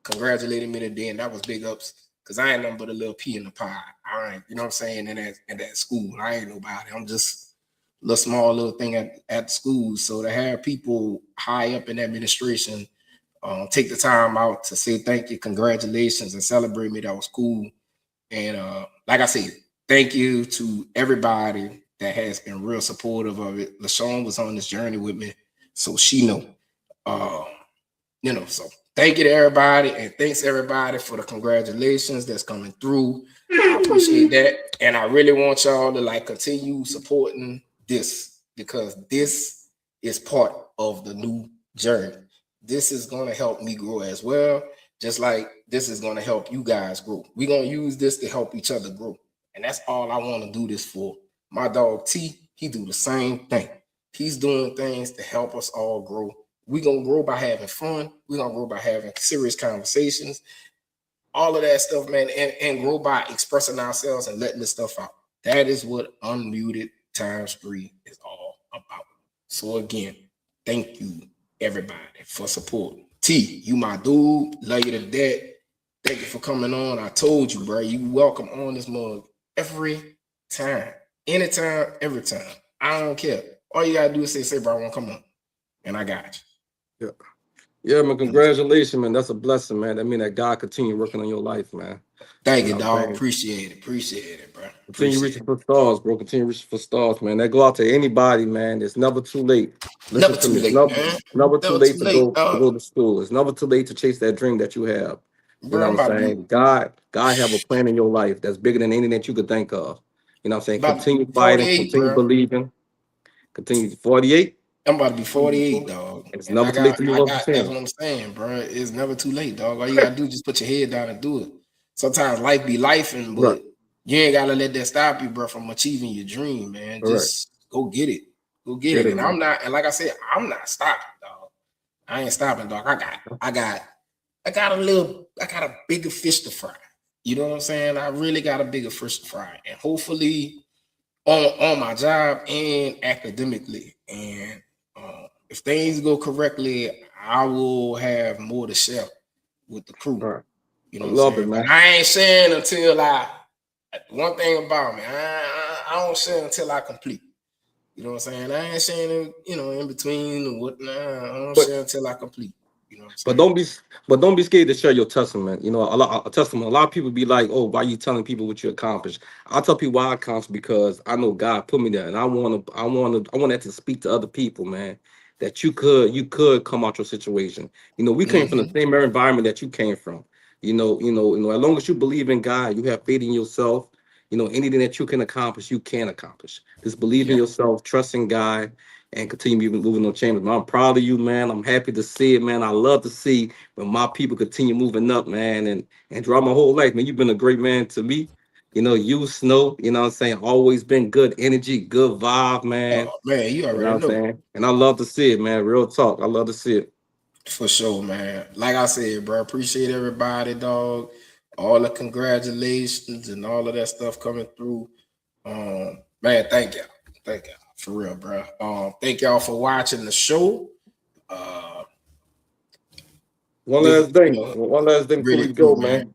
congratulated me today, and that was big ups, because I ain't nothing but a little pea in the pie. I ain't, you know what I'm saying, in that school. I ain't nobody. I'm just a little small little thing at the school. So to have people high up in administration take the time out to say thank you, congratulations, and celebrate me, that was cool. And like I said, thank you to everybody that has been real supportive of it. LaShawn was on this journey with me, so she know. So thank you to everybody, and thanks everybody for the congratulations that's coming through. I appreciate that, and I really want y'all to continue supporting this, because this is part of the new journey. This is going to help me grow as well, just like this is going to help you guys grow. We're going to use this to help each other grow, and that's all I want to do this for. My dog T, he do the same thing. He's doing things to help us all grow. We're going to grow by having fun. We're going to grow by having serious conversations, all of that stuff, man, and grow by expressing ourselves and letting this stuff out. That is what UnMuted ×3 is all about. So again, thank you, everybody, for support. T, you my dude. Love you to death. Thank you for coming on. I told you, bro, you welcome on this mug every time. Anytime, every time. I don't care. All you got to do is say, bro, I want to come on. And I got you. Yeah, man, congratulations, man. That's a blessing, man. That mean that God continue working on your life, man. Thank you, dog. Appreciate it, bro. Continue reaching for stars, bro. Continue reaching for stars, man. That go out to anybody, man. It's never too late. Listen Never to too me. late, man. Never too late to late, go to school. It's never too late to chase that dream that you have. You Bro, know what I'm saying? God have a plan in your life that's bigger than anything that you could think of. You know what I'm saying? Continue fighting, continue believing. Continue 48. I'm about to be 48, dog. It's And never too late to move up the that's chain. what I'm saying, bro. It's never too late, dog. All you gotta do is just put your head down and do it. Sometimes life be lifing, but you ain't gotta let that stop you, bro, from achieving your dream, man. Just go get it. Go get it. And man. I'm not, and like I said, I'm not stopping, dog. I ain't stopping, dog. I got a bigger fish to fry. You know what I'm saying? I really got a bigger fish to fry. And hopefully on my job and academically. And if things go correctly, I will have more to share with the crew. You know what I'm saying? Man. But I ain't sharing until one thing about me, I don't share until I complete. You know what I'm saying? I ain't sharing, in between and whatnot. I don't share until I complete. You know what I'm saying? But don't be scared to share your testament. You know, a lot of people be like, "Oh, why are you telling people what you accomplished?" I tell people why I accomplished because I know God put me there, and I want that to speak to other people, man. That you could come out your situation. You know, we came from the same environment that you came from. You know. As long as you believe in God, you have faith in yourself. You know, anything that you can accomplish, you can accomplish. Just believe in yourself, trust in God, and continue moving on chambers. I'm proud of you, man. I'm happy to see it, man. I love to see when my people continue moving up, man, and throughout my whole life, man. You've been a great man to me. You know, you Snow, you know what I'm saying? Always been good energy, good vibe, man. Oh man, you You know already what I'm know. saying? And I love to see it, man. Real talk. I love to see it. For sure, man. Like I said, bro, appreciate everybody, dog. All the congratulations and all of that stuff coming through. Man, thank y'all. Thank y'all. For real, bro. Thank y'all for watching the show. Uh One this, last you thing. know, One last thing before really we go, cool, man. man.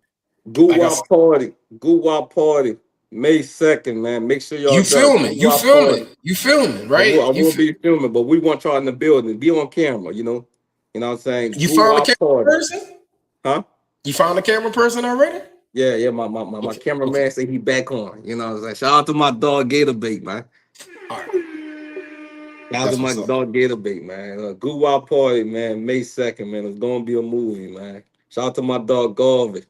Goo Like I Wop said, Party. Goo Wop Party. May 2nd, man. Make sure y'all you done. Goo filming, you Wop Party. filming, you filming, right? I will be filming, but we want y'all in the building. Be on camera, you know. You know what I'm saying? You Goo found a Wop camera Party. person? Huh? You found a camera person already? Yeah. My Okay, cameraman okay. say he back on. You know what I'm saying? Shout out to my dog Gator Bait, man. All right. Shout out to That's my what's up. dog Gator Bait, man. Goo Wop Party, man. May 2nd, man. It's gonna be a movie, man. Shout out to my dog Garvey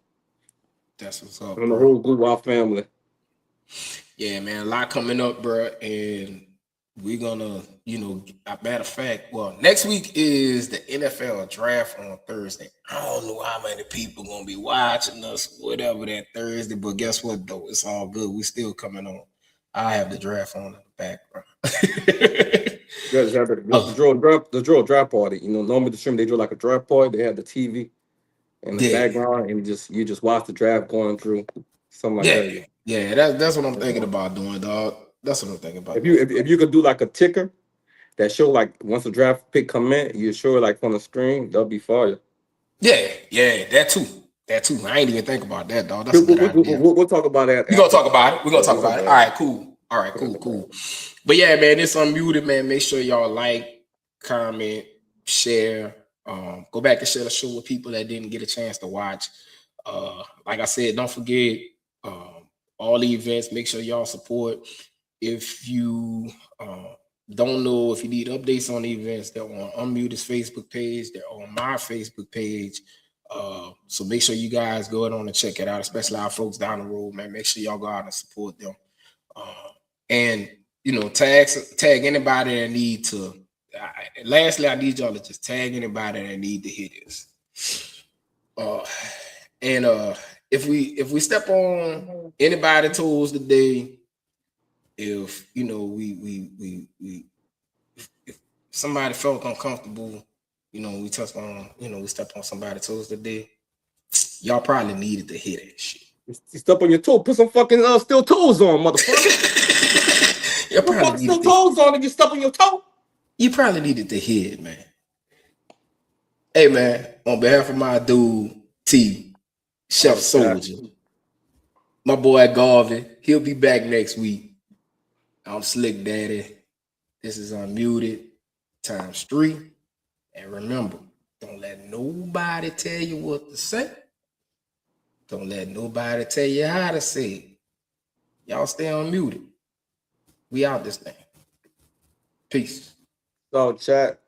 That's what's up, and the bro. whole Goo Wop family. Yeah, man, a lot coming up, bro, and we're gonna, matter of fact, well, next week is the NFL draft on Thursday. I don't know how many people gonna be watching us, whatever, that Thursday, but guess what though? It's all good. We still coming on. I have the draft on in the background. You guys have the drill draft party. You know, normally the stream they do like a draft party. They have the TV in the Yeah, background, and you just watch the draft going through, something like yeah, that. Yeah. yeah. That's what I'm thinking about doing, dog. That's what I'm thinking about If you doing. if you could do like a ticker that show like once the draft pick come in, you show it like on the screen, that'll be fire. Yeah, that too. That too. I ain't even think about that, dog. That's We'll, a good we'll, idea. we'll talk about that We're gonna after. talk about it. We're gonna Yeah, talk we'll talk about it. about All that. right, cool. All right, cool. But yeah, man, it's UnMuted, man. Make sure y'all like, comment, share. Go back and share the show with people that didn't get a chance to watch. Like I said, don't forget all the events. Make sure y'all support. If you don't know, if you need updates on the events, they're on UnMuted's Facebook page. They're on my Facebook page. So make sure you guys go on and check it out, especially our folks down the road, man. Make sure y'all go out and support them. And tag anybody that need to. Lastly, I need y'all to just tag anybody that need to hear this. And if we step on anybody toes today, if if somebody felt uncomfortable, we touched on, we stepped on somebody's toes today, y'all probably needed to hear that shit. You step on your toe, put some fucking steel toes on, motherfucker. You Put probably fucking steel needed to, toes on if you step on your toe. you probably needed to hear it, man. Hey man, on behalf of my dude T, Chef Soldier, my boy Garvin, he'll be back next week. I'm Slick Daddy. This is UnMuted ×3. And remember, don't let nobody tell you what to say. Don't let nobody tell you how to say it. Y'all stay unmuted. We out this thing. Peace. So chat.